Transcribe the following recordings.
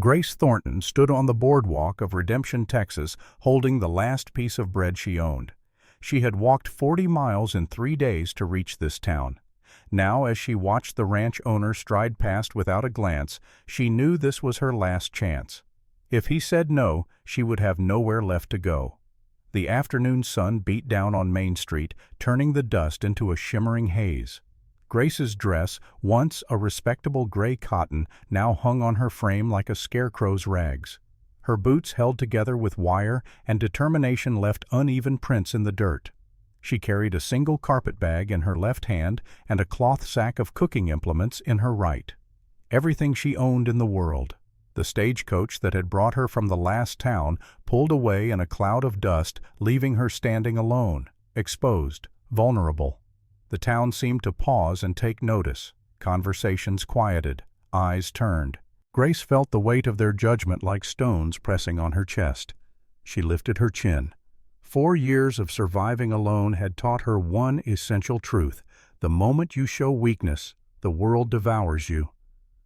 Grace Thornton stood on the boardwalk of Redemption, Texas, holding the last piece of bread she owned. She had walked 40 miles in 3 days to reach this town. Now, as she watched the ranch owner stride past without a glance, she knew this was her last chance. If he said no, she would have nowhere left to go. The afternoon sun beat down on Main Street, turning the dust into a shimmering haze. Grace's dress, once a respectable gray cotton, now hung on her frame like a scarecrow's rags. Her boots, held together with wire and determination, left uneven prints in the dirt. She carried a single carpet bag in her left hand and a cloth sack of cooking implements in her right. Everything she owned in the world. The stagecoach that had brought her from the last town pulled away in a cloud of dust, leaving her standing alone, exposed, vulnerable. The town seemed to pause and take notice. Conversations quieted. Eyes turned. Grace felt the weight of their judgment like stones pressing on her chest. She lifted her chin. 4 years of surviving alone had taught her one essential truth: the moment you show weakness, the world devours you.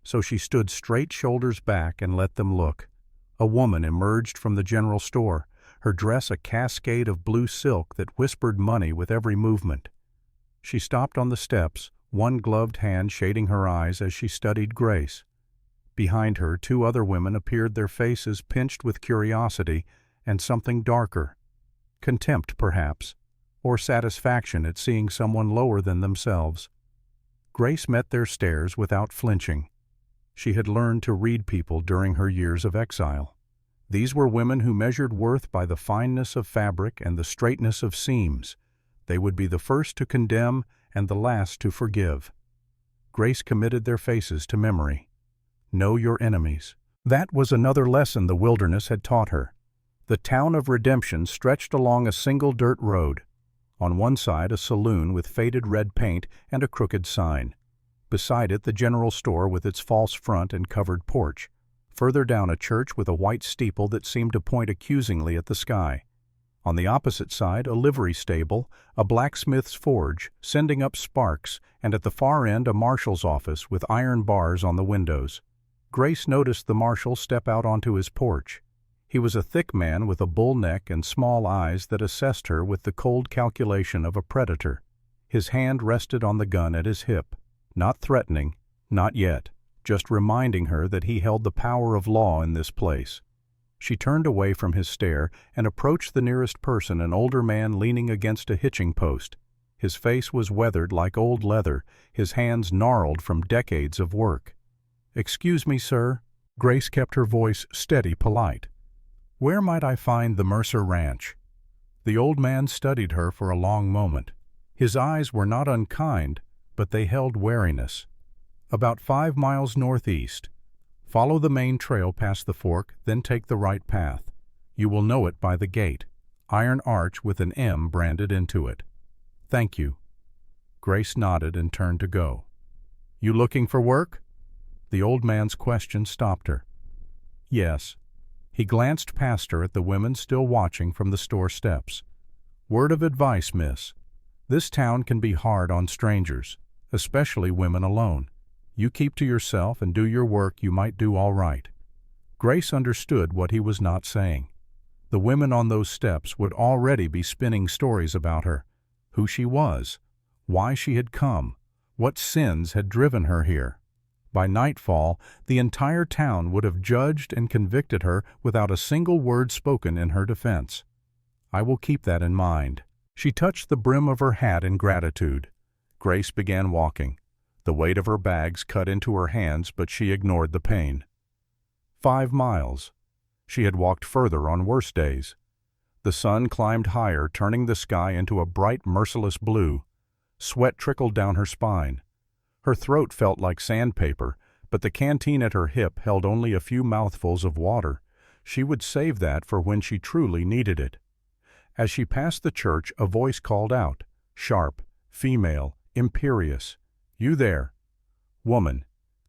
So she stood straight, shoulders back, and let them look. A woman emerged from the general store, her dress a cascade of blue silk that whispered money with every movement. She stopped on the steps, one gloved hand shading her eyes as she studied Grace. Behind her, 2 other women appeared, their faces pinched with curiosity and something darker. Contempt, perhaps, or satisfaction at seeing someone lower than themselves. Grace met their stares without flinching. She had learned to read people during her years of exile. These were women who measured worth by the fineness of fabric and the straightness of seams. They would be the first to condemn and the last to forgive. Grace committed their faces to memory. Know your enemies. That was another lesson the wilderness had taught her. The town of Redemption stretched along a single dirt road. On one side, a saloon with faded red paint and a crooked sign. Beside it, the general store with its false front and covered porch. Further down, a church with a white steeple that seemed to point accusingly at the sky. On the opposite side, a livery stable, a blacksmith's forge, sending up sparks, and at the far end, a marshal's office with iron bars on the windows. Grace noticed the marshal step out onto his porch. He was a thick man with a bull neck and small eyes that assessed her with the cold calculation of a predator. His hand rested on the gun at his hip. Not threatening, not yet, just reminding her that he held the power of law in this place. She turned away from his stare and approached the nearest person, an older man leaning against a hitching post. His face was weathered like old leather, his hands gnarled from decades of work. "Excuse me, sir." Grace kept her voice steady, polite. "Where might I find the Mercer Ranch?" The old man studied her for a long moment. His eyes were not unkind, but they held wariness. "About 5 miles northeast. Follow the main trail past the fork, then take the right path. You will know it by the gate. Iron arch with an M branded into it." "Thank you." Grace nodded and turned to go. "You looking for work?" The old man's question stopped her. "Yes." He glanced past her at the women still watching from the store steps. "Word of advice, miss. This town can be hard on strangers, especially women alone. You keep to yourself and do your work, you might do all right." Grace understood what he was not saying. The women on those steps would already be spinning stories about her, who she was, why she had come, what sins had driven her here. By nightfall, the entire town would have judged and convicted her without a single word spoken in her defense. "I will keep that in mind." She touched the brim of her hat in gratitude. Grace began walking. The weight of her bags cut into her hands, but she ignored the pain. 5 miles. She had walked further on worse days. The sun climbed higher, turning the sky into a bright, merciless blue. Sweat trickled down her spine. Her throat felt like sandpaper, but the canteen at her hip held only a few mouthfuls of water. She would save that for when she truly needed it. As she passed the church, a voice called out, sharp, female, imperious. "You there." "Woman."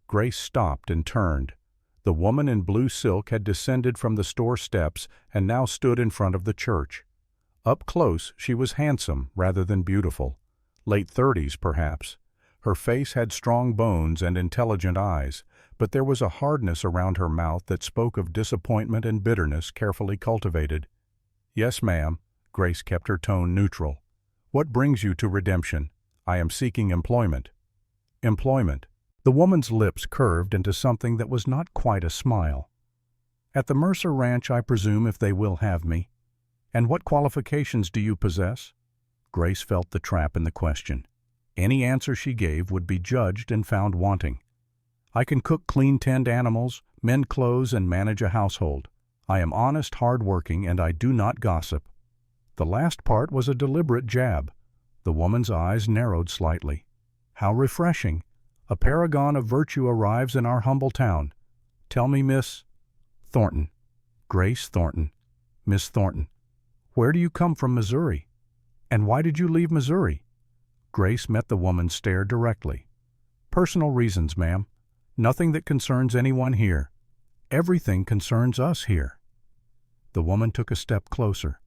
Grace stopped and turned. The woman in blue silk had descended from the store steps and now stood in front of the church. Up close, she was handsome rather than beautiful. Late 30s, perhaps. Her face had strong bones and intelligent eyes, but there was a hardness around her mouth that spoke of disappointment and bitterness carefully cultivated. "Yes, ma'am." Grace kept her tone neutral. "What brings you to Redemption?" "I am seeking employment." "Employment." The woman's lips curved into something that was not quite a smile. "At the Mercer Ranch, I presume, if they will have me." "And what qualifications do you possess?" Grace felt the trap in the question. Any answer she gave would be judged and found wanting. "I can cook clean-tanned animals, mend clothes, and manage a household. I am honest, hard-working, and I do not gossip." The last part was a deliberate jab. The woman's eyes narrowed slightly. "How refreshing! A paragon of virtue arrives in our humble town. Tell me, Miss—" "Thornton. Grace Thornton. Miss Thornton. Where do you come from, Missouri? And why did you leave Missouri?" Grace met the woman's stare directly. "Personal reasons, ma'am. Nothing that concerns anyone here. Everything concerns us here." The woman took a step closer.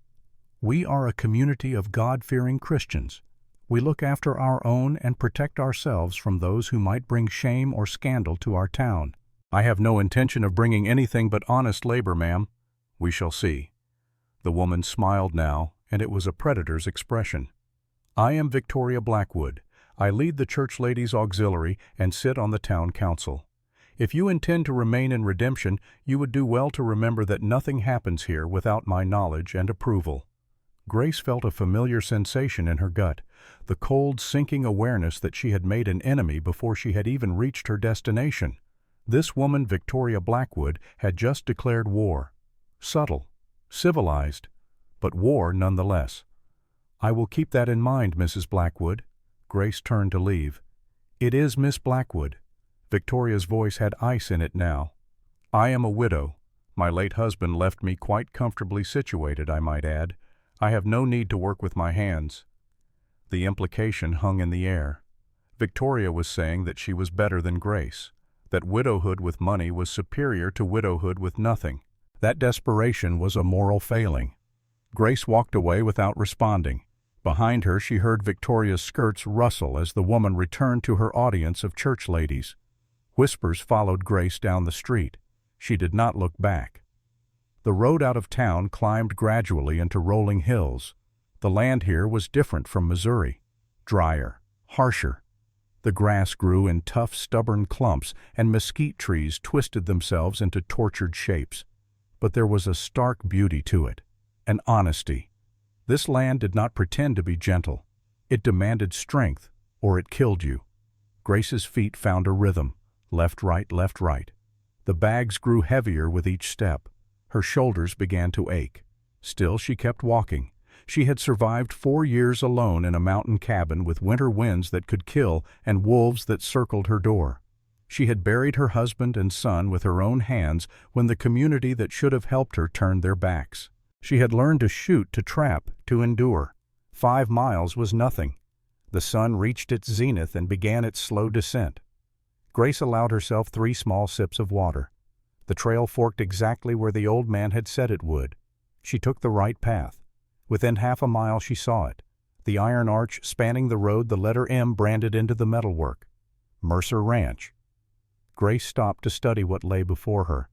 "We are a community of God-fearing Christians. We look after our own and protect ourselves from those who might bring shame or scandal to our town." "I have no intention of bringing anything but honest labor, ma'am." "We shall see." The woman smiled now, and it was a predator's expression. "I am Victoria Blackwood. I lead the Church Ladies' Auxiliary and sit on the town council. If you intend to remain in Redemption, you would do well to remember that nothing happens here without my knowledge and approval." Grace felt a familiar sensation in her gut, the cold, sinking awareness that she had made an enemy before she had even reached her destination. This woman, Victoria Blackwood, had just declared war. Subtle, civilized, but war nonetheless. "I will keep that in mind, Mrs. Blackwood." Grace turned to leave. "It is Miss Blackwood." Victoria's voice had ice in it now. "I am a widow. My late husband left me quite comfortably situated, I might add. I have no need to work with my hands." The implication hung in the air. Victoria was saying that she was better than Grace, that widowhood with money was superior to widowhood with nothing. That desperation was a moral failing. Grace walked away without responding. Behind her she heard Victoria's skirts rustle as the woman returned to her audience of church ladies. Whispers followed Grace down the street. She did not look back. The road out of town climbed gradually into rolling hills. The land here was different from Missouri. Drier, harsher. The grass grew in tough, stubborn clumps, and mesquite trees twisted themselves into tortured shapes. But there was a stark beauty to it, an honesty. This land did not pretend to be gentle. It demanded strength, or it killed you. Grace's feet found a rhythm, left, right, left, right. The bags grew heavier with each step. Her shoulders began to ache. Still she kept walking. She had survived 4 years alone in a mountain cabin with winter winds that could kill and wolves that circled her door. She had buried her husband and son with her own hands when the community that should have helped her turned their backs. She had learned to shoot, to trap, to endure. 5 miles was nothing. The sun reached its zenith and began its slow descent. Grace allowed herself 3 small sips of water. The trail forked exactly where the old man had said it would. She took the right path. Within half a mile she saw it. The iron arch spanning the road, the letter M branded into the metalwork. Mercer Ranch. Grace stopped to study what lay before her.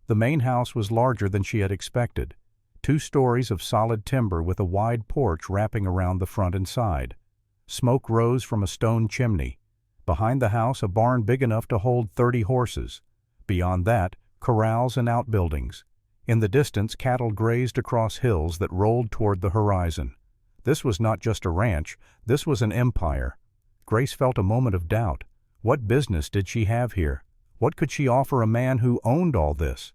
The main house was larger than she had expected. 2 stories of solid timber with a wide porch wrapping around the front and side. Smoke rose from a stone chimney. Behind the house, a barn big enough to hold 30 horses. Beyond that, corrals and outbuildings. In the distance, cattle grazed across hills that rolled toward the horizon. This was not just a ranch, this was an empire. Grace felt a moment of doubt. What business did she have here? What could she offer a man who owned all this?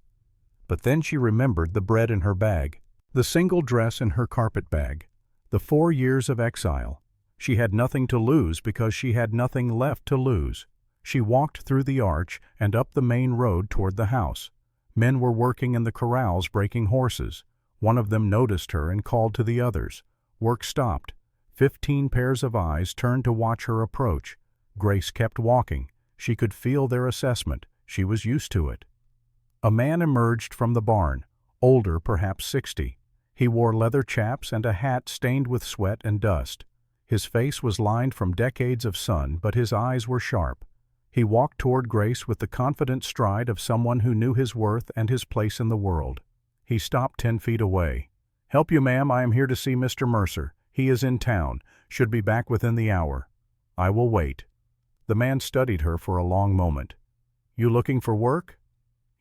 But then she remembered the bread in her bag, the single dress in her carpet bag, the 4 years of exile. She had nothing to lose because she had nothing left to lose. She walked through the arch and up the main road toward the house. Men were working in the corrals breaking horses. One of them noticed her and called to the others. Work stopped. 15 pairs of eyes turned to watch her approach. Grace kept walking. She could feel their assessment. She was used to it. A man emerged from the barn, older, perhaps 60. He wore leather chaps and a hat stained with sweat and dust. His face was lined from decades of sun, but his eyes were sharp. He walked toward Grace with the confident stride of someone who knew his worth and his place in the world. He stopped 10 feet away. "Help you, ma'am. I am here to see Mr. Mercer. He is in town. Should be back within the hour." "I will wait." The man studied her for a long moment. "You looking for work?"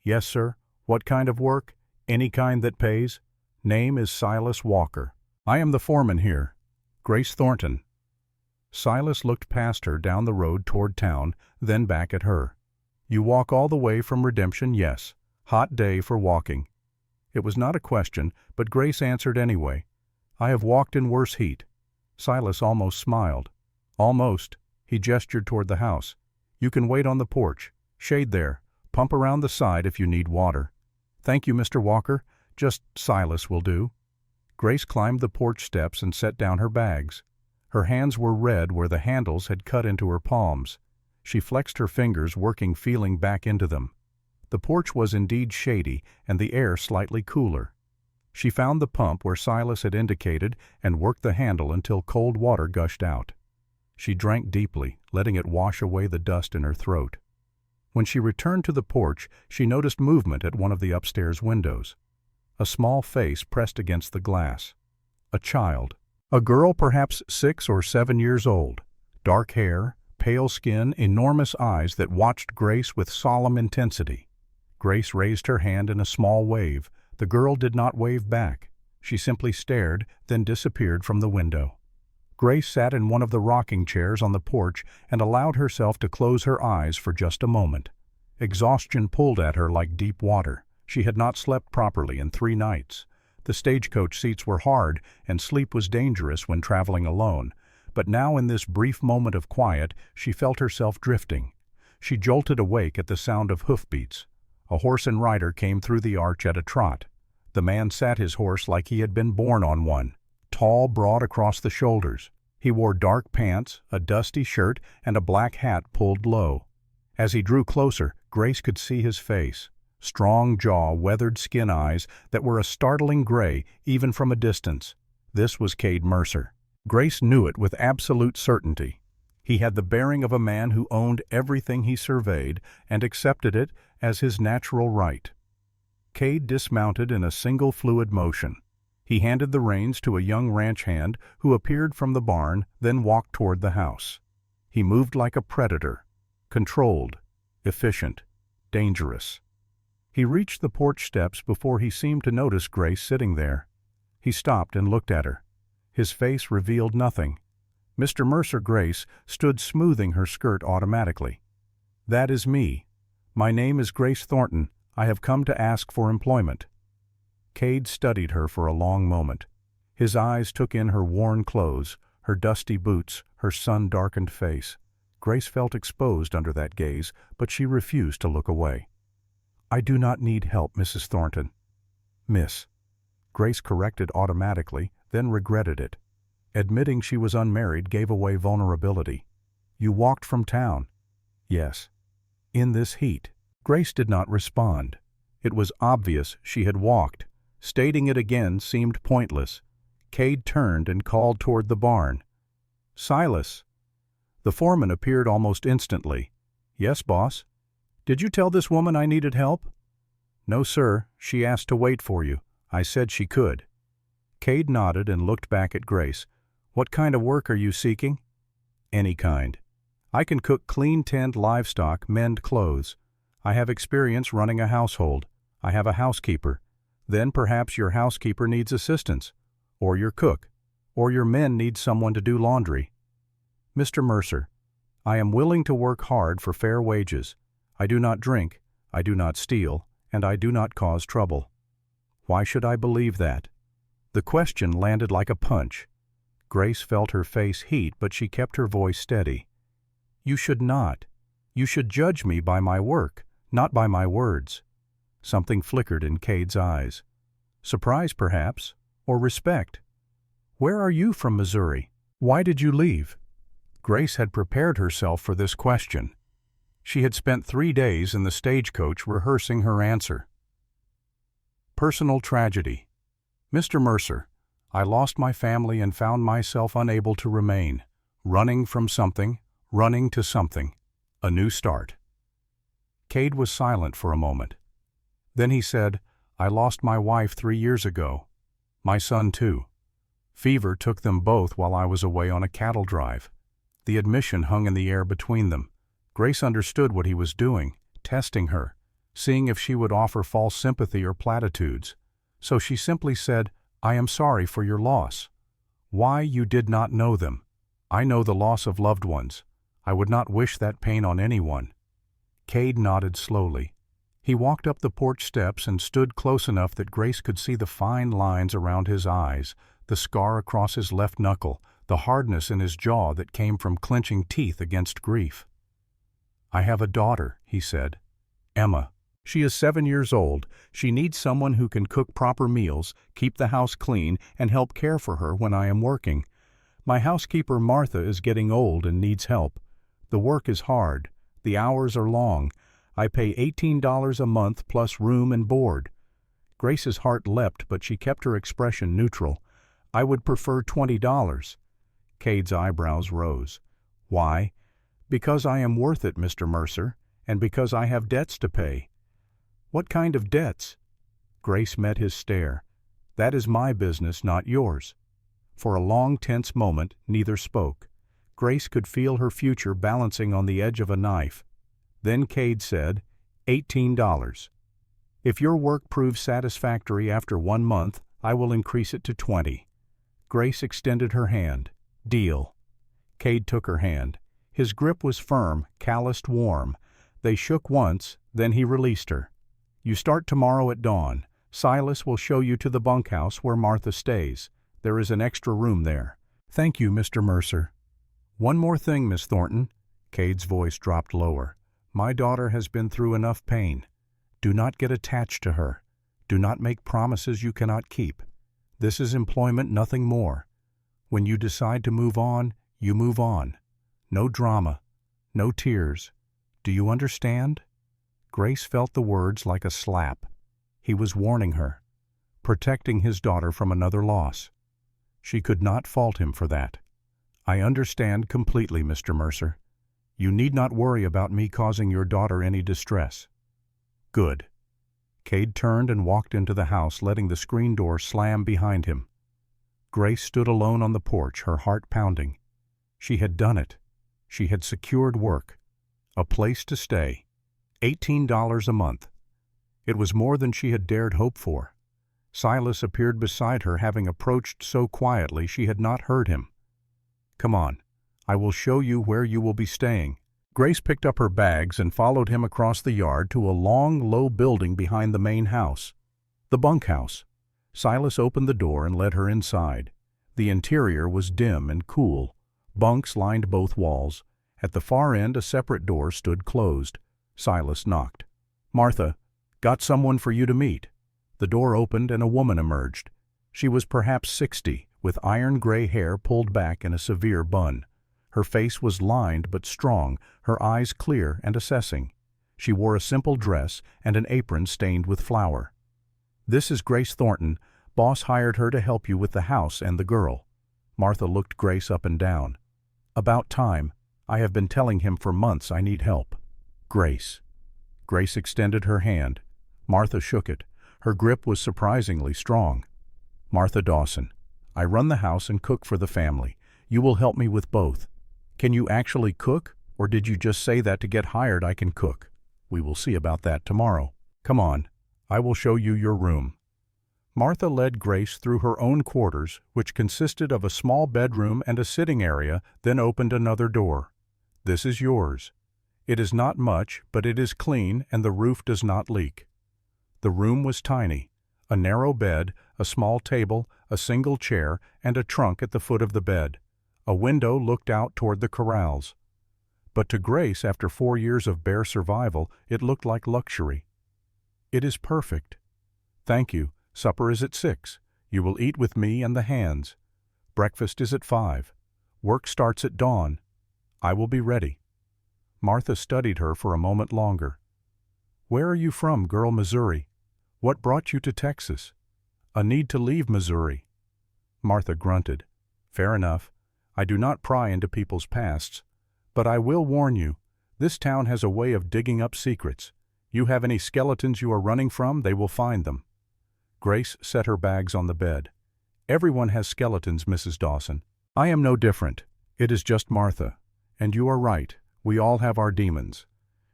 "Yes, sir." "What kind of work?" "Any kind that pays." "Name is Silas Walker. I am the foreman here." "Grace Thornton." Silas looked past her down the road toward town, then back at her. "You walk all the way from Redemption?" "Yes." "Hot day for walking." It was not a question, but Grace answered anyway. "I have walked in worse heat." Silas almost smiled. "Almost." He gestured toward the house. "You can wait on the porch. Shade there. Pump around the side if you need water." "Thank you, Mr. Walker. Just Silas will do." Grace climbed the porch steps and set down her bags. Her hands were red where the handles had cut into her palms. She flexed her fingers, working feeling back into them. The porch was indeed shady and the air slightly cooler. She found the pump where Silas had indicated and worked the handle until cold water gushed out. She drank deeply, letting it wash away the dust in her throat. When she returned to the porch, she noticed movement at one of the upstairs windows. A small face pressed against the glass. A child. A girl perhaps 6 or 7 years old. Dark hair, pale skin, enormous eyes that watched Grace with solemn intensity. Grace raised her hand in a small wave. The girl did not wave back. She simply stared, then disappeared from the window. Grace sat in one of the rocking chairs on the porch and allowed herself to close her eyes for just a moment. Exhaustion pulled at her like deep water. She had not slept properly in 3 nights. The stagecoach seats were hard, and sleep was dangerous when traveling alone. But now in this brief moment of quiet, she felt herself drifting. She jolted awake at the sound of hoofbeats. A horse and rider came through the arch at a trot. The man sat his horse like he had been born on one, tall, broad across the shoulders. He wore dark pants, a dusty shirt, and a black hat pulled low. As he drew closer, Grace could see his face. Strong jaw, weathered skin eyes that were a startling gray even from a distance. This was Cade Mercer. Grace knew it with absolute certainty. He had the bearing of a man who owned everything he surveyed and accepted it as his natural right. Cade dismounted in a single fluid motion. He handed the reins to a young ranch hand who appeared from the barn, then walked toward the house. He moved like a predator, controlled, efficient, dangerous. He reached the porch steps before he seemed to notice Grace sitting there. He stopped and looked at her. His face revealed nothing. Mr. Mercer. Grace stood smoothing her skirt automatically. "That is me. My name is Grace Thornton. I have come to ask for employment." Cade studied her for a long moment. His eyes took in her worn clothes, her dusty boots, her sun-darkened face. Grace felt exposed under that gaze, but she refused to look away. "I do not need help, Mrs. Thornton." "Miss." Grace corrected automatically, then regretted it. Admitting she was unmarried gave away vulnerability. "You walked from town." "Yes." "In this heat." Grace did not respond. It was obvious she had walked. Stating it again seemed pointless. Cade turned and called toward the barn. "Silas." The foreman appeared almost instantly. "Yes, boss." "Did you tell this woman I needed help?" "No, sir. She asked to wait for you. I said she could." Cade nodded and looked back at Grace. "What kind of work are you seeking?" "Any kind. I can cook clean tinned livestock, mend clothes. I have experience running a household. I have a housekeeper. Then perhaps your housekeeper needs assistance, or your cook, or your men need someone to do laundry." "Mr. Mercer, I am willing to work hard for fair wages. I do not drink, I do not steal, and I do not cause trouble." Why should I believe that? The question landed like a punch. Grace felt her face heat, but she kept her voice steady. "You should not. You should judge me by my work, not by my words." Something flickered in Cade's eyes. Surprise, perhaps, or respect. "Where are you from, Missouri? Why did you leave?" Grace had prepared herself for this question. She had spent 3 days in the stagecoach rehearsing her answer. Personal tragedy. "Mr. Mercer, I lost my family and found myself unable to remain, running from something, running to something. A new start. Cade was silent for a moment. Then he said, I lost my wife 3 years ago. My son too. Fever took them both while I was away on a cattle drive. The admission hung in the air between them. Grace understood what he was doing, testing her, seeing if she would offer false sympathy or platitudes. So she simply said, I am sorry for your loss. Why, you did not know them. I know the loss of loved ones. I would not wish that pain on anyone. Cade nodded slowly. He walked up the porch steps and stood close enough that Grace could see the fine lines around his eyes, the scar across his left knuckle, the hardness in his jaw that came from clenching teeth against grief. I have a daughter, he said. Emma. She is 7 years old. She needs someone who can cook proper meals, keep the house clean, and help care for her when I am working. My housekeeper Martha is getting old and needs help. The work is hard. The hours are long. I pay $18 a month plus room and board. Grace's heart leapt, but she kept her expression neutral. I would prefer $20. Cade's eyebrows rose. Why? Because I am worth it, Mr. Mercer, and because I have debts to pay. What kind of debts? Grace met his stare. That is my business, not yours. For a long, tense moment, neither spoke. Grace could feel her future balancing on the edge of a knife. Then Cade said, $18. If your work proves satisfactory after 1 month, I will increase it to 20. Grace extended her hand. Deal. Cade took her hand. His grip was firm, calloused warm. They shook once, then he released her. You start tomorrow at dawn. Silas will show you to the bunkhouse where Martha stays. There is an extra room there. Thank you, Mr. Mercer. One more thing, Miss Thornton. Cade's voice dropped lower. My daughter has been through enough pain. Do not get attached to her. Do not make promises you cannot keep. This is employment, nothing more. When you decide to move on, you move on. No drama, no tears. Do you understand? Grace felt the words like a slap. He was warning her, protecting his daughter from another loss. She could not fault him for that. I understand completely, Mr. Mercer. You need not worry about me causing your daughter any distress. Good. Cade turned and walked into the house, letting the screen door slam behind him. Grace stood alone on the porch, her heart pounding. She had done it. She had secured work. A place to stay. $18 a month. It was more than she had dared hope for. Silas appeared beside her, having approached so quietly she had not heard him. Come on. I will show you where you will be staying. Grace picked up her bags and followed him across the yard to a long, low building behind the main house. The bunkhouse. Silas opened the door and led her inside. The interior was dim and cool. Bunks lined both walls. At the far end, a separate door stood closed. Silas knocked. Martha, got someone for you to meet. The door opened and a woman emerged. She was perhaps 60, with iron-gray hair pulled back in a severe bun. Her face was lined but strong, her eyes clear and assessing. She wore a simple dress and an apron stained with flour. This is Grace Thornton. Boss hired her to help you with the house and the girl. Martha looked Grace up and down. About time. I have been telling him for months I need help. Grace. Grace extended her hand. Martha shook it. Her grip was surprisingly strong. Martha Dawson. I run the house and cook for the family. You will help me with both. Can you actually cook, or did you just say that to get hired I can cook? We will see about that tomorrow. Come on, I will show you your room. Martha led Grace through her own quarters, which consisted of a small bedroom and a sitting area, then opened another door. This is yours. It is not much, but it is clean and the roof does not leak. The room was tiny. A narrow bed, a small table, a single chair, and a trunk at the foot of the bed. A window looked out toward the corrals. But to Grace, after 4 years of bare survival, it looked like luxury. It is perfect. Thank you. Supper is at 6. You will eat with me and the hands. Breakfast is at 5. Work starts at dawn. I will be ready. Martha studied her for a moment longer. Where are you from, girl? Missouri. What brought you to Texas? A need to leave Missouri. Martha grunted. Fair enough. I do not pry into people's pasts. But I will warn you, This town has a way of digging up secrets. You have any skeletons you are running from, they will find them." Grace set her bags on the bed. "Everyone has skeletons, Mrs. Dawson. I am no different. It is just Martha. And you are right, we all have our demons."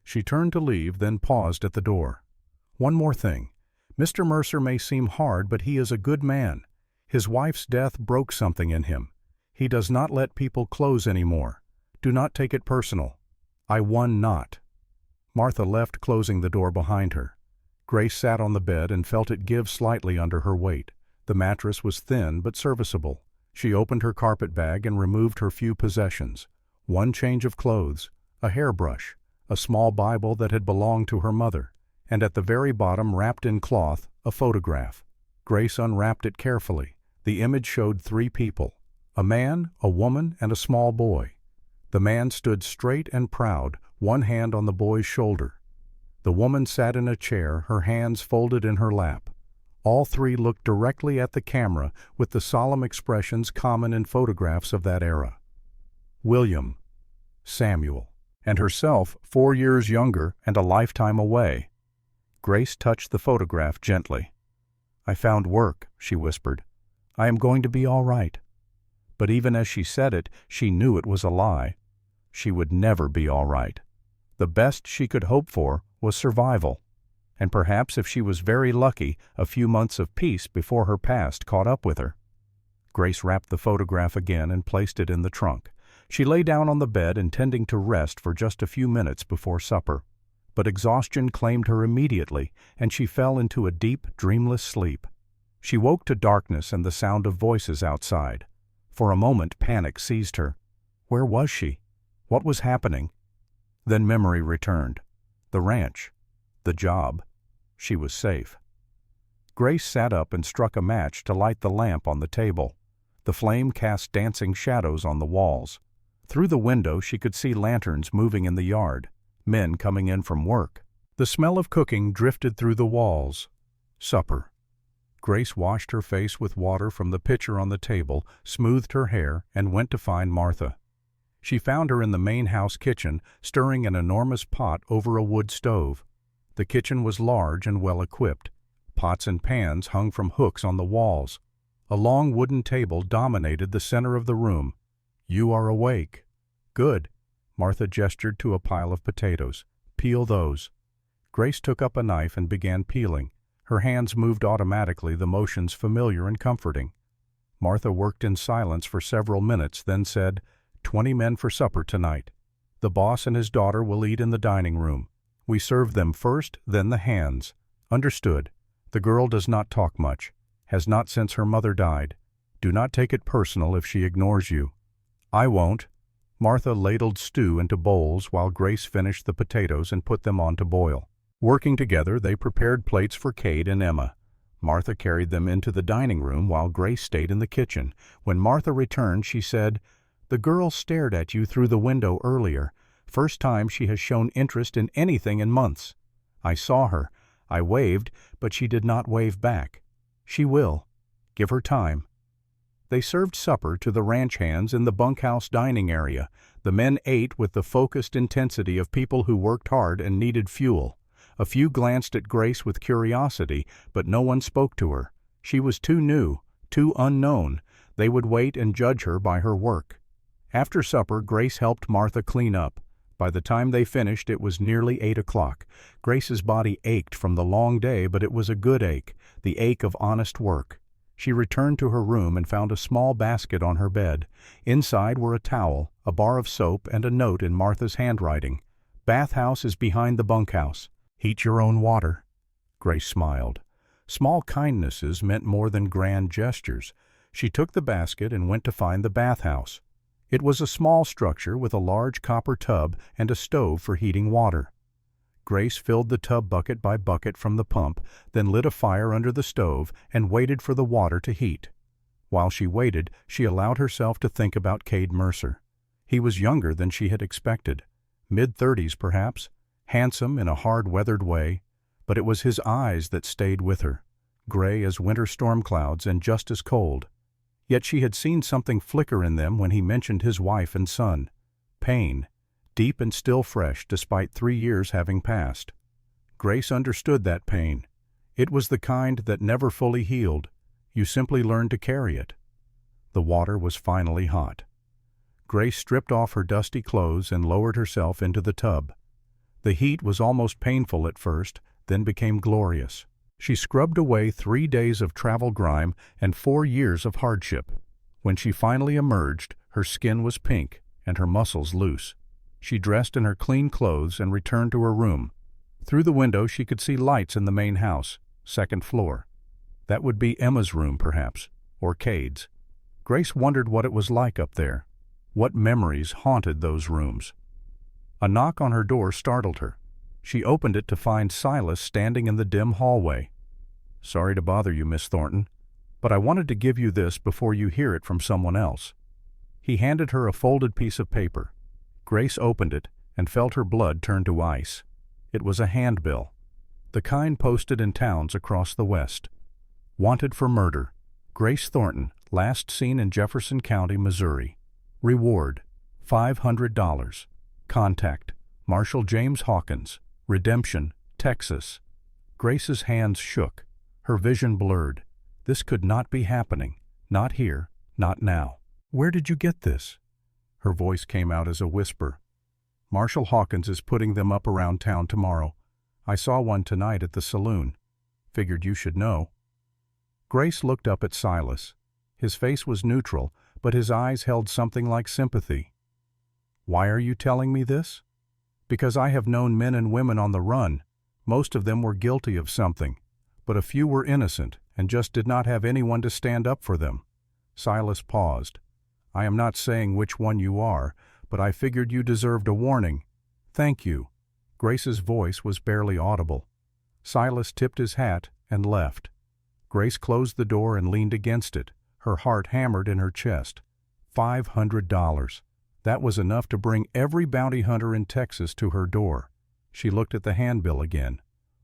She turned to leave, then paused at the door. "One more thing. Mr. Mercer may seem hard, but he is a good man. His wife's death broke something in him. He does not let people close anymore. Do not take it personal. I won not." Martha left, closing the door behind her. Grace sat on the bed and felt it give slightly under her weight. The mattress was thin but serviceable. She opened her carpet bag and removed her few possessions. One change of clothes, a hairbrush, a small Bible that had belonged to her mother, and at the very bottom, wrapped in cloth, a photograph. Grace unwrapped it carefully. The image showed 3 people, a man, a woman, and a small boy. The man stood straight and proud, one hand on the boy's shoulder. The woman sat in a chair, her hands folded in her lap. All 3 looked directly at the camera with the solemn expressions common in photographs of that era. William, Samuel, and herself 4 years younger and a lifetime away. Grace touched the photograph gently. "I found work," she whispered. "I am going to be all right." But even as she said it, she knew it was a lie. She would never be all right. The best she could hope for was survival, and perhaps, if she was very lucky, a few months of peace before her past caught up with her. Grace wrapped the photograph again and placed it in the trunk. She lay down on the bed, intending to rest for just a few minutes before supper. But exhaustion claimed her immediately, and she fell into a deep, dreamless sleep. She woke to darkness and the sound of voices outside. For a moment, panic seized her. Where was she? What was happening? Then memory returned. The ranch. The job. She was safe. Grace sat up and struck a match to light the lamp on the table. The flame cast dancing shadows on the walls. Through the window she could see lanterns moving in the yard, men coming in from work. The smell of cooking drifted through the walls. Supper. Grace washed her face with water from the pitcher on the table, smoothed her hair, and went to find Martha. She found her in the main house kitchen, stirring an enormous pot over a wood stove. The kitchen was large and well equipped. Pots and pans hung from hooks on the walls. A long wooden table dominated the center of the room. "You are awake." "Good." Martha gestured to a pile of potatoes. "Peel those." Grace took up a knife and began peeling. Her hands moved automatically, the motions familiar and comforting. Martha worked in silence for several minutes, then said, 20 men for supper tonight. The boss and his daughter will eat in the dining room. We serve them first, then the hands. Understood. The girl does not talk much. Has not since her mother died. Do not take it personal if she ignores you." "I won't." Martha ladled stew into bowls while Grace finished the potatoes and put them on to boil. Working together, they prepared plates for Cade and Emma. Martha carried them into the dining room while Grace stayed in the kitchen. When Martha returned, she said, "The girl stared at you through the window earlier. First time she has shown interest in anything in months. I saw her. I waved, but she did not wave back. She will. Give her time." They served supper to the ranch hands in the bunkhouse dining area. The men ate with the focused intensity of people who worked hard and needed fuel. A few glanced at Grace with curiosity, but no one spoke to her. She was too new, too unknown. They would wait and judge her by her work. After supper, Grace helped Martha clean up. By the time they finished, it was nearly 8 o'clock. Grace's body ached from the long day, but it was a good ache, the ache of honest work. She returned to her room and found a small basket on her bed. Inside were a towel, a bar of soap, and a note in Martha's handwriting. "Bathhouse is behind the bunkhouse. Heat your own water." Grace smiled. Small kindnesses meant more than grand gestures. She took the basket and went to find the bathhouse. It was a small structure with a large copper tub and a stove for heating water. Grace filled the tub bucket by bucket from the pump, then lit a fire under the stove and waited for the water to heat. While she waited, she allowed herself to think about Cade Mercer. He was younger than she had expected, mid-30s perhaps, handsome in a hard-weathered way, but it was his eyes that stayed with her, gray as winter storm clouds and just as cold. Yet she had seen something flicker in them when he mentioned his wife and son. Pain, deep and still fresh despite 3 years having passed. Grace understood that pain. It was the kind that never fully healed. You simply learned to carry it. The water was finally hot. Grace stripped off her dusty clothes and lowered herself into the tub. The heat was almost painful at first, then became glorious. She scrubbed away 3 days of travel grime and 4 years of hardship. When she finally emerged, her skin was pink and her muscles loose. She dressed in her clean clothes and returned to her room. Through the window she could see lights in the main house, 2nd floor. That would be Emma's room, perhaps, or Cade's. Grace wondered what it was like up there. What memories haunted those rooms? A knock on her door startled her. She opened it to find Silas standing in the dim hallway. "Sorry to bother you, Miss Thornton, but I wanted to give you this before you hear it from someone else." He handed her a folded piece of paper. Grace opened it and felt her blood turn to ice. It was a handbill, the kind posted in towns across the West. Wanted for murder. Grace Thornton, last seen in Jefferson County, Missouri. Reward, $500. Contact, Marshal James Hawkins. Redemption, Texas. Grace's hands shook. Her vision blurred. This could not be happening. Not here, not now. "Where did you get this?" Her voice came out as a whisper. "Marshal Hawkins is putting them up around town tomorrow. I saw one tonight at the saloon. Figured you should know." Grace looked up at Silas. His face was neutral, but his eyes held something like sympathy. "Why are you telling me this?" "Because I have known men and women on the run. Most of them were guilty of something, but a few were innocent and just did not have anyone to stand up for them." Silas paused. "I am not saying which one you are, but I figured you deserved a warning. Thank you." Grace's voice was barely audible. Silas tipped his hat and left. Grace closed the door and leaned against it, her heart hammered in her chest. $500. That was enough to bring every bounty hunter in Texas to her door. She looked at the handbill again.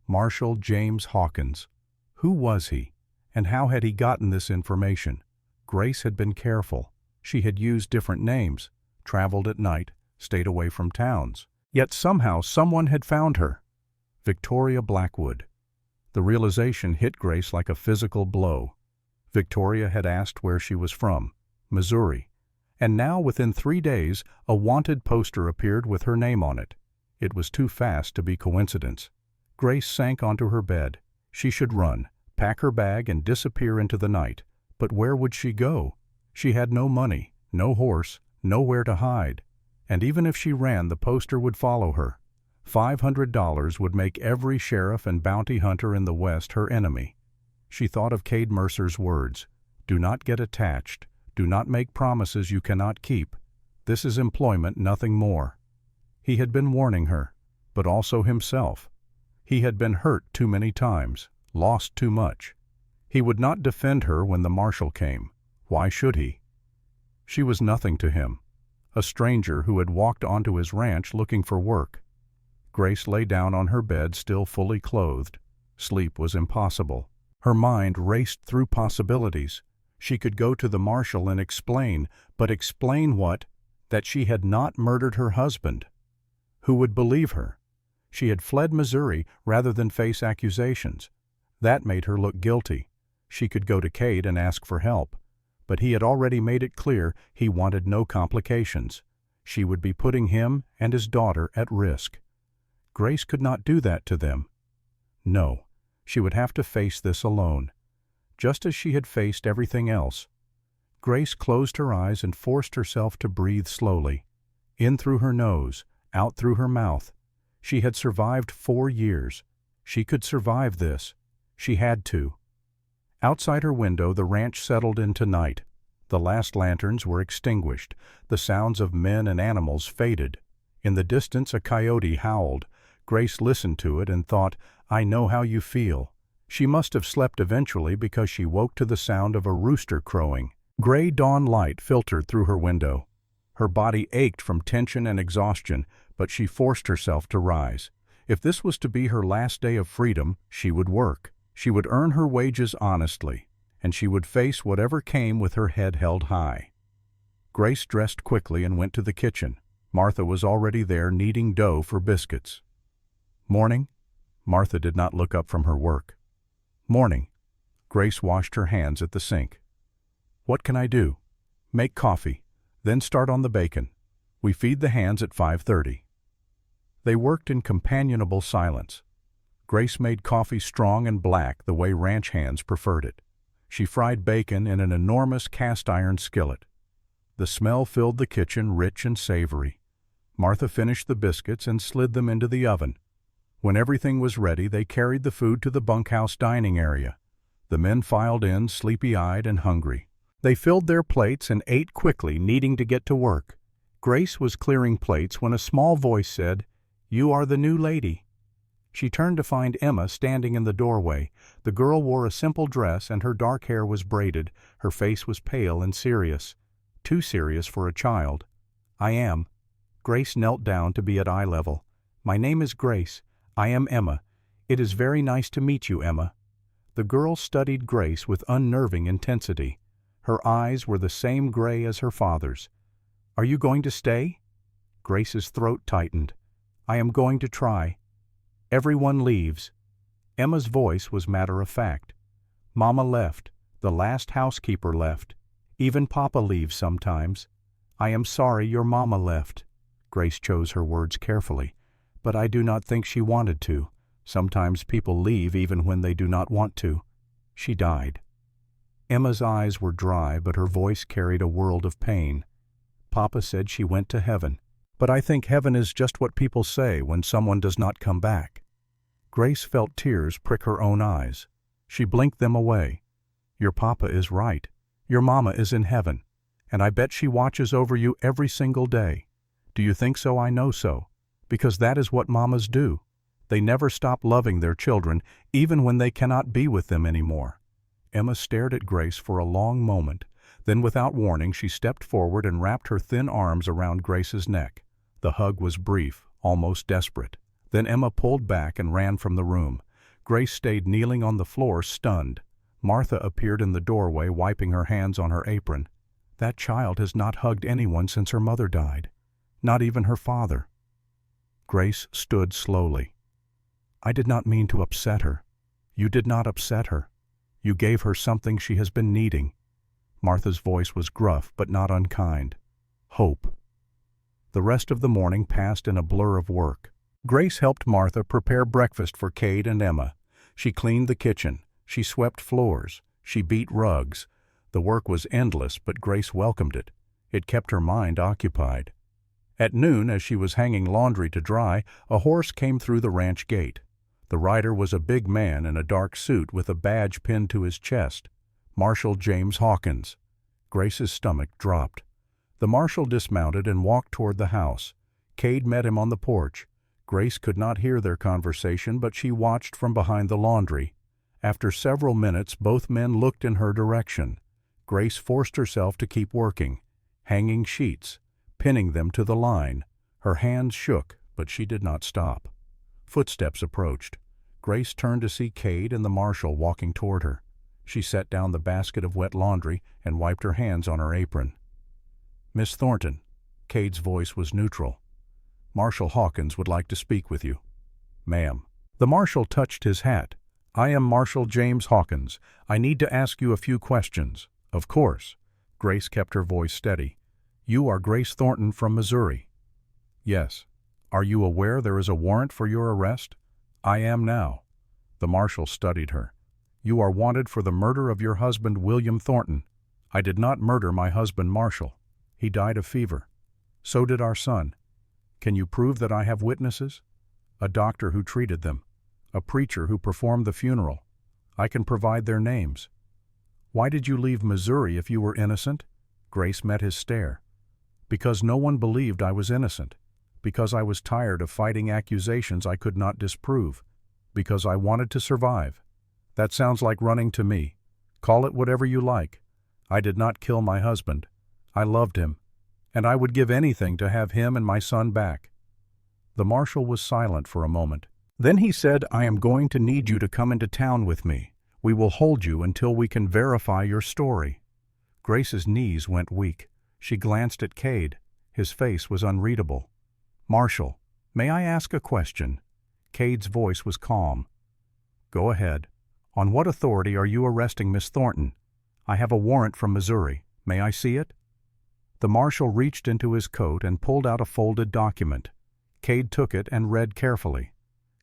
Marshal James Hawkins. Who was he? And how had he gotten this information? Grace had been careful. She had used different names, traveled at night, stayed away from towns. Yet somehow someone had found her. Victoria Blackwood. The realization hit Grace like a physical blow. Victoria had asked where she was from, Missouri. And now, within 3 days, a wanted poster appeared with her name on it. It was too fast to be coincidence. Grace sank onto her bed. She should run, pack her bag, and disappear into the night. But where would she go? She had no money, no horse, nowhere to hide. And even if she ran, the poster would follow her. $500 would make every sheriff and bounty hunter in the West her enemy. She thought of Cade Mercer's words, "Do not get attached. Do not make promises you cannot keep. This is employment, nothing more." He had been warning her, but also himself. He had been hurt too many times, lost too much. He would not defend her when the marshal came. Why should he? She was nothing to him, a stranger who had walked onto his ranch looking for work. Grace lay down on her bed, still fully clothed. Sleep was impossible. Her mind raced through possibilities. She could go to the marshal and explain, but explain what? That she had not murdered her husband. Who would believe her? She had fled Missouri rather than face accusations. That made her look guilty. She could go to Cade and ask for help. But he had already made it clear he wanted no complications. She would be putting him and his daughter at risk. Grace could not do that to them. No, she would have to face this alone, just as she had faced everything else. Grace closed her eyes and forced herself to breathe slowly, in through her nose, out through her mouth. She had survived 4 years. She could survive this. She had to. Outside her window, the ranch settled into night. The last lanterns were extinguished. The sounds of men and animals faded. In the distance, a coyote howled. Grace listened to it and thought, "I know how you feel." She must have slept eventually because she woke to the sound of a rooster crowing. Gray dawn light filtered through her window. Her body ached from tension and exhaustion, but she forced herself to rise. If this was to be her last day of freedom, she would work. She would earn her wages honestly, and she would face whatever came with her head held high. Grace dressed quickly and went to the kitchen. Martha was already there kneading dough for biscuits. "Morning?" Martha did not look up from her work. "Morning." Grace washed her hands at the sink. "What can I do?" "Make coffee, then start on the bacon. We feed the hands at 5:30. They worked in companionable silence. Grace made coffee strong and black the way ranch hands preferred it. She fried bacon in an enormous cast-iron skillet. The smell filled the kitchen, rich and savory. Martha finished the biscuits and slid them into the oven. When everything was ready, they carried the food to the bunkhouse dining area. The men filed in, sleepy-eyed and hungry. They filled their plates and ate quickly, needing to get to work. Grace was clearing plates when a small voice said, "You are the new lady." She turned to find Emma standing in the doorway. The girl wore a simple dress and her dark hair was braided. Her face was pale and serious. Too serious for a child. "I am." Grace knelt down to be at eye level. "My name is Grace. I am Emma. It is very nice to meet you, Emma." The girl studied Grace with unnerving intensity. Her eyes were the same gray as her father's. "Are you going to stay?" Grace's throat tightened. "I am going to try." "Everyone leaves." Emma's voice was matter-of-fact. "Mama left. The last housekeeper left. Even Papa leaves sometimes. I am sorry your mama left." Grace chose her words carefully. "But I do not think she wanted to. Sometimes people leave even when they do not want to. She died." Emma's eyes were dry, but her voice carried a world of pain. "Papa said she went to heaven. But I think heaven is just what people say when someone does not come back." Grace felt tears prick her own eyes. She blinked them away. "Your papa is right. Your mama is in heaven. And I bet she watches over you every single day. Do you think so? I know so. Because that is what mamas do. They never stop loving their children, even when they cannot be with them anymore." Emma stared at Grace for a long moment. Then without warning she stepped forward and wrapped her thin arms around Grace's neck. The hug was brief, almost desperate. Then Emma pulled back and ran from the room. Grace stayed kneeling on the floor, stunned. Martha appeared in the doorway, wiping her hands on her apron. "That child has not hugged anyone since her mother died. Not even her father." Grace stood slowly. "I did not mean to upset her." "You did not upset her. You gave her something she has been needing." Martha's voice was gruff but not unkind. "Hope." The rest of the morning passed in a blur of work. Grace helped Martha prepare breakfast for Cade and Emma. She cleaned the kitchen. She swept floors. She beat rugs. The work was endless, but Grace welcomed it. It kept her mind occupied. At noon, as she was hanging laundry to dry, a horse came through the ranch gate. The rider was a big man in a dark suit with a badge pinned to his chest. Marshal James Hawkins. Grace's stomach dropped. The marshal dismounted and walked toward the house. Cade met him on the porch. Grace could not hear their conversation, but she watched from behind the laundry. After several minutes, both men looked in her direction. Grace forced herself to keep working, hanging sheets, pinning them to the line. Her hands shook, but she did not stop. Footsteps approached. Grace turned to see Cade and the marshal walking toward her. She set down the basket of wet laundry and wiped her hands on her apron. "Miss Thornton." Cade's voice was neutral. "Marshal Hawkins would like to speak with you." "Ma'am." The marshal touched his hat. "I am Marshal James Hawkins. I need to ask you a few questions." "Of course." Grace kept her voice steady. "You are Grace Thornton from Missouri." "Yes." "Are you aware there is a warrant for your arrest?" "I am now." The marshal studied her. "You are wanted for the murder of your husband, William Thornton." "I did not murder my husband, Marshal. He died of fever. So did our son." "Can you prove that I have witnesses?" "A doctor who treated them. A preacher who performed the funeral. I can provide their names." "Why did you leave Missouri if you were innocent?" Grace met his stare. "Because no one believed I was innocent. Because I was tired of fighting accusations I could not disprove. Because I wanted to survive." "That sounds like running to me. Call it whatever you like. I did not kill my husband. I loved him. And I would give anything to have him and my son back." The marshal was silent for a moment. Then he said, "I am going to need you to come into town with me. We will hold you until we can verify your story." Grace's knees went weak. She glanced at Cade. His face was unreadable. "Marshal, may I ask a question?" Cade's voice was calm. "Go ahead. On what authority are you arresting Miss Thornton? I have a warrant from Missouri. May I see it?" The marshal reached into his coat and pulled out a folded document. Cade took it and read carefully.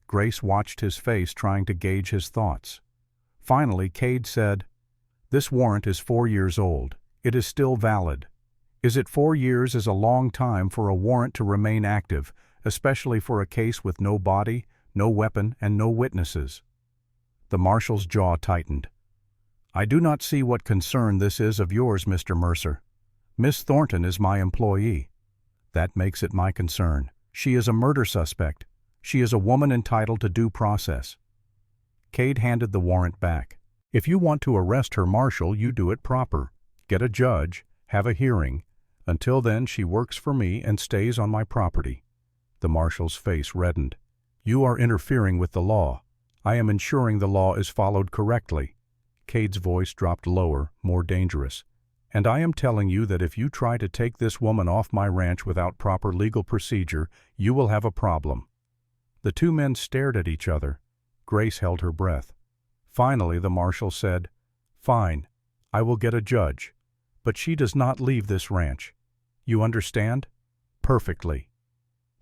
Grace watched his face, trying to gauge his thoughts. Finally, Cade said, "This warrant is 4 years old. It is still valid. Is it 4 years is a long time for a warrant to remain active, especially for a case with no body, no weapon, and no witnesses?" The marshal's jaw tightened. "I do not see what concern this is of yours, Mr. Mercer. Miss Thornton is my employee. That makes it my concern. She is a murder suspect. She is a woman entitled to due process." Cade handed the warrant back. "If you want to arrest her, Marshal, you do it proper. Get a judge, have a hearing. Until then, she works for me and stays on my property." The marshal's face reddened. "You are interfering with the law. I am ensuring the law is followed correctly." Cade's voice dropped lower, more dangerous. "And I am telling you that if you try to take this woman off my ranch without proper legal procedure, you will have a problem." The two men stared at each other. Grace held her breath. Finally, the marshal said, "Fine, I will get a judge. But she does not leave this ranch. You understand?" "Perfectly."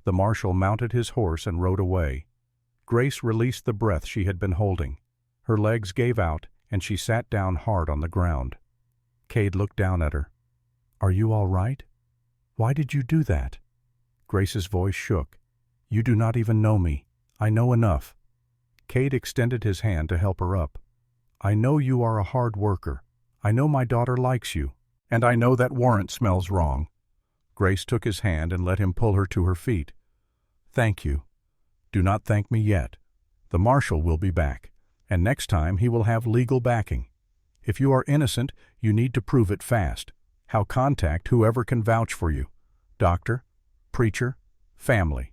The marshal mounted his horse and rode away. Grace released the breath she had been holding. Her legs gave out, and she sat down hard on the ground. Cade looked down at her. "Are you all right? Why did you do that?" Grace's voice shook. "You do not even know me. I know enough." Cade extended his hand to help her up. "I know you are a hard worker. I know my daughter likes you. And I know that warrant smells wrong." Grace took his hand and let him pull her to her feet. "Thank you. Do not thank me yet. The marshal will be back, and next time he will have legal backing. If you are innocent, you need to prove it fast. How contact whoever can vouch for you. Doctor, preacher, family.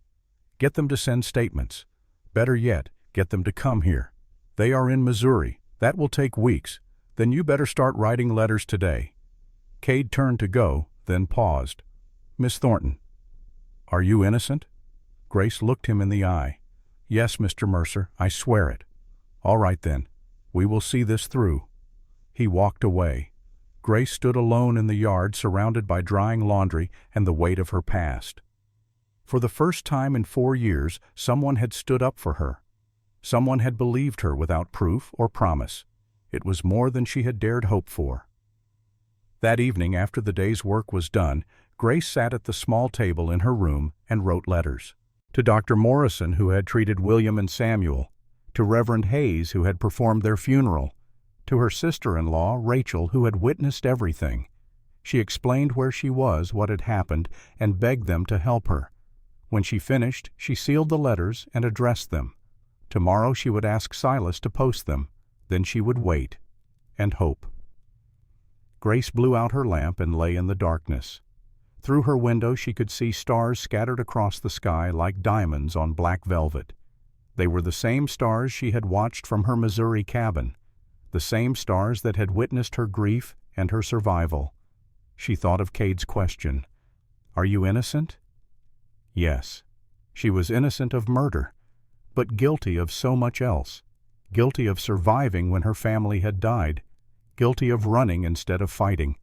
Get them to send statements. Better yet, get them to come here. They are in Missouri. That will take weeks. Then you better start writing letters today." Cade turned to go, then paused. "Miss Thornton, are you innocent?" Grace looked him in the eye. "Yes, Mr. Mercer, I swear it." "All right then. We will see this through." He walked away. Grace stood alone in the yard, surrounded by drying laundry and the weight of her past. For the first time in 4 years, someone had stood up for her. Someone had believed her without proof or promise. It was more than she had dared hope for. That evening, after the day's work was done, Grace sat at the small table in her room and wrote letters. To Dr. Morrison, who had treated William and Samuel. To Reverend Hayes, who had performed their funeral. To her sister-in-law, Rachel, who had witnessed everything. She explained where she was, what had happened, and begged them to help her. When she finished, she sealed the letters and addressed them. Tomorrow she would ask Silas to post them. Then she would wait and hope. Grace blew out her lamp and lay in the darkness. Through her window she could see stars scattered across the sky like diamonds on black velvet. They were the same stars she had watched from her Missouri cabin, the same stars that had witnessed her grief and her survival. She thought of Cade's question, "Are you innocent?" Yes, she was innocent of murder, but guilty of so much else. Guilty of surviving when her family had died, guilty of running instead of fighting,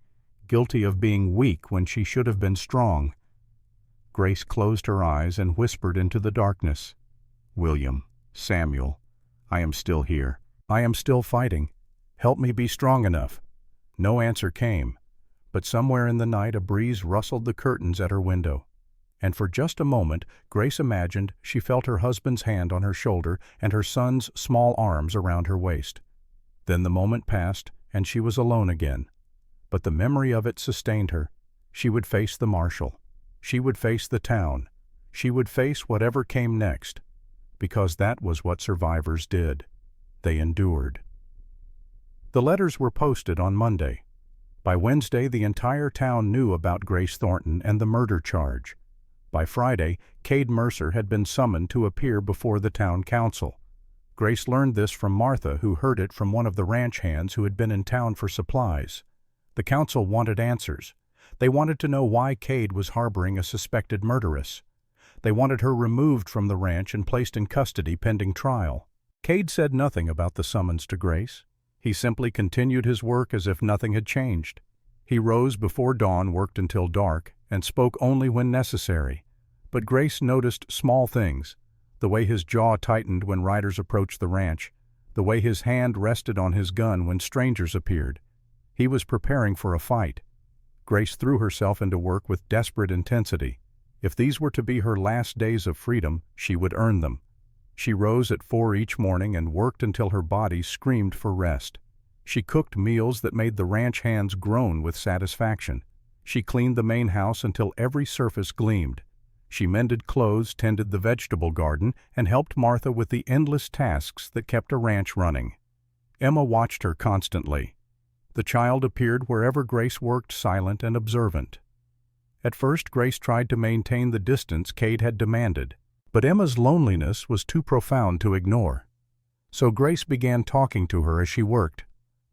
guilty of being weak when she should have been strong. Grace closed her eyes and whispered into the darkness, "William, Samuel, I am still here. I am still fighting. Help me be strong enough." No answer came, but somewhere in the night a breeze rustled the curtains at her window. And for just a moment, Grace imagined she felt her husband's hand on her shoulder and her son's small arms around her waist. Then the moment passed, and she was alone again. But the memory of it sustained her. She would face the marshal. She would face the town. She would face whatever came next, because that was what survivors did. They endured. The letters were posted on Monday. By Wednesday, the entire town knew about Grace Thornton and the murder charge. By Friday, Cade Mercer had been summoned to appear before the town council. Grace learned this from Martha, who heard it from one of the ranch hands who had been in town for supplies. The council wanted answers. They wanted to know why Cade was harboring a suspected murderess. They wanted her removed from the ranch and placed in custody pending trial. Cade said nothing about the summons to Grace. He simply continued his work as if nothing had changed. He rose before dawn, worked until dark, and spoke only when necessary. But Grace noticed small things: the way his jaw tightened when riders approached the ranch, the way his hand rested on his gun when strangers appeared. He was preparing for a fight. Grace threw herself into work with desperate intensity. If these were to be her last days of freedom, she would earn them. She rose at 4 each morning and worked until her body screamed for rest. She cooked meals that made the ranch hands groan with satisfaction. She cleaned the main house until every surface gleamed. She mended clothes, tended the vegetable garden, and helped Martha with the endless tasks that kept a ranch running. Emma watched her constantly. The child appeared wherever Grace worked, silent and observant. At first, Grace tried to maintain the distance Cade had demanded, but Emma's loneliness was too profound to ignore. So Grace began talking to her as she worked.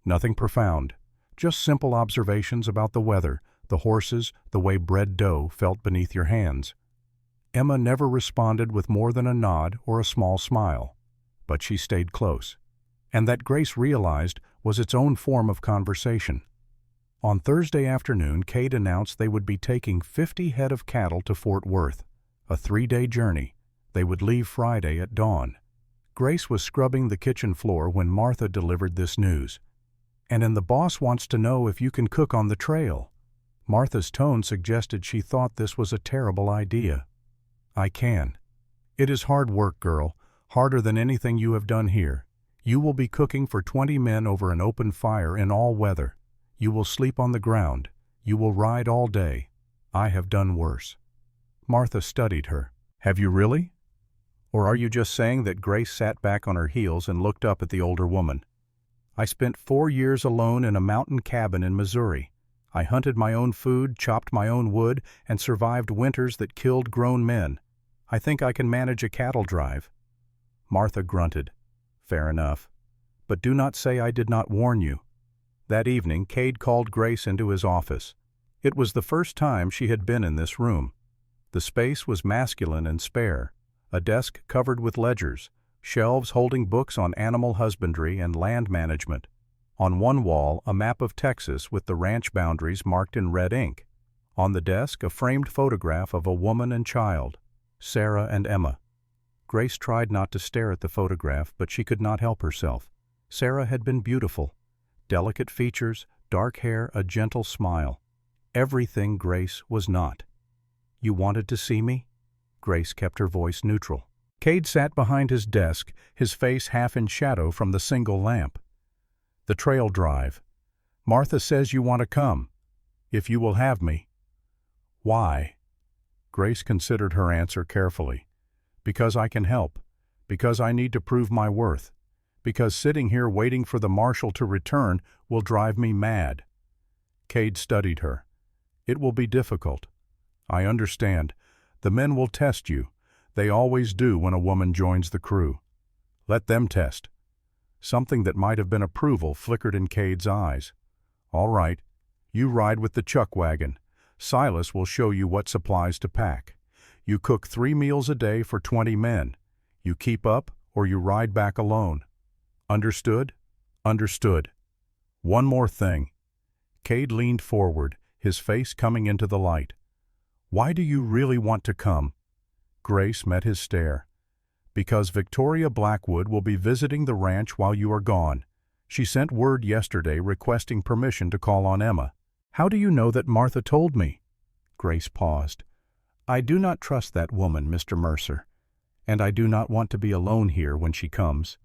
Nothing profound, just simple observations about the weather, the horses, the way bread dough felt beneath your hands. Emma never responded with more than a nod or a small smile, but she stayed close. And that, Grace realized, was its own form of conversation. On Thursday afternoon, Cade announced they would be taking 50 head of cattle to Fort Worth, a 3-day journey. They would leave Friday at dawn. Grace was scrubbing the kitchen floor when Martha delivered this news. "And the boss wants to know if you can cook on the trail." Martha's tone suggested she thought this was a terrible idea. "I can. It is hard work, girl, harder than anything you have done here. You will be cooking for 20 men over an open fire in all weather. You will sleep on the ground. You will ride all day. I have done worse." Martha studied her. "Have you really? Or are you just saying that?" Grace sat back on her heels and looked up at the older woman. "I spent 4 years alone in a mountain cabin in Missouri. I hunted my own food, chopped my own wood, and survived winters that killed grown men. I think I can manage a cattle drive." Martha grunted. "Fair enough. But do not say I did not warn you." That evening, Cade called Grace into his office. It was the first time she had been in this room. The space was masculine and spare, a desk covered with ledgers, shelves holding books on animal husbandry and land management. On one wall, a map of Texas with the ranch boundaries marked in red ink. On the desk, a framed photograph of a woman and child, Sarah and Emma. Grace tried not to stare at the photograph, but she could not help herself. Sarah had been beautiful. Delicate features, dark hair, a gentle smile. Everything Grace was not. "You wanted to see me?" Grace kept her voice neutral. Cade sat behind his desk, his face half in shadow from the single lamp. "The trail drive. Martha says you want to come. If you will have me." "Why?" Grace considered her answer carefully. "Because I can help. Because I need to prove my worth. Because sitting here waiting for the marshal to return will drive me mad." Cade studied her. "It will be difficult. I understand. The men will test you. They always do when a woman joins the crew. Let them test." Something that might have been approval flickered in Cade's eyes. "All right. You ride with the chuck wagon. Silas will show you what supplies to pack. You cook 3 meals a day for 20 men. You keep up or you ride back alone. Understood?" "Understood. One more thing." Cade leaned forward, his face coming into the light. "Why do you really want to come?" Grace met his stare. "Because Victoria Blackwood will be visiting the ranch while you are gone. She sent word yesterday requesting permission to call on Emma." "How do you know that Martha told me?" Grace paused. "I do not trust that woman, Mr. Mercer. And I do not want to be alone here when she comes."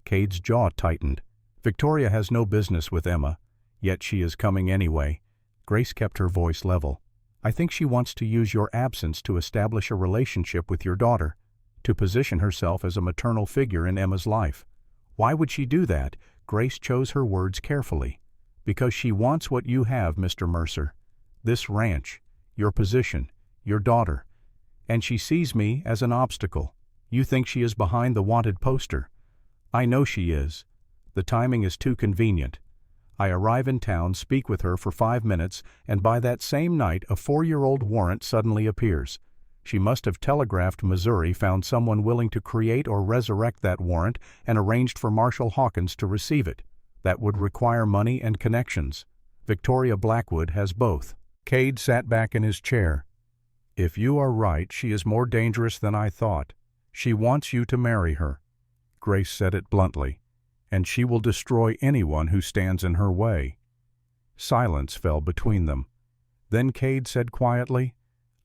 Cade's jaw tightened. "Victoria has no business with Emma, yet she is coming anyway." Grace kept her voice level. "I think she wants to use your absence to establish a relationship with your daughter, to position herself as a maternal figure in Emma's life." "Why would she do that?" Grace chose her words carefully. "Because she wants what you have, Mr. Mercer. This ranch, your position, your daughter. And she sees me as an obstacle. You think she is behind the wanted poster. I know she is. The timing is too convenient. I arrive in town, speak with her for 5 minutes, and by that same night a 4-year-old warrant suddenly appears. She must have telegraphed Missouri, found someone willing to create or resurrect that warrant, and arranged for Marshal Hawkins to receive it. That would require money and connections. Victoria Blackwood has both. Cade sat back in his chair. If you are right, she is more dangerous than I thought. She wants you to marry her. Grace said it bluntly. And she will destroy anyone who stands in her way. Silence fell between them. Then Cade said quietly,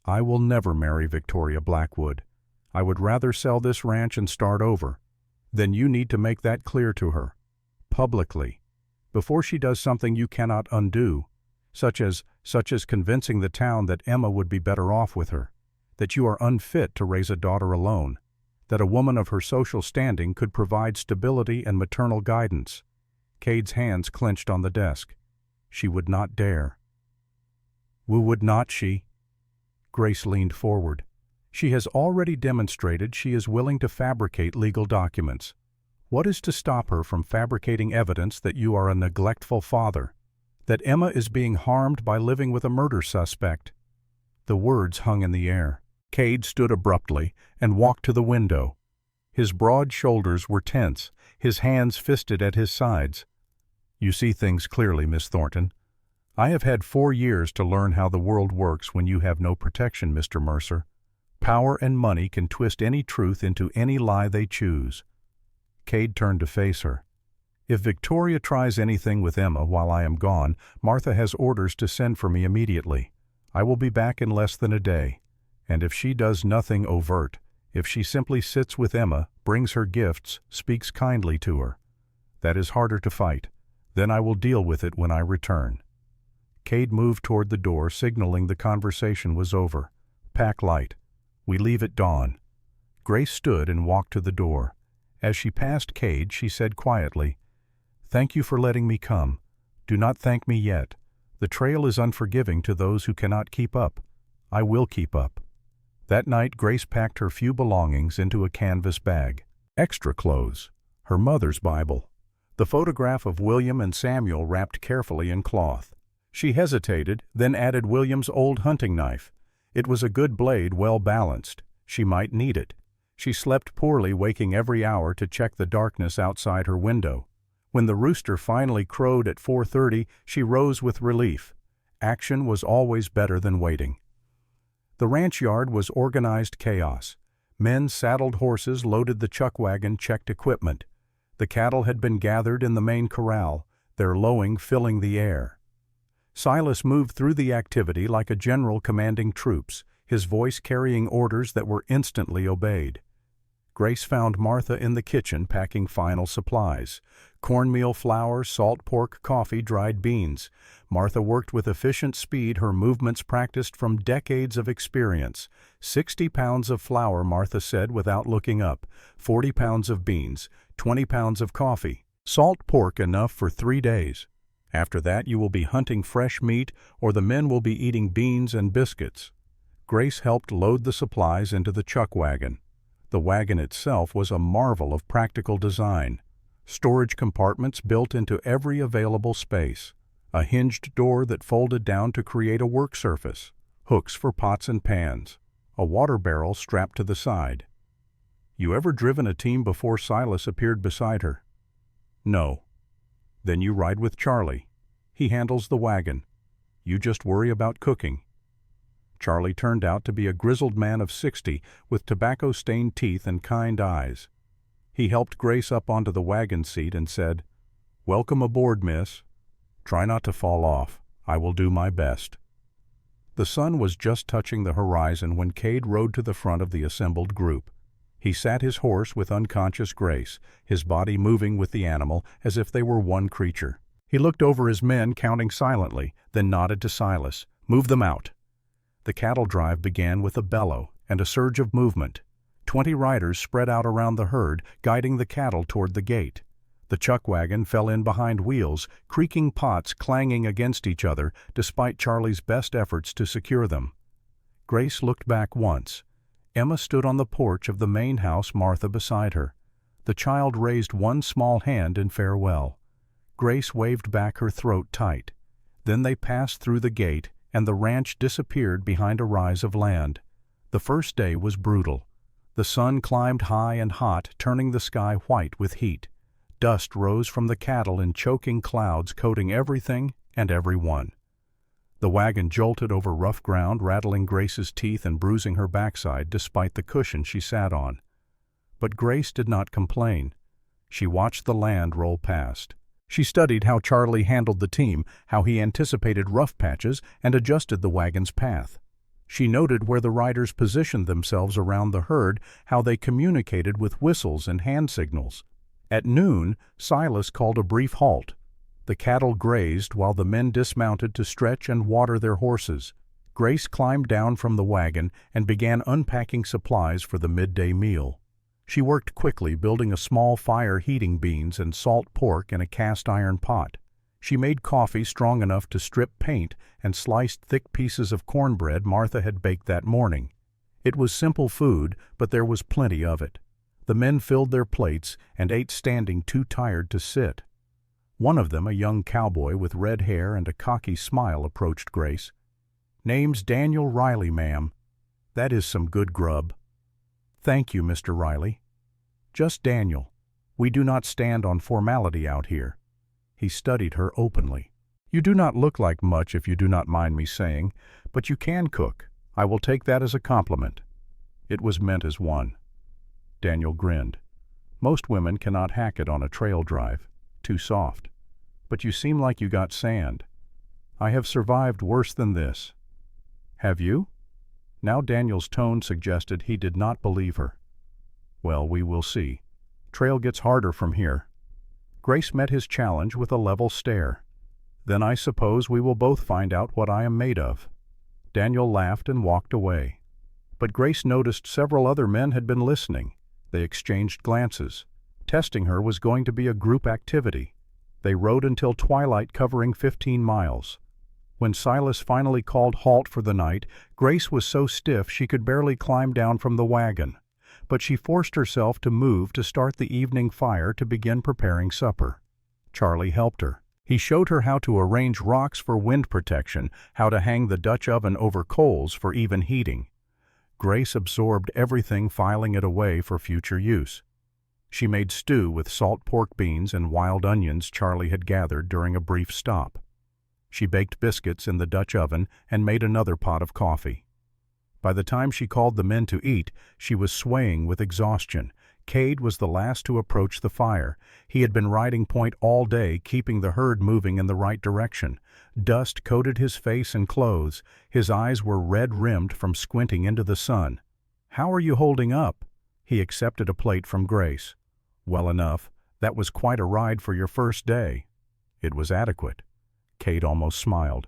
I will never marry Victoria Blackwood. I would rather sell this ranch and start over. Then you need to make that clear to her. Publicly. Before she does something you cannot undo, such as convincing the town that Emma would be better off with her, that you are unfit to raise a daughter alone, that a woman of her social standing could provide stability and maternal guidance. Cade's hands clenched on the desk. She would not dare. Would not she? Grace leaned forward. She has already demonstrated she is willing to fabricate legal documents. What is to stop her from fabricating evidence that you are a neglectful father, that Emma is being harmed by living with a murder suspect? The words hung in the air. Cade stood abruptly and walked to the window. His broad shoulders were tense, his hands fisted at his sides. You see things clearly, Miss Thornton. I have had 4 years to learn how the world works when you have no protection, Mr. Mercer. Power and money can twist any truth into any lie they choose. Cade turned to face her. If Victoria tries anything with Emma while I am gone, Martha has orders to send for me immediately. I will be back in less than a day. And if she does nothing overt, if she simply sits with Emma, brings her gifts, speaks kindly to her, that is harder to fight. Then I will deal with it when I return. Cade moved toward the door, signaling the conversation was over. Pack light. We leave at dawn. Grace stood and walked to the door. As she passed Cade, she said quietly, Thank you for letting me come. Do not thank me yet. The trail is unforgiving to those who cannot keep up. I will keep up. That night, Grace packed her few belongings into a canvas bag. Extra clothes, her mother's Bible, the photograph of William and Samuel wrapped carefully in cloth. She hesitated, then added William's old hunting knife. It was a good blade, well balanced. She might need it. She slept poorly, waking every hour to check the darkness outside her window. When the rooster finally crowed at 4:30, she rose with relief. Action was always better than waiting. The ranch yard was organized chaos. Men saddled horses, loaded the chuck wagon, checked equipment. The cattle had been gathered in the main corral, their lowing filling the air. Silas moved through the activity like a general commanding troops, his voice carrying orders that were instantly obeyed. Grace found Martha in the kitchen packing final supplies. Cornmeal flour, salt pork, coffee, dried beans. Martha worked with efficient speed, her movements practiced from decades of experience. 60 pounds of flour, Martha said without looking up. 40 pounds of beans. 20 pounds of coffee. Salt pork enough for 3 days. After that you will be hunting fresh meat, or the men will be eating beans and biscuits. Grace helped load the supplies into the chuck wagon. The wagon itself was a marvel of practical design. Storage compartments built into every available space. A hinged door that folded down to create a work surface. Hooks for pots and pans. A water barrel strapped to the side. You ever driven a team before Silas appeared beside her? No. Then you ride with Charlie. He handles the wagon. You just worry about cooking. Charlie turned out to be a grizzled man of 60 with tobacco-stained teeth and kind eyes. He helped Grace up onto the wagon seat and said, "Welcome aboard, miss. Try not to fall off. I will do my best." The sun was just touching the horizon when Cade rode to the front of the assembled group. He sat his horse with unconscious grace, his body moving with the animal as if they were one creature. He looked over his men, counting silently, then nodded to Silas. "Move them out." The cattle drive began with a bellow and a surge of movement. 20 riders spread out around the herd, guiding the cattle toward the gate. The chuck wagon fell in behind wheels, creaking pots clanging against each other, despite Charlie's best efforts to secure them. Grace looked back once. Emma stood on the porch of the main house, Martha beside her. The child raised one small hand in farewell. Grace waved back her throat tight. Then they passed through the gate, and the ranch disappeared behind a rise of land. The first day was brutal. The sun climbed high and hot, turning the sky white with heat. Dust rose from the cattle in choking clouds, coating everything and everyone. The wagon jolted over rough ground, rattling Grace's teeth and bruising her backside despite the cushion she sat on. But Grace did not complain. She watched the land roll past. She studied how Charlie handled the team, how he anticipated rough patches and adjusted the wagon's path. She noted where the riders positioned themselves around the herd, how they communicated with whistles and hand signals. At noon, Silas called a brief halt. The cattle grazed while the men dismounted to stretch and water their horses. Grace climbed down from the wagon and began unpacking supplies for the midday meal. She worked quickly, building a small fire, heating beans and salt pork in a cast-iron pot. She made coffee strong enough to strip paint and sliced thick pieces of cornbread Martha had baked that morning. It was simple food, but there was plenty of it. The men filled their plates and ate standing, too tired to sit. One of them, a young cowboy with red hair and a cocky smile, approached Grace. "Name's Daniel Riley, ma'am. That is some good grub." "Thank you, Mr. Riley." "Just Daniel. We do not stand on formality out here." He studied her openly. "You do not look like much, if you do not mind me saying, but you can cook. I will take that as a compliment." It was meant as one. Daniel grinned. "Most women cannot hack it on a trail drive. Too soft. But you seem like you got sand. I have survived worse than this." "Have you?" Now Daniel's tone suggested he did not believe her. "Well, we will see. Trail gets harder from here." Grace met his challenge with a level stare. "Then I suppose we will both find out what I am made of." Daniel laughed and walked away. But Grace noticed several other men had been listening. They exchanged glances. Testing her was going to be a group activity. They rode until twilight, covering 15 miles. When Silas finally called halt for the night, Grace was so stiff she could barely climb down from the wagon. But she forced herself to move to start the evening fire to begin preparing supper. Charlie helped her. He showed her how to arrange rocks for wind protection, how to hang the Dutch oven over coals for even heating. Grace absorbed everything, filing it away for future use. She made stew with salt pork beans and wild onions Charlie had gathered during a brief stop. She baked biscuits in the Dutch oven and made another pot of coffee. By the time she called the men to eat, she was swaying with exhaustion. Cade was the last to approach the fire. He had been riding point all day, keeping the herd moving in the right direction. Dust coated his face and clothes. His eyes were red-rimmed from squinting into the sun. "How are you holding up?" He accepted a plate from Grace. "Well enough. That was quite a ride for your first day." It was adequate. Cade almost smiled.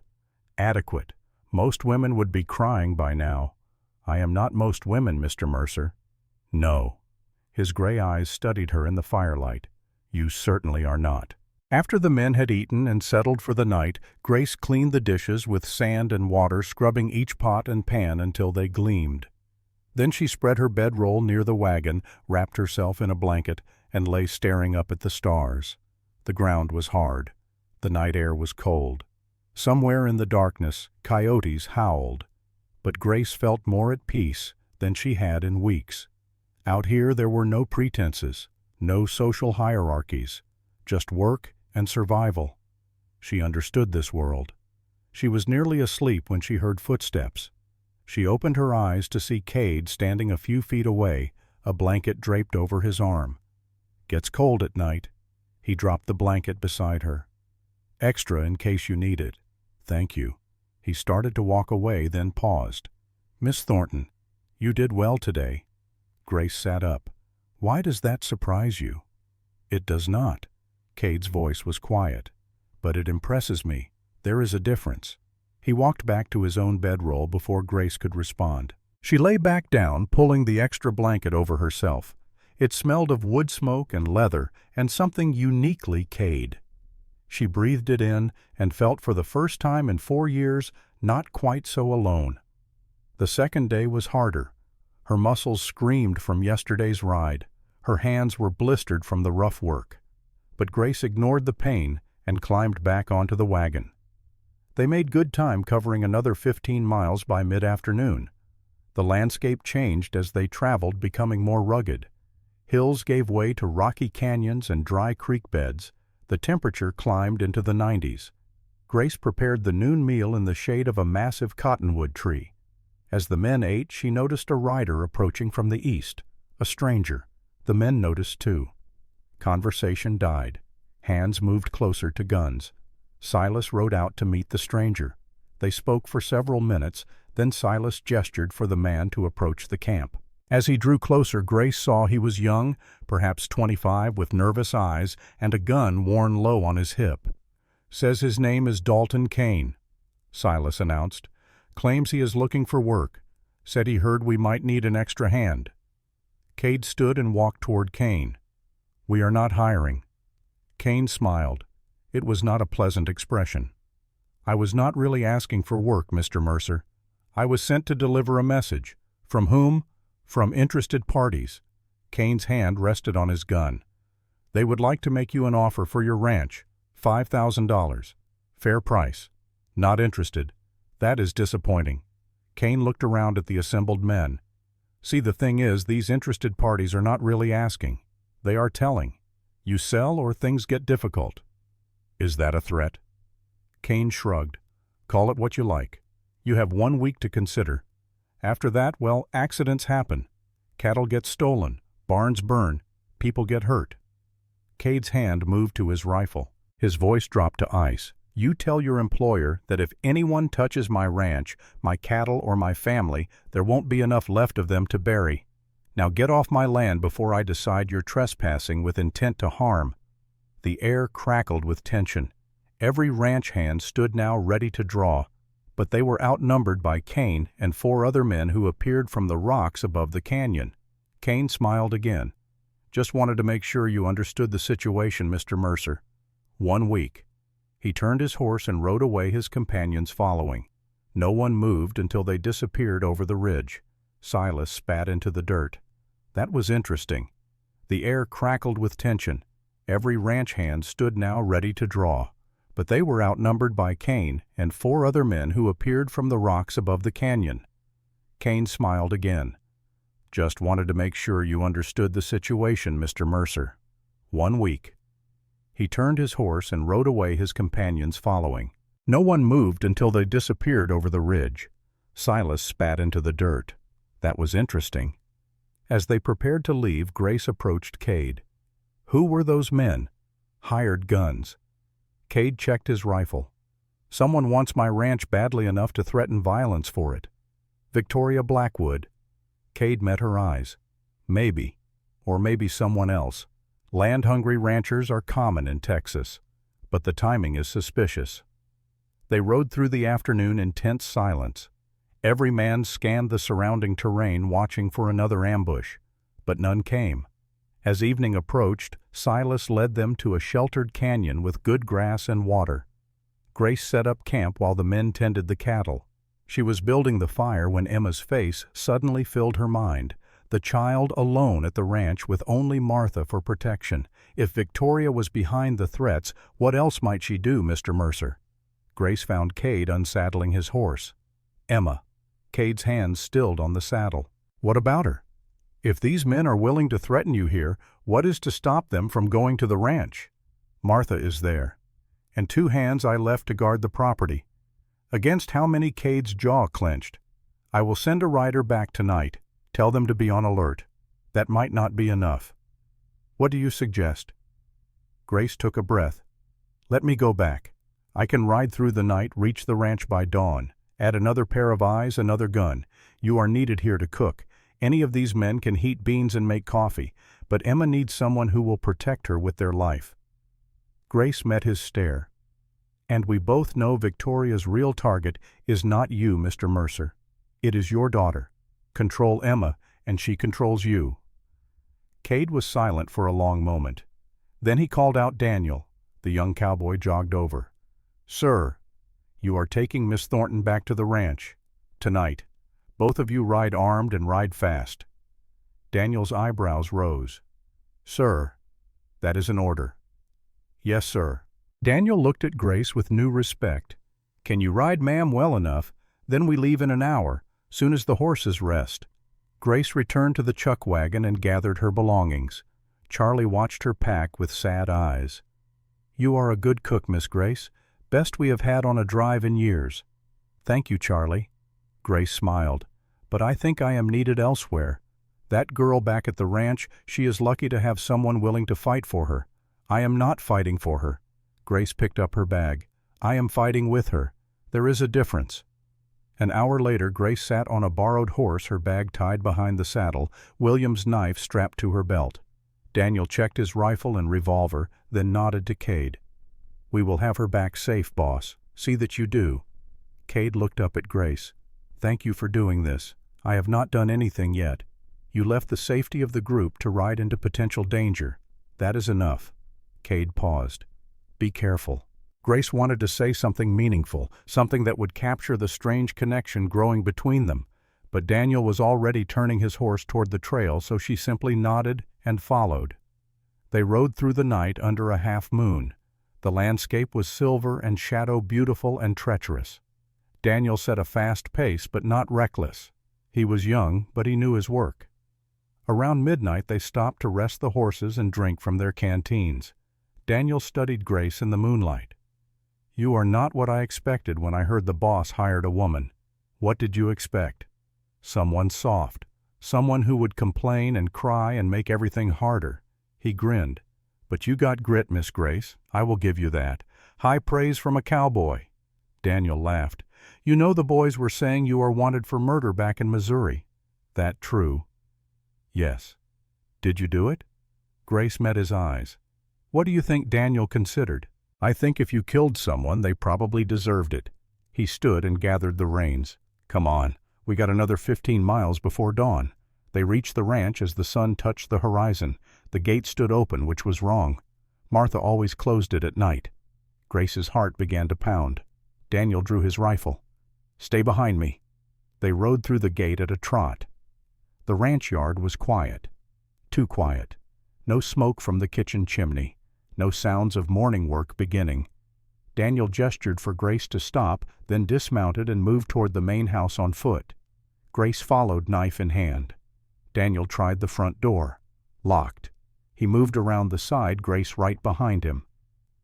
"Adequate. Most women would be crying by now." "I am not most women, Mr. Mercer." "No." His gray eyes studied her in the firelight. "You certainly are not." After the men had eaten and settled for the night, Grace cleaned the dishes with sand and water, scrubbing each pot and pan until they gleamed. Then she spread her bedroll near the wagon, wrapped herself in a blanket, and lay staring up at the stars. The ground was hard. The night air was cold. Somewhere in the darkness, coyotes howled. But Grace felt more at peace than she had in weeks. Out here there were no pretenses, no social hierarchies, just work and survival. She understood this world. She was nearly asleep when she heard footsteps. She opened her eyes to see Cade standing a few feet away, a blanket draped over his arm. "Gets cold at night." He dropped the blanket beside her. "Extra in case you need it." "Thank you." He started to walk away, then paused. "Miss Thornton, you did well today." Grace sat up. "Why does that surprise you?" "It does not." Cade's voice was quiet. "But it impresses me. There is a difference." He walked back to his own bedroll before Grace could respond. She lay back down, pulling the extra blanket over herself. It smelled of wood smoke and leather and something uniquely Cade. She breathed it in and felt for the first time in 4 years not quite so alone. The second day was harder. Her muscles screamed from yesterday's ride. Her hands were blistered from the rough work. But Grace ignored the pain and climbed back onto the wagon. They made good time covering another 15 miles by mid-afternoon. The landscape changed as they traveled, becoming more rugged. Hills gave way to rocky canyons and dry creek beds. The temperature climbed into the 90s. Grace prepared the noon meal in the shade of a massive cottonwood tree. As the men ate, she noticed a rider approaching from the east, a stranger. The men noticed too. Conversation died. Hands moved closer to guns. Silas rode out to meet the stranger. They spoke for several minutes, then Silas gestured for the man to approach the camp. As he drew closer, Grace saw he was young, perhaps 25, with nervous eyes and a gun worn low on his hip. "Says his name is Dalton Kane," Silas announced. "Claims he is looking for work. Said he heard we might need an extra hand." Cade stood and walked toward Kane. "We are not hiring." Kane smiled. It was not a pleasant expression. "I was not really asking for work, Mr. Mercer. I was sent to deliver a message." "From whom?" "From interested parties." Kane's hand rested on his gun. "They would like to make you an offer for your ranch, $5,000. Fair price." "Not interested." "That is disappointing." Kane looked around at the assembled men. "See, the thing is, these interested parties are not really asking. They are telling. You sell or things get difficult." "Is that a threat?" Kane shrugged. "Call it what you like. You have 1 week to consider. After that, well, accidents happen. Cattle get stolen, barns burn, people get hurt." Cade's hand moved to his rifle. His voice dropped to ice. "You tell your employer that if anyone touches my ranch, my cattle, or my family, there won't be enough left of them to bury. Now get off my land before I decide you're trespassing with intent to harm." The air crackled with tension. Every ranch hand stood now ready to draw, but they were outnumbered by Kane and 4 other men who appeared from the rocks above the canyon. Kane smiled again. "Just wanted to make sure you understood the situation, Mr. Mercer. 1 week. He turned his horse and rode away, his companions following. No one moved until they disappeared over the ridge. Silas spat into the dirt. That was interesting. The air crackled with tension. Every ranch hand stood now ready to draw, but they were outnumbered by Kane and 4 other men who appeared from the rocks above the canyon. Kane smiled again. "Just wanted to make sure you understood the situation, Mr. Mercer. 1 week. He turned his horse and rode away, his companions following. No one moved until they disappeared over the ridge. Silas spat into the dirt. That was interesting. As they prepared to leave, Grace approached Cade. Who were those men? Hired guns. Cade checked his rifle. "Someone wants my ranch badly enough to threaten violence for it." "Victoria Blackwood." Cade met her eyes. "Maybe. Or maybe someone else. Land-hungry ranchers are common in Texas. But the timing is suspicious." They rode through the afternoon in tense silence. Every man scanned the surrounding terrain, watching for another ambush. But none came. As evening approached, Silas led them to a sheltered canyon with good grass and water. Grace set up camp while the men tended the cattle. She was building the fire when Emma's face suddenly filled her mind. The child alone at the ranch with only Martha for protection. If Victoria was behind the threats, what else might she do, Mr. Mercer? Grace found Cade unsaddling his horse. "Emma." Cade's hands stilled on the saddle. "What about her? If these men are willing to threaten you here, what is to stop them from going to the ranch?" "Martha is there. And 2 hands I left to guard the property." Against how many? Cade's jaw clenched. "I will send a rider back tonight. Tell them to be on alert. That might not be enough." "What do you suggest?" Grace took a breath. "Let me go back. I can ride through the night, reach the ranch by dawn. Add another pair of eyes, another gun. You are needed here to cook. Any of these men can heat beans and make coffee, but Emma needs someone who will protect her with their life." Grace met his stare. "And we both know Victoria's real target is not you, Mr. Mercer. It is your daughter. Control Emma, and she controls you." Cade was silent for a long moment. Then he called out Daniel. The young cowboy jogged over. "Sir, you are taking Miss Thornton back to the ranch. Tonight. Both of you ride armed and ride fast." Daniel's eyebrows rose. "Sir, that is an order." "Yes, sir. Daniel looked at Grace with new respect. "Can you ride, ma'am, well enough? Then we leave in an hour, soon as the horses rest." Grace returned to the chuck wagon and gathered her belongings. Charlie watched her pack with sad eyes. "You are a good cook, Miss Grace. Best we have had on a drive in years." "Thank you, Charlie." Grace smiled. "But I think I am needed elsewhere. That girl back at the ranch, she is lucky to have someone willing to fight for her. I am not fighting for her." Grace picked up her bag. "I am fighting with her. There is a difference." An hour later, Grace sat on a borrowed horse, her bag tied behind the saddle, William's knife strapped to her belt. Daniel checked his rifle and revolver, then nodded to Cade. "We will have her back safe, boss. See that you do." Cade looked up at Grace. "Thank you for doing this. I have not done anything yet. You left the safety of the group to ride into potential danger. That is enough." Cade paused. "Be careful." Grace wanted to say something meaningful, something that would capture the strange connection growing between them, but Daniel was already turning his horse toward the trail, so she simply nodded and followed. They rode through the night under a half-moon. The landscape was silver and shadow beautiful and treacherous. Daniel set a fast pace, but not reckless. He was young, but he knew his work. Around midnight they stopped to rest the horses and drink from their canteens. Daniel studied Grace in the moonlight. "You are not what I expected when I heard the boss hired a woman. What did you expect? Someone soft. Someone who would complain and cry and make everything harder." He grinned. "But you got grit, Miss Grace. I will give you that. High praise from a cowboy." Daniel laughed. "You know the boys were saying you are wanted for murder back in Missouri. That true?" "Yes." "Did you do it?" Grace met his eyes. "What do you think Daniel considered?" "I think if you killed someone, they probably deserved it." He stood and gathered the reins. "Come on, we got another 15 miles before dawn." They reached the ranch as the sun touched the horizon. The gate stood open, which was wrong. Martha always closed it at night. Grace's heart began to pound. Daniel drew his rifle. "Stay behind me." They rode through the gate at a trot. The ranch yard was quiet. Too quiet. No smoke from the kitchen chimney. No sounds of morning work beginning. Daniel gestured for Grace to stop, then dismounted and moved toward the main house on foot. Grace followed, knife in hand. Daniel tried the front door. Locked. He moved around the side, Grace right behind him.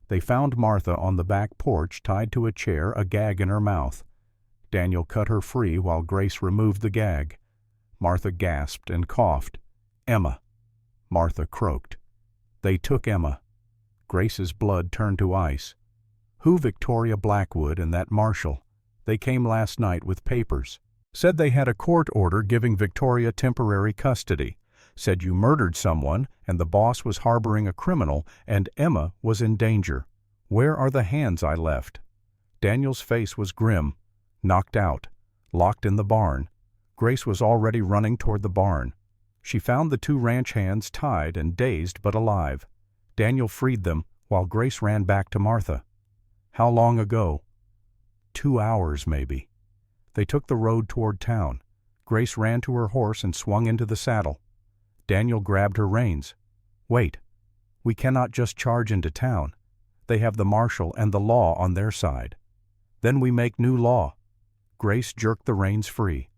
They found Martha on the back porch, tied to a chair, a gag in her mouth. Daniel cut her free while Grace removed the gag. Martha gasped and coughed. "Emma." Martha croaked. They took Emma. Grace's blood turned to ice. "Who Victoria Blackwood and that marshal? They came last night with papers. Said they had a court order giving Victoria temporary custody. Said you murdered someone and the boss was harboring a criminal and Emma was in danger. Where are the hands I left?" Daniel's face was grim. "Knocked out. Locked in the barn." Grace was already running toward the barn. She found the two ranch hands tied and dazed but alive. Daniel freed them while Grace ran back to Martha. "How long ago?" 2 hours, maybe." They took the road toward town. Grace ran to her horse and swung into the saddle. Daniel grabbed her reins. "Wait. We cannot just charge into town. They have the marshal and the law on their side. Then we make new law." Grace jerked the reins free.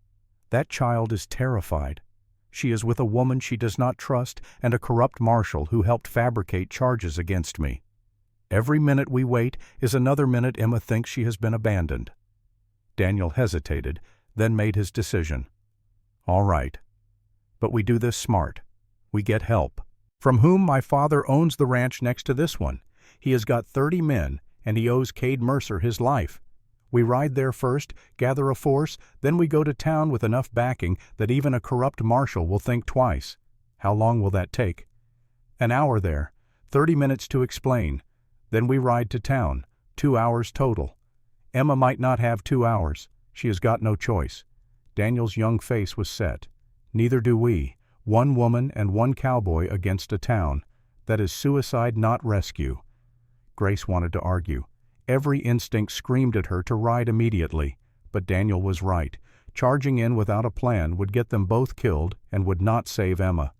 "That child is terrified. She is with a woman she does not trust and a corrupt marshal who helped fabricate charges against me. Every minute we wait is another minute Emma thinks she has been abandoned." Daniel hesitated, then made his decision. "All right. But we do this smart. We get help. From whom my father owns the ranch next to this one. He has got 30 men, and he owes Cade Mercer his life. We ride there first, gather a force, then we go to town with enough backing that even a corrupt marshal will think twice. How long will that take?" "An hour there, 30 minutes to explain. Then we ride to town, 2 hours total. Emma might not have 2 hours. She has got no choice." Daniel's young face was set. "Neither do we. One woman and one cowboy against a town. That is suicide, not rescue." Grace wanted to argue. Every instinct screamed at her to ride immediately, but Daniel was right. Charging in without a plan would get them both killed and would not save Emma.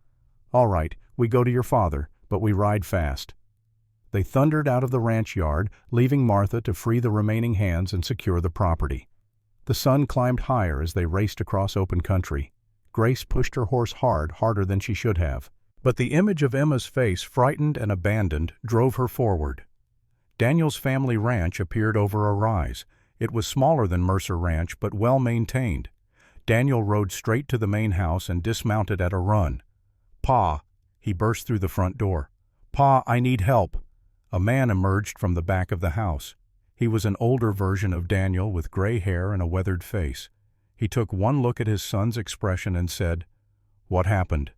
"All right, we go to your father, but we ride fast." They thundered out of the ranch yard, leaving Martha to free the remaining hands and secure the property. The sun climbed higher as they raced across open country. Grace pushed her horse hard, harder than she should have. But the image of Emma's face, frightened and abandoned, drove her forward. Daniel's family ranch appeared over a rise. It was smaller than Mercer Ranch, but well maintained. Daniel rode straight to the main house and dismounted at a run. "Pa," he burst through the front door. "Pa, I need help." A man emerged from the back of the house. He was an older version of Daniel with gray hair and a weathered face. He took one look at his son's expression and said, "What happened?"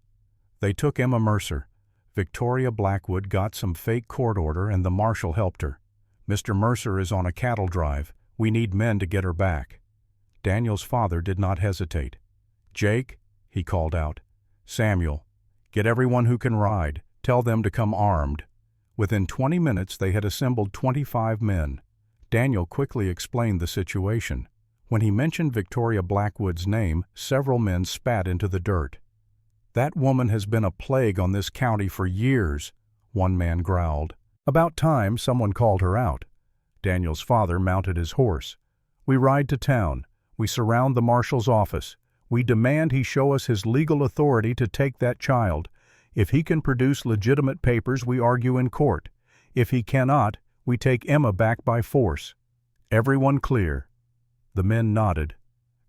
"They took Emma Mercer. Victoria Blackwood got some fake court order and the marshal helped her. Mr. Mercer is on a cattle drive. We need men to get her back." Daniel's father did not hesitate. "Jake," he called out. "Samuel, get everyone who can ride. Tell them to come armed." Within 20 minutes they had assembled 25 men. Daniel quickly explained the situation. When he mentioned Victoria Blackwood's name, several men spat into the dirt. "That woman has been a plague on this county for years," one man growled. "About time someone called her out." Daniel's father mounted his horse. "We ride to town. We surround the marshal's office. We demand he show us his legal authority to take that child. If he can produce legitimate papers, we argue in court. If he cannot, we take Emma back by force. Everyone clear?" The men nodded.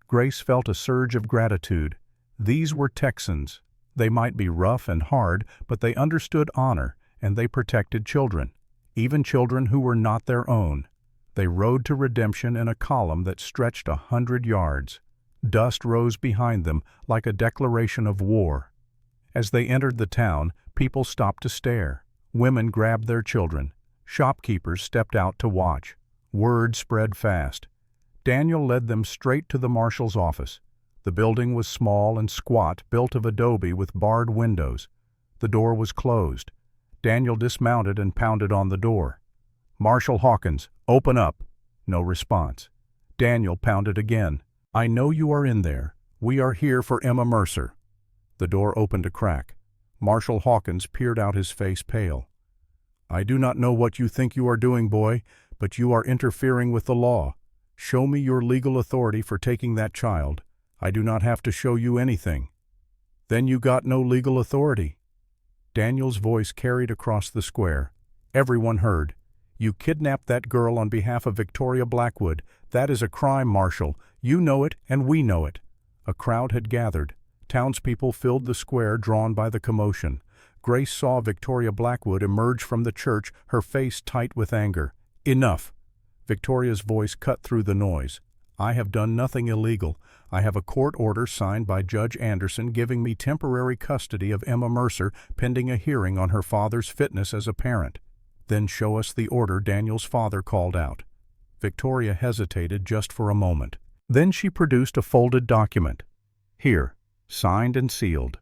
Grace felt a surge of gratitude. These were Texans. They might be rough and hard, but they understood honor, and they protected children, even children who were not their own. They rode to redemption in a column that stretched 100 yards. Dust rose behind them like a declaration of war. As they entered the town, people stopped to stare. Women grabbed their children. Shopkeepers stepped out to watch. Word spread fast. Daniel led them straight to the marshal's office. The building was small and squat, built of adobe with barred windows. The door was closed. Daniel dismounted and pounded on the door. "Marshal Hawkins, open up." No response. Daniel pounded again. "I know you are in there. We are here for Emma Mercer." The door opened a crack. Marshal Hawkins peered out, his face pale. "I do not know what you think you are doing, boy, but you are interfering with the law. Show me your legal authority for taking that child. I do not have to show you anything." "Then you got no legal authority." Daniel's voice carried across the square. Everyone heard. "You kidnapped that girl on behalf of Victoria Blackwood. That is a crime, Marshal. You know it, and we know it." A crowd had gathered. Townspeople filled the square, drawn by the commotion. Grace saw Victoria Blackwood emerge from the church, her face tight with anger. "Enough!" Victoria's voice cut through the noise. "I have done nothing illegal. I have a court order signed by Judge Anderson giving me temporary custody of Emma Mercer pending a hearing on her father's fitness as a parent." "Then show us the order," Daniel's father called out. Victoria hesitated just for a moment. Then she produced a folded document. "Here, signed and sealed."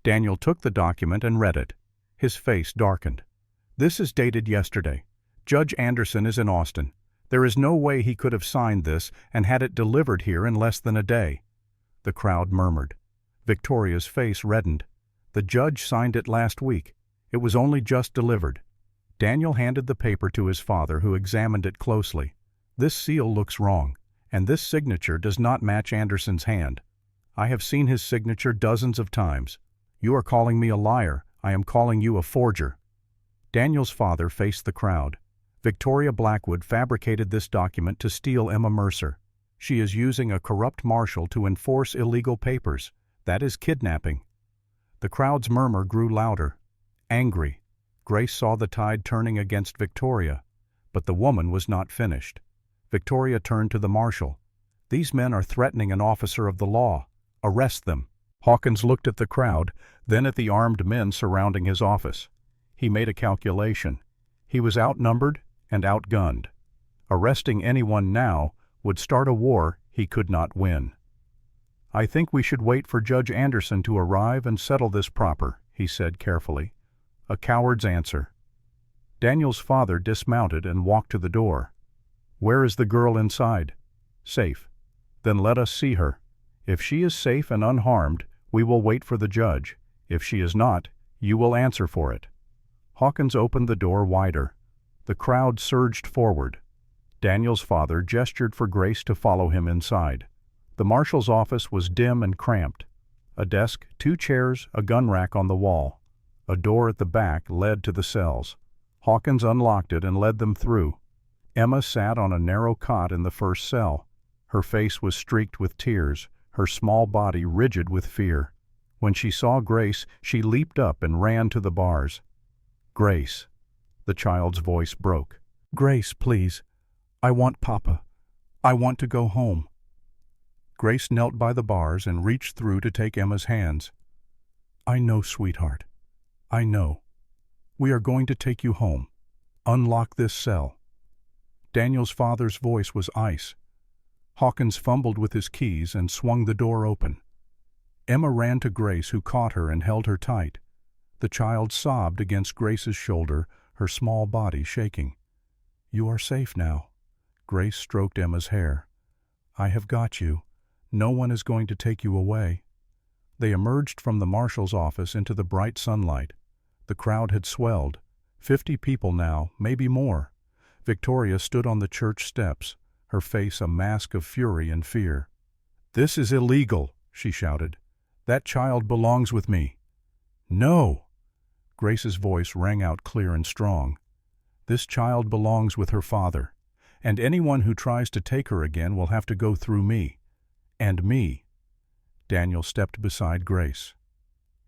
Daniel took the document and read it. His face darkened. "This is dated yesterday. Judge Anderson is in Austin. There is no way he could have signed this and had it delivered here in less than a day." The crowd murmured. Victoria's face reddened. "The judge signed it last week. It was only just delivered." Daniel handed the paper to his father, who examined it closely. "This seal looks wrong, and this signature does not match Anderson's hand. I have seen his signature dozens of times. You are calling me a liar. I am calling you a forger." Daniel's father faced the crowd. "Victoria Blackwood fabricated this document to steal Emma Mercer. She is using a corrupt marshal to enforce illegal papers. That is kidnapping." The crowd's murmur grew louder. Angry, Grace saw the tide turning against Victoria. But the woman was not finished. Victoria turned to the marshal. "These men are threatening an officer of the law. Arrest them." Hawkins looked at the crowd, then at the armed men surrounding his office. He made a calculation. He was outnumbered and outgunned. Arresting anyone now would start a war he could not win. "I think we should wait for Judge Anderson to arrive and settle this proper," he said carefully. "A coward's answer." Daniel's father dismounted and walked to the door. "Where is the girl inside?" "Safe." "Then let us see her. If she is safe and unharmed, we will wait for the judge. If she is not, you will answer for it." Hawkins opened the door wider. The crowd surged forward. Daniel's father gestured for Grace to follow him inside. The marshal's office was dim and cramped. A desk, 2 chairs, a gun rack on the wall. A door at the back led to the cells. Hawkins unlocked it and led them through. Emma sat on a narrow cot in the first cell. Her face was streaked with tears, her small body rigid with fear. When she saw Grace, she leaped up and ran to the bars. "Grace." The child's voice broke. "Grace, please. I want Papa. I want to go home." Grace knelt by the bars and reached through to take Emma's hands. "I know, sweetheart. I know. We are going to take you home. Unlock this cell." Daniel's father's voice was ice. Hawkins fumbled with his keys and swung the door open. Emma ran to Grace, who caught her and held her tight. The child sobbed against Grace's shoulder, her small body shaking. "You are safe now." Grace stroked Emma's hair. "I have got you. No one is going to take you away." They emerged from the marshal's office into the bright sunlight. The crowd had swelled. 50 people now, maybe more. Victoria stood on the church steps, her face a mask of fury and fear. "This is illegal," she shouted. "That child belongs with me." "No!" Grace's voice rang out clear and strong. "This child belongs with her father, and anyone who tries to take her again will have to go through me. And me." Daniel stepped beside Grace.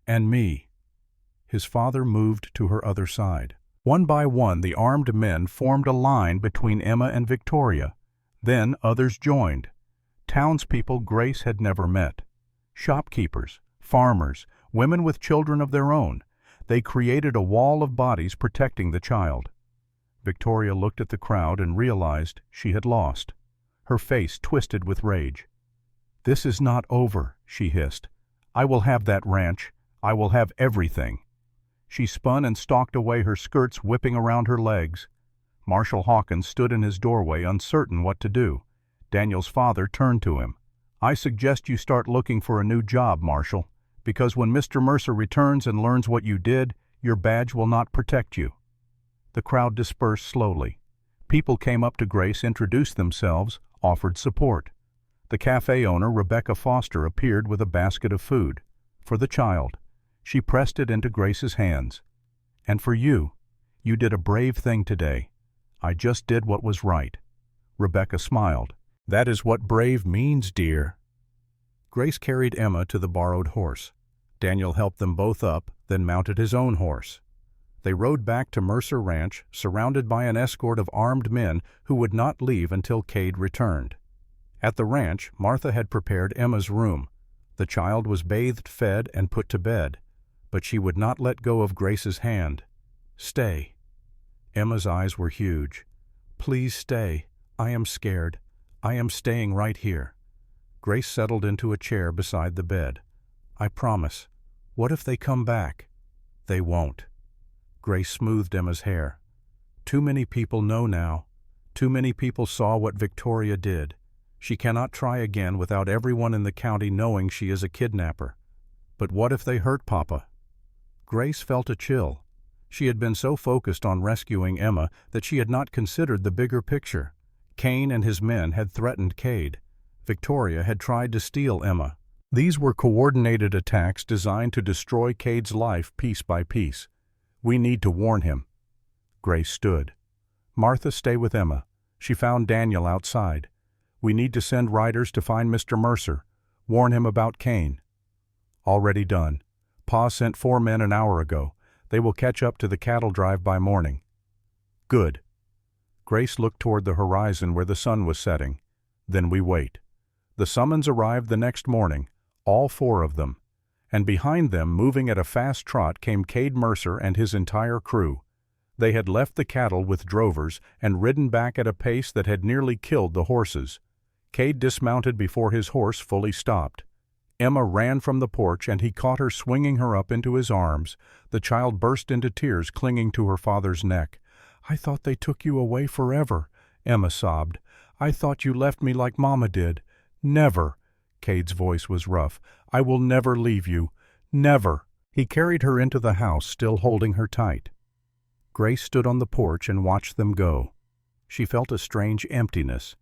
"And me." His father moved to her other side. One by one, the armed men formed a line between Emma and Victoria. Then others joined. Townspeople Grace had never met. Shopkeepers, farmers, women with children of their own. They created a wall of bodies protecting the child. Victoria looked at the crowd and realized she had lost. Her face twisted with rage. "This is not over," she hissed. "I will have that ranch. I will have everything." She spun and stalked away, her skirts whipping around her legs. Marshal Hawkins stood in his doorway, uncertain what to do. Daniel's father turned to him. "I suggest you start looking for a new job, Marshal, because when Mr. Mercer returns and learns what you did, your badge will not protect you." The crowd dispersed slowly. People came up to Grace, introduced themselves, offered support. The cafe owner, Rebecca Foster, appeared with a basket of food. For the child. She pressed it into Grace's hands. "And for you. You did a brave thing today. I just did what was right." Rebecca smiled. "That is what brave means, dear." Grace carried Emma to the borrowed horse. Daniel helped them both up, then mounted his own horse. They rode back to Mercer Ranch, surrounded by an escort of armed men who would not leave until Cade returned. At the ranch, Martha had prepared Emma's room. The child was bathed, fed, and put to bed. But she would not let go of Grace's hand. "Stay." Emma's eyes were huge. "Please stay. I am scared. I am staying right here." Grace settled into a chair beside the bed. "I promise. What if they come back?" "They won't." Grace smoothed Emma's hair. "Too many people know now. Too many people saw what Victoria did. She cannot try again without everyone in the county knowing she is a kidnapper. But what if they hurt Papa?" Grace felt a chill. She had been so focused on rescuing Emma that she had not considered the bigger picture. Kane and his men had threatened Cade. Victoria had tried to steal Emma. These were coordinated attacks designed to destroy Cade's life piece by piece. "We need to warn him." Grace stood. "Martha, stay with Emma." She found Daniel outside. "We need to send riders to find Mr. Mercer. Warn him about Kane." "Already done. Pa sent 4 men an hour ago. They will catch up to the cattle drive by morning." "Good." Grace looked toward the horizon where the sun was setting. "Then we wait." The summons arrived the next morning, all 4 of them. And behind them, moving at a fast trot, came Cade Mercer and his entire crew. They had left the cattle with drovers and ridden back at a pace that had nearly killed the horses. Cade dismounted before his horse fully stopped. Emma ran from the porch, and he caught her, swinging her up into his arms. The child burst into tears, clinging to her father's neck. "I thought they took you away forever," Emma sobbed. "I thought you left me like Mama did." "Never." Cade's voice was rough. "I will never leave you. Never." He carried her into the house, still holding her tight. Grace stood on the porch and watched them go. She felt a strange emptiness.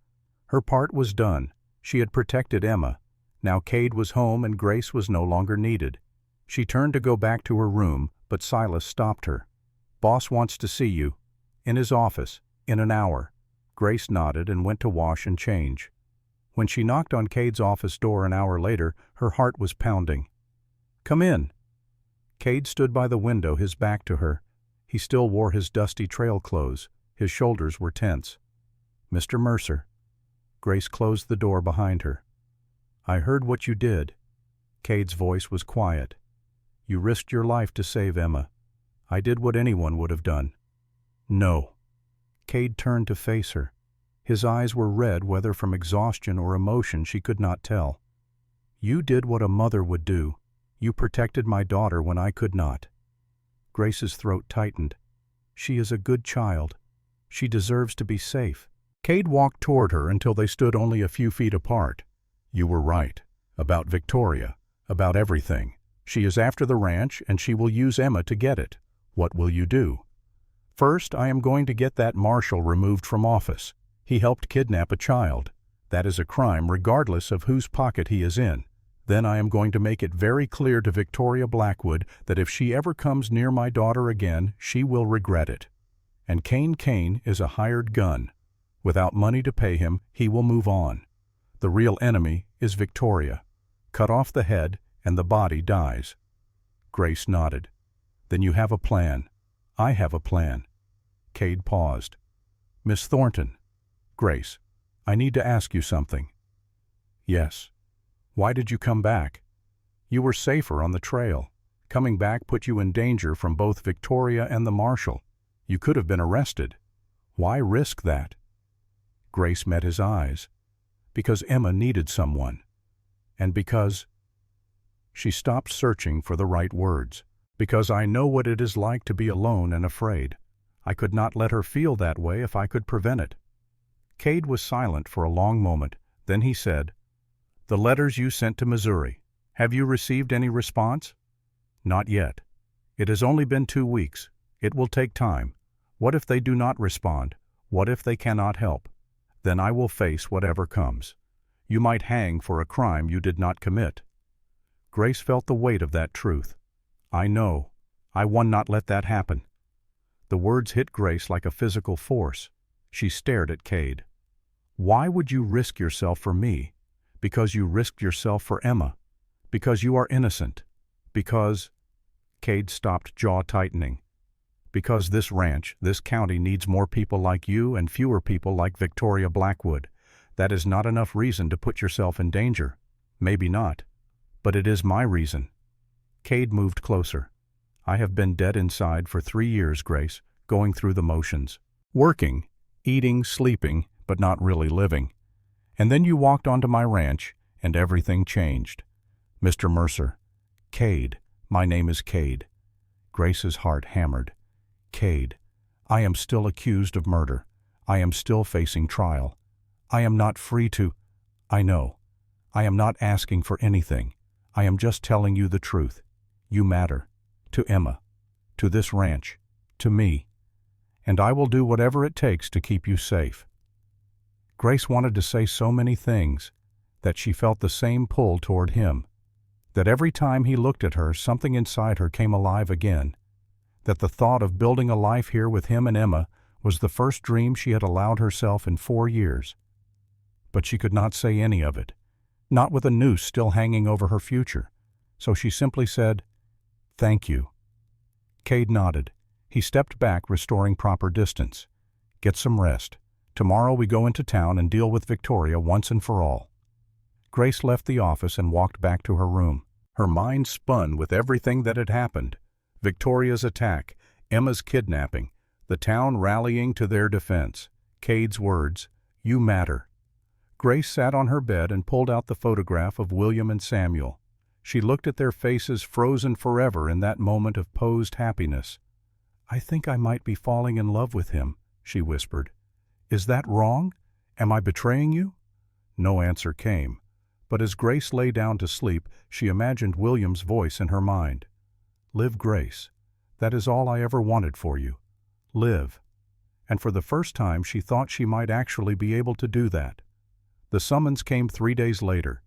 Her part was done. She had protected Emma. Now Cade was home and Grace was no longer needed. She turned to go back to her room, but Silas stopped her. "Boss wants to see you. In his office. In an hour." Grace nodded and went to wash and change. When she knocked on Cade's office door an hour later, her heart was pounding. "Come in." Cade stood by the window, his back to her. He still wore his dusty trail clothes. His shoulders were tense. "Mr. Mercer." Grace closed the door behind her. "I heard what you did." Cade's voice was quiet. "You risked your life to save Emma. I did what anyone would have done." "No." Cade turned to face her. His eyes were red, whether from exhaustion or emotion she could not tell. "You did what a mother would do. You protected my daughter when I could not." Grace's throat tightened. "She is a good child. She deserves to be safe." Cade walked toward her until they stood only a few feet apart. "You were right. About Victoria. About everything. She is after the ranch, and she will use Emma to get it. What will you do?" "First, I am going to get that marshal removed from office. He helped kidnap a child. That is a crime regardless of whose pocket he is in. Then I am going to make it very clear to Victoria Blackwood that if she ever comes near my daughter again, she will regret it. And Kane is a hired gun. Without money to pay him, he will move on. The real enemy is Victoria. Cut off the head, and the body dies." Grace nodded. "Then you have a plan." "I have a plan." Cade paused. "Miss Thornton." "Grace, I need to ask you something." "Yes." "Why did you come back?" "You were safer on the trail. Coming back put you in danger from both Victoria and the marshal. You could have been arrested. Why risk that?" Grace met his eyes. "Because Emma needed someone. And because—" She stopped searching for the right words. "Because I know what it is like to be alone and afraid. I could not let her feel that way if I could prevent it." Cade was silent for a long moment. Then he said, "The letters you sent to Missouri, have you received any response?" "Not yet. It has only been 2 weeks. It will take time. What if they do not respond? What if they cannot help? Then I will face whatever comes. You might hang for a crime you did not commit." Grace felt the weight of that truth. "I know. I will not let that happen." The words hit Grace like a physical force. She stared at Cade. "Why would you risk yourself for me? Because you risked yourself for Emma. Because you are innocent. Because—" Cade stopped, jaw tightening. "Because this ranch, this county needs more people like you and fewer people like Victoria Blackwood. That is not enough reason to put yourself in danger. Maybe not. But it is my reason." Cade moved closer. "I have been dead inside for 3 years, Grace, going through the motions. Working, eating, sleeping, but not really living. And then you walked onto my ranch, and everything changed. Mr. Mercer." "Cade. My name is Cade." Grace's heart hammered. "Cade, I am still accused of murder. I am still facing trial. I am not free to—" "I know. I am not asking for anything. I am just telling you the truth. You matter. To Emma. To this ranch. To me. And I will do whatever it takes to keep you safe." Grace wanted to say so many things, that she felt the same pull toward him, that every time he looked at her something inside her came alive again, that the thought of building a life here with him and Emma was the first dream she had allowed herself in 4 years. But she could not say any of it, not with a noose still hanging over her future, so she simply said, "Thank you." Cade nodded. He stepped back, restoring proper distance. "Get some rest. Tomorrow we go into town and deal with Victoria once and for all." Grace left the office and walked back to her room. Her mind spun with everything that had happened. Victoria's attack, Emma's kidnapping, the town rallying to their defense, Cade's words, "You matter." Grace sat on her bed and pulled out the photograph of William and Samuel. She looked at their faces frozen forever in that moment of posed happiness. "I think I might be falling in love with him," she whispered. "Is that wrong? Am I betraying you?" No answer came, but as Grace lay down to sleep, she imagined William's voice in her mind. "Live, Grace. That is all I ever wanted for you. live. And for the first time she thought she might actually be able to do that. The summons came 3 days later.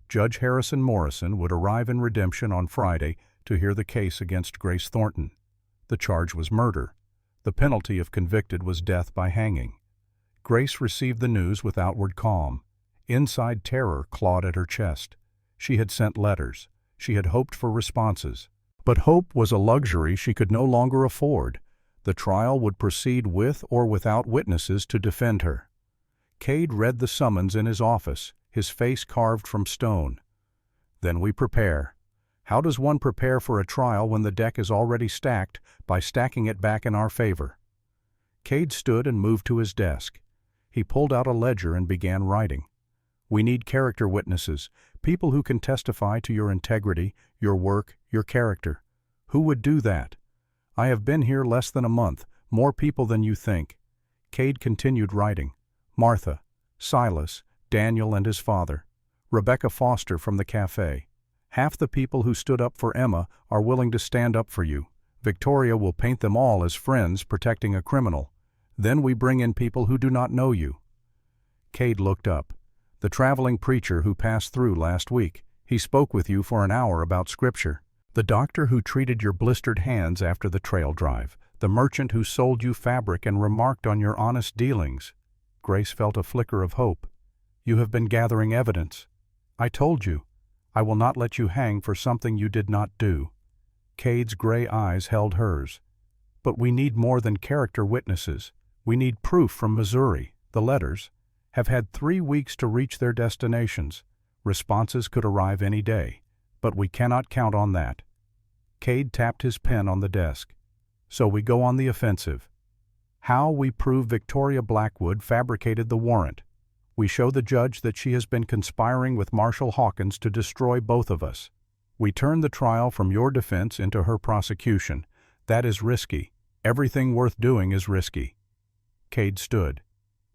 Judge Harrison Morrison would arrive in Redemption on Friday to hear the case against Grace Thornton. The charge was murder. The penalty if convicted was death by hanging. Grace received the news with outward calm. Inside terror clawed at her chest. She had sent letters. She had hoped for responses. But hope was a luxury she could no longer afford. The trial would proceed with or without witnesses to defend her. Cade read the summons in his office, his face carved from stone. Then we prepare. How does one prepare for a trial when the deck is already stacked by stacking it back in our favor? Cade stood and moved to his desk. He pulled out a ledger and began writing. We need character witnesses, people who can testify to your integrity, your work, your character. Who would do that? I have been here less than a month, more people than you think. Cade continued writing. Martha, Silas, Daniel and his father, Rebecca Foster from the cafe. Half the people who stood up for Emma are willing to stand up for you. Victoria will paint them all as friends protecting a criminal. Then we bring in people who do not know you. Cade looked up. The traveling preacher who passed through last week. He spoke with you for an hour about Scripture. The doctor who treated your blistered hands after the trail drive. The merchant who sold you fabric and remarked on your honest dealings. Grace felt a flicker of hope. You have been gathering evidence. I told you. I will not let you hang for something you did not do. Cade's gray eyes held hers. But we need more than character witnesses. We need proof from Missouri. The letters have had 3 weeks to reach their destinations. Responses could arrive any day, but we cannot count on that. Cade tapped his pen on the desk. So we go on the offensive. How we prove Victoria Blackwood fabricated the warrant. We show the judge that she has been conspiring with Marshall Hawkins to destroy both of us. We turn the trial from your defense into her prosecution. That is risky. Everything worth doing is risky. Cade stood.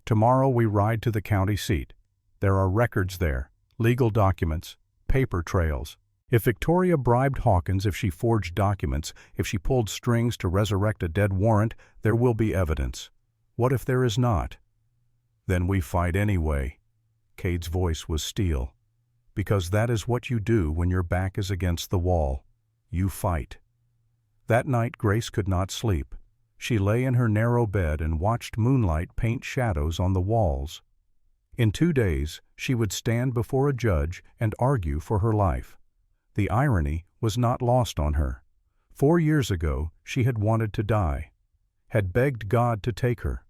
Tomorrow we ride to the county seat. There are records there, legal documents, paper trails. If Victoria bribed Hawkins, if she forged documents, if she pulled strings to resurrect a dead warrant, there will be evidence. What if there is not? Then we fight anyway. Cade's voice was steel. Because that is what you do when your back is against the wall. You fight. That night Grace could not sleep. She lay in her narrow bed and watched moonlight paint shadows on the walls. In 2 days, she would stand before a judge and argue for her life. The irony was not lost on her. 4 years ago, she had wanted to die, had begged God to take her.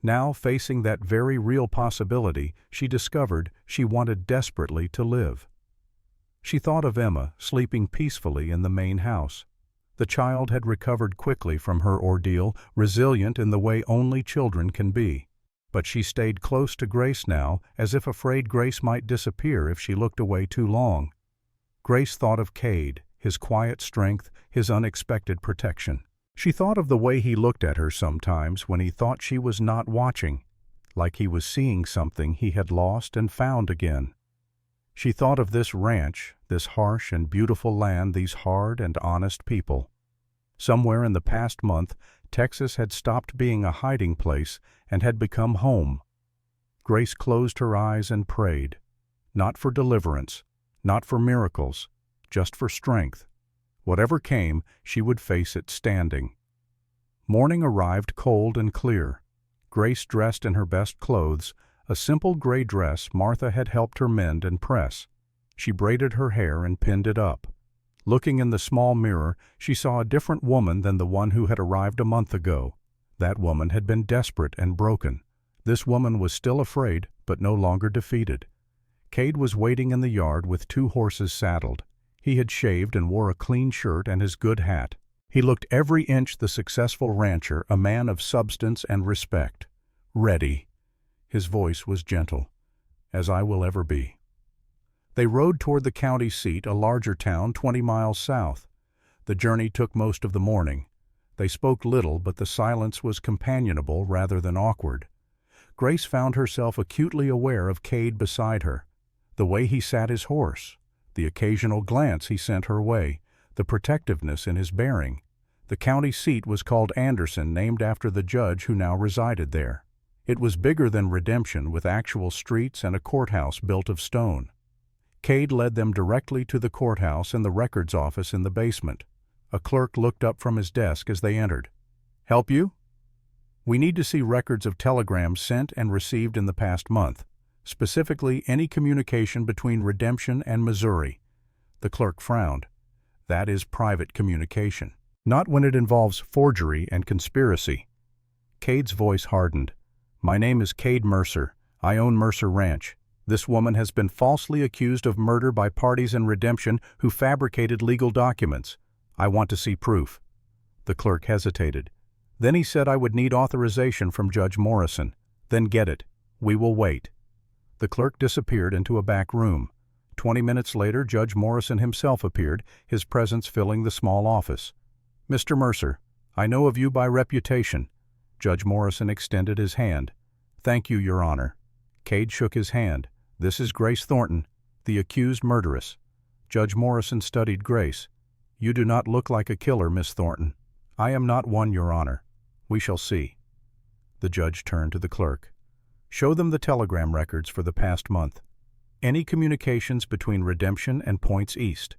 Now, facing that very real possibility, she discovered she wanted desperately to live. She thought of Emma sleeping peacefully in the main house. The child had recovered quickly from her ordeal, resilient in the way only children can be. But she stayed close to Grace now, as if afraid Grace might disappear if she looked away too long. Grace thought of Cade, his quiet strength, his unexpected protection. She thought of the way he looked at her sometimes when he thought she was not watching, like he was seeing something he had lost and found again. She thought of this ranch, this harsh and beautiful land, these hard and honest people. Somewhere in the past month, Texas had stopped being a hiding place and had become home. Grace closed her eyes and prayed, not for deliverance, not for miracles, just for strength. Whatever came, she would face it standing. Morning arrived cold and clear. Grace dressed in her best clothes, a simple gray dress Martha had helped her mend and press. She braided her hair and pinned it up. Looking in the small mirror, she saw a different woman than the one who had arrived a month ago. That woman had been desperate and broken. This woman was still afraid, but no longer defeated. Cade was waiting in the yard with 2 horses saddled. He had shaved and wore a clean shirt and his good hat. He looked every inch the successful rancher, a man of substance and respect. Ready. His voice was gentle, as I will ever be. They rode toward the county seat, a larger town 20 miles south. The journey took most of the morning. They spoke little, but the silence was companionable rather than awkward. Grace found herself acutely aware of Cade beside her, the way he sat his horse, the occasional glance he sent her way, the protectiveness in his bearing. The county seat was called Anderson, named after the judge who now resided there. It was bigger than Redemption, with actual streets and a courthouse built of stone. Cade led them directly to the courthouse and the records office in the basement. A clerk looked up from his desk as they entered. "Help you?" "We need to see records of telegrams sent and received in the past month, specifically any communication between Redemption and Missouri." The clerk frowned. "That is private communication. Not when it involves forgery and conspiracy." Cade's voice hardened. "My name is Cade Mercer. I own Mercer Ranch. This woman has been falsely accused of murder by parties in Redemption who fabricated legal documents. I want to see proof." The clerk hesitated. Then he said, "I would need authorization from Judge Morrison." "Then get it. We will wait." The clerk disappeared into a back room. 20 minutes later, Judge Morrison himself appeared, his presence filling the small office. "Mr. Mercer, I know of you by reputation." Judge Morrison extended his hand. "Thank you, Your Honor." Cade shook his hand. "This is Grace Thornton, the accused murderess." Judge Morrison studied Grace. "You do not look like a killer, Miss Thornton." "I am not one, Your Honor. We shall see." The judge turned to the clerk. "Show them the telegram records for the past month. Any communications between Redemption and points east."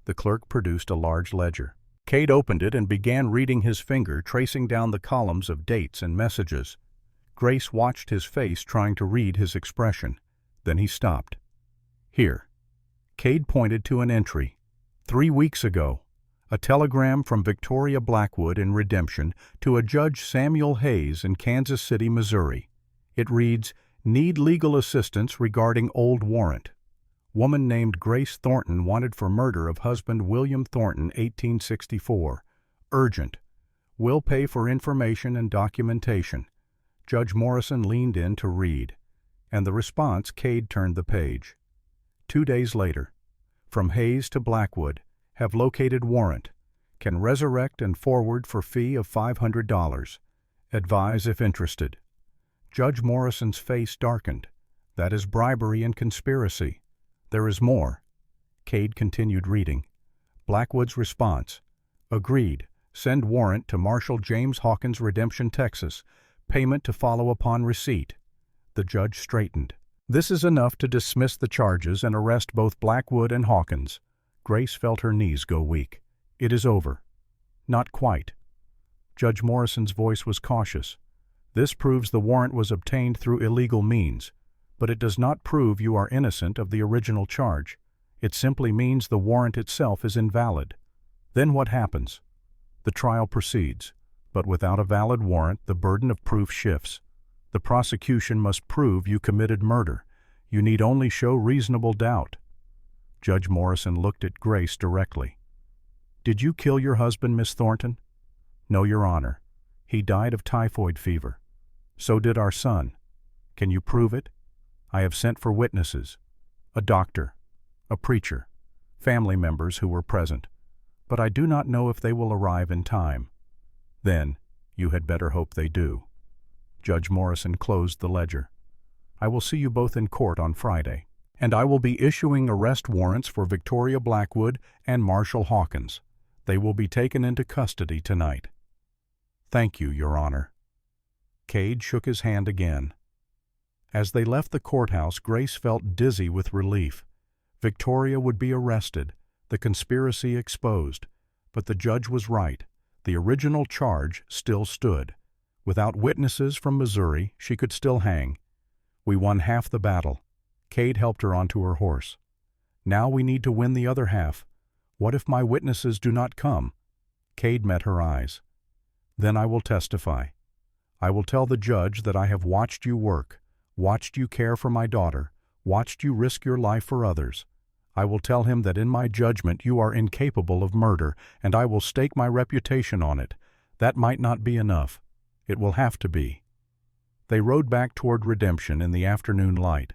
The clerk produced a large ledger. Cade opened it and began reading, his finger tracing down the columns of dates and messages. Grace watched his face, trying to read his expression. Then he stopped. "Here." Cade pointed to an entry. 3 weeks ago, a telegram from Victoria Blackwood in Redemption to a Judge Samuel Hayes in Kansas City, Missouri. It reads, "Need legal assistance regarding old warrant. Woman named Grace Thornton wanted for murder of husband William Thornton, 1864. Urgent. Will pay for information and documentation." Judge Morrison leaned in to read, and the response, Cade turned the page. 2 days later. "From Hayes to Blackwood. Have located warrant. Can resurrect and forward for fee of $500. Advise if interested." Judge Morrison's face darkened. "That is bribery and conspiracy. There is more." Cade continued reading. Blackwood's response. "Agreed. Send warrant to Marshal James Hawkins, Redemption, Texas. Payment to follow upon receipt." The judge straightened. "This is enough to dismiss the charges and arrest both Blackwood and Hawkins." Grace felt her knees go weak. "It is over." "Not quite." Judge Morrison's voice was cautious. "This proves the warrant was obtained through illegal means, but it does not prove you are innocent of the original charge. It simply means the warrant itself is invalid." "Then what happens?" "The trial proceeds, but without a valid warrant, the burden of proof shifts. The prosecution must prove you committed murder. You need only show reasonable doubt." Judge Morrison looked at Grace directly. "Did you kill your husband, Miss Thornton?" "No, Your Honor. He died of typhoid fever." "So did our son. Can you prove it?" "I have sent for witnesses. A doctor, a preacher, family members who were present. But I do not know if they will arrive in time." "Then you had better hope they do." Judge Morrison closed the ledger. "I will see you both in court on Friday, and I will be issuing arrest warrants for Victoria Blackwood and Marshal Hawkins. They will be taken into custody tonight." "Thank you, Your Honor." Cade shook his hand again. As they left the courthouse, Grace felt dizzy with relief. Victoria would be arrested, the conspiracy exposed. But the judge was right. The original charge still stood. Without witnesses from Missouri, she could still hang. "We won half the battle." Cade helped her onto her horse. "Now we need to win the other half. What if my witnesses do not come?" Cade met her eyes. "Then I will testify. I will tell the judge that I have watched you work, watched you care for my daughter, watched you risk your life for others. I will tell him that in my judgment you are incapable of murder, and I will stake my reputation on it. That might not be enough. It will have to be." They rode back toward Redemption in the afternoon light.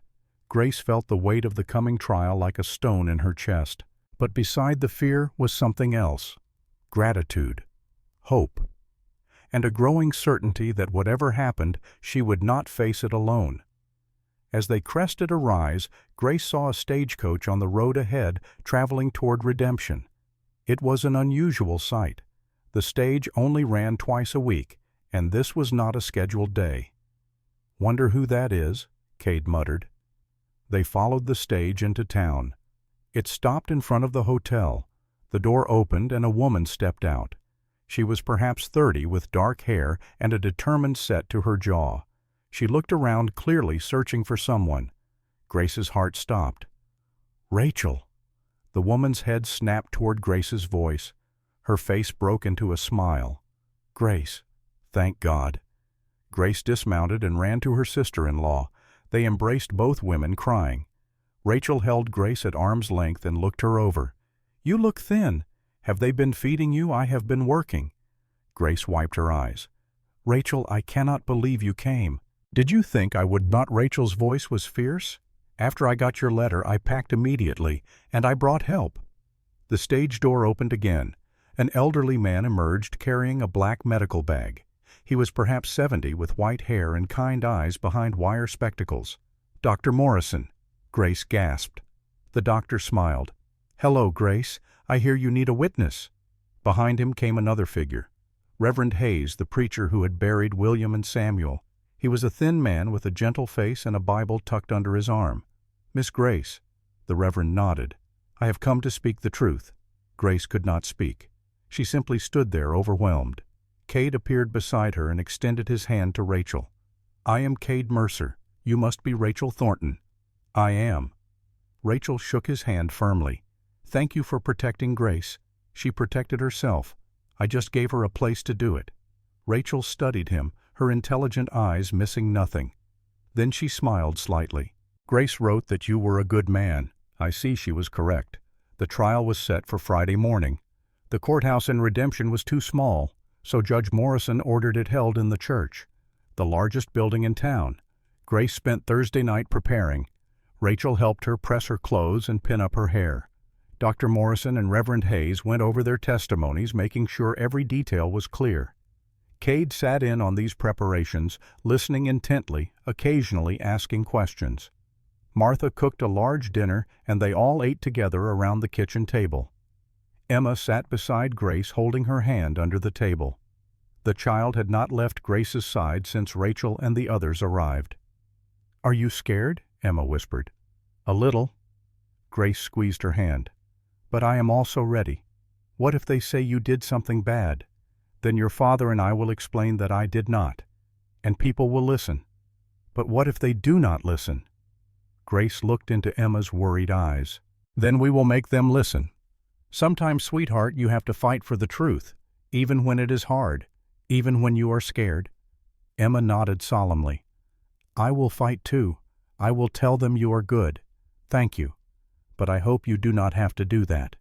Grace felt the weight of the coming trial like a stone in her chest. But beside the fear was something else. Gratitude. Hope. And a growing certainty that whatever happened, she would not face it alone. As they crested a rise, Grace saw a stagecoach on the road ahead, traveling toward Redemption. It was an unusual sight. The stage only ran twice a week, and this was not a scheduled day. "Wonder who that is," Cade muttered. They followed the stage into town. It stopped in front of the hotel. The door opened and a woman stepped out. She was perhaps 30, with dark hair and a determined set to her jaw. She looked around, clearly searching for someone. Grace's heart stopped. "Rachel!" The woman's head snapped toward Grace's voice. Her face broke into a smile. "Grace, thank God." Grace dismounted and ran to her sister-in-law. They embraced both women, crying. Rachel held Grace at arm's length and looked her over. "You look thin. Have they been feeding you? I have been working." Grace wiped her eyes. "Rachel, I cannot believe you came. Did you think I would not?" Rachel's voice was fierce. "After I got your letter, I packed immediately, and I brought help." The stage door opened again. An elderly man emerged carrying a black medical bag. He was perhaps 70, with white hair and kind eyes behind wire spectacles. "Dr. Morrison," Grace gasped. The doctor smiled. "Hello, Grace. I hear you need a witness." Behind him came another figure. Reverend Hayes, the preacher who had buried William and Samuel. He was a thin man with a gentle face and a Bible tucked under his arm. "Miss Grace." The Reverend nodded. "I have come to speak the truth." Grace could not speak. She simply stood there, overwhelmed. Cade appeared beside her and extended his hand to Rachel. "I am Cade Mercer. You must be Rachel Thornton." "I am." Rachel shook his hand firmly. "Thank you for protecting Grace. She protected herself. I just gave her a place to do it." Rachel studied him, her intelligent eyes missing nothing. Then she smiled slightly. "Grace wrote that you were a good man." I see she was correct. The trial was set for Friday morning. The courthouse in Redemption was too small, so Judge Morrison ordered it held in the church, the largest building in town. Grace spent Thursday night preparing. Rachel helped her press her clothes and pin up her hair. Dr. Morrison and Reverend Hayes went over their testimonies, making sure every detail was clear. Cade sat in on these preparations, listening intently, occasionally asking questions. Martha cooked a large dinner, and they all ate together around the kitchen table. Emma sat beside Grace, holding her hand under the table. The child had not left Grace's side since Rachel and the others arrived. "Are you scared?" Emma whispered. "A little." Grace squeezed her hand. "But I am also ready. What if they say you did something bad? Then your father and I will explain that I did not, and people will listen. But what if they do not listen?" Grace looked into Emma's worried eyes. "Then we will make them listen. Sometimes, sweetheart, you have to fight for the truth, even when it is hard, even when you are scared." Emma nodded solemnly. "I will fight too. I will tell them you are good. Thank you. But I hope you do not have to do that.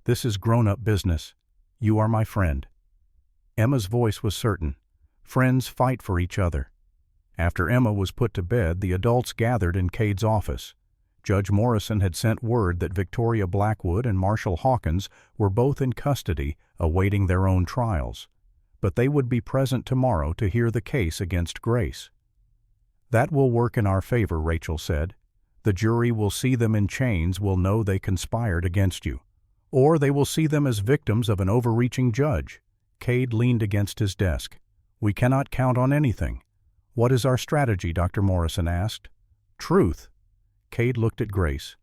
This is grown-up business. You are my friend." Emma's voice was certain. Friends fight for each other. After Emma was put to bed, the adults gathered in Cade's office. Judge Morrison had sent word that Victoria Blackwood and Marshall Hawkins were both in custody, awaiting their own trials. But they would be present tomorrow to hear the case against Grace. "That will work in our favor," Rachel said. "The jury will see them in chains, will know they conspired against you. Or they will see them as victims of an overreaching judge." Cade leaned against his desk. "We cannot count on anything." "What is our strategy?" Dr. Morrison asked. "Truth." Cade looked at Grace.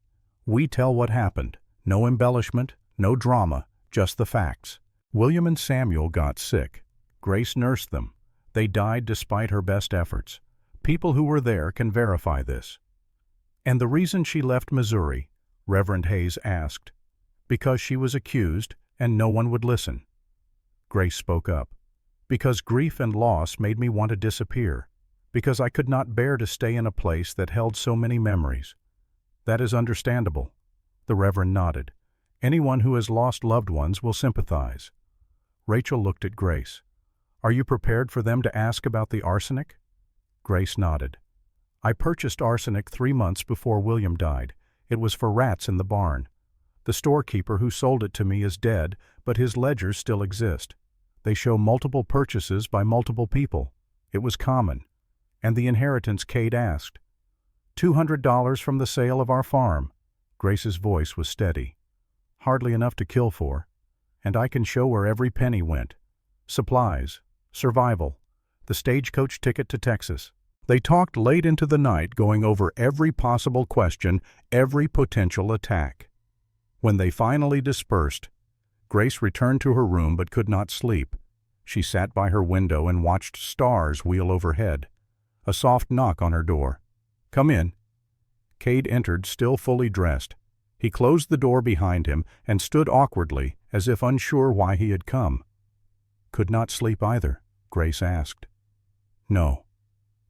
"We tell what happened. No embellishment, no drama, just the facts. William and Samuel got sick. Grace nursed them. They died despite her best efforts. People who were there can verify this." "And the reason she left Missouri?" Reverend Hayes asked. "Because she was accused, and no one would listen." Grace spoke up. "Because grief and loss made me want to disappear. Because I could not bear to stay in a place that held so many memories." "That is understandable." The Reverend nodded. "Anyone who has lost loved ones will sympathize." Rachel looked at Grace. "Are you prepared for them to ask about the arsenic?" Grace nodded. "I purchased arsenic 3 months before William died. It was for rats in the barn. The storekeeper who sold it to me is dead, but his ledgers still exist. They show multiple purchases by multiple people. It was common. And the inheritance?" Cade asked. $200 from the sale of our farm." Grace's voice was steady. "Hardly enough to kill for. And I can show where every penny went. supplies, survival, the stagecoach ticket to Texas. They talked late into the night, going over every possible question, every potential attack. When they finally dispersed, Grace returned to her room but could not sleep. She sat by her window and watched stars wheel overhead. A soft knock on her door. "Come in." Cade entered, still fully dressed. He closed the door behind him and stood awkwardly, as if unsure why he had come. "Could not sleep either?" Grace asked. "No."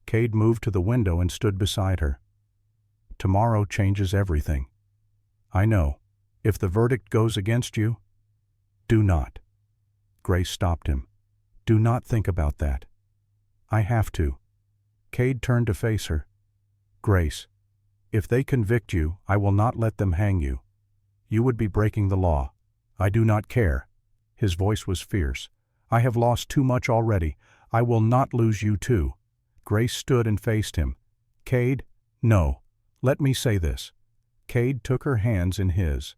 Cade moved to the window and stood beside her. "Tomorrow changes everything." "I know. If the verdict goes against you—" "Do not." Grace stopped him. "Do not think about that." "I have to." Cade turned to face her. "Grace, if they convict you, I will not let them hang you. You would be breaking the law. I do not care." His voice was fierce. "I have lost too much already. I will not lose you too." Grace stood and faced him. "Cade, no. Let me say this." Cade took her hands in his.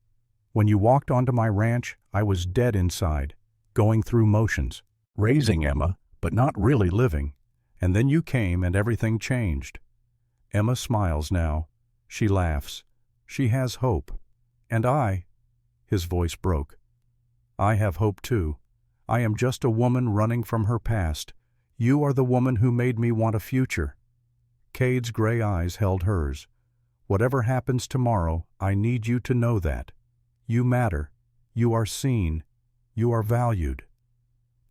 "When you walked onto my ranch, I was dead inside, going through motions, raising Emma, but not really living. And then you came and everything changed." Emma smiles now. She laughs. She has hope. "And I—" His voice broke. "I have hope too. I am just a woman running from her past. You are the woman who made me want a future." Cade's gray eyes held hers. "Whatever happens tomorrow, I need you to know that. You matter. You are seen. You are valued."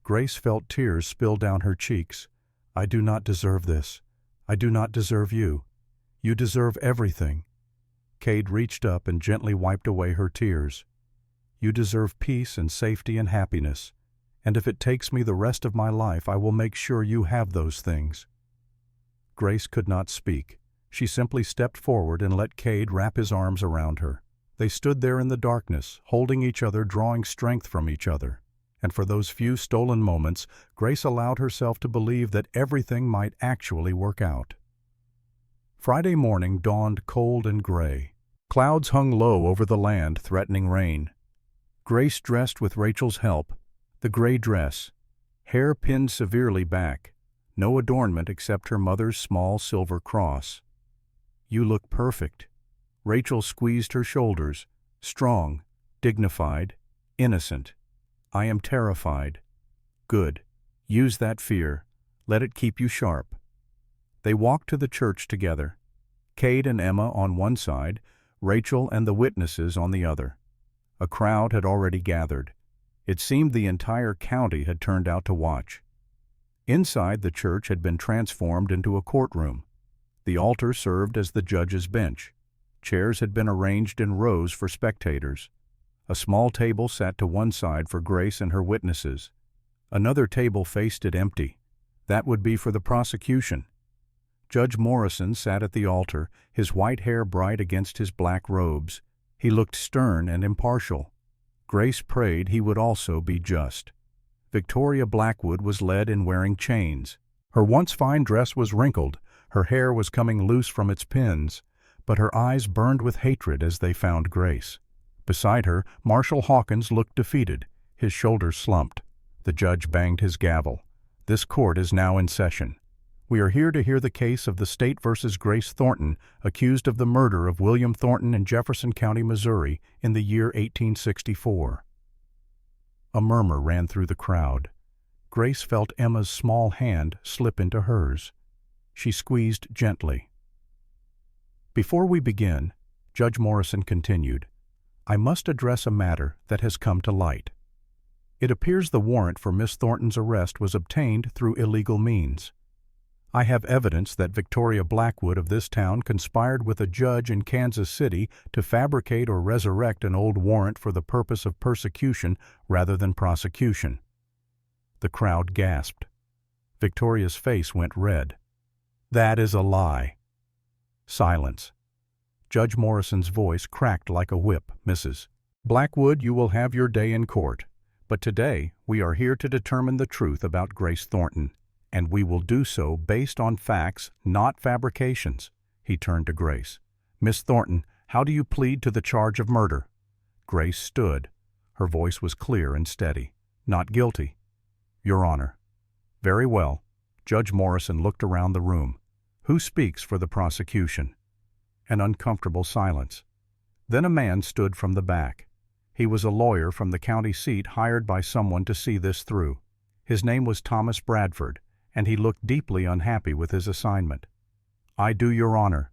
Grace felt tears spill down her cheeks. "I do not deserve this. I do not deserve you. You deserve everything." Cade reached up and gently wiped away her tears. "You deserve peace and safety and happiness. And if it takes me the rest of my life, I will make sure you have those things." Grace could not speak. She simply stepped forward and let Cade wrap his arms around her. They stood there in the darkness, holding each other, drawing strength from each other. And for those few stolen moments, Grace allowed herself to believe that everything might actually work out. Friday morning dawned cold and gray. Clouds hung low over the land, threatening rain. Grace dressed with Rachel's help. The gray dress, hair pinned severely back, no adornment except her mother's small silver cross. "You look perfect." Rachel squeezed her shoulders, strong, dignified, innocent. "I am terrified." "Good. Use that fear. Let it keep you sharp." They walked to the church together. Cade and Emma on one side, Rachel and the witnesses on the other. A crowd had already gathered. It seemed the entire county had turned out to watch. Inside, the church had been transformed into a courtroom. The altar served as the judge's bench. Chairs had been arranged in rows for spectators. A small table sat to one side for Grace and her witnesses. Another table faced it empty. That would be for the prosecution. Judge Morrison sat at the altar, his white hair bright against his black robes. He looked stern and impartial. Grace prayed he would also be just. Victoria Blackwood was led in wearing chains. Her once fine dress was wrinkled, her hair was coming loose from its pins, but her eyes burned with hatred as they found Grace. Beside her, Marshal Hawkins looked defeated, his shoulders slumped. The judge banged his gavel. "This court is now in session. We are here to hear the case of the State versus Grace Thornton, accused of the murder of William Thornton in Jefferson County, Missouri, in the year 1864. A murmur ran through the crowd. Grace felt Emma's small hand slip into hers. She squeezed gently. "Before we begin," Judge Morrison continued, "I must address a matter that has come to light. It appears the warrant for Miss Thornton's arrest was obtained through illegal means. I have evidence that Victoria Blackwood of this town conspired with a judge in Kansas City to fabricate or resurrect an old warrant for the purpose of persecution rather than prosecution." The crowd gasped. Victoria's face went red. "That is a lie." Silence. Judge Morrison's voice cracked like a whip. "Mrs. Blackwood, you will have your day in court. But today we are here to determine the truth about Grace Thornton, and we will do so based on facts, not fabrications." He turned to Grace. "Miss Thornton, how do you plead to the charge of murder?" Grace stood. Her voice was clear and steady. "Not guilty." Your Honor. Very well. Judge Morrison looked around the room. Who speaks for the prosecution? An uncomfortable silence. Then a man stood from the back. He was a lawyer from the county seat hired by someone to see this through. His name was Thomas Bradford, and he looked deeply unhappy with his assignment. I do, Your Honor,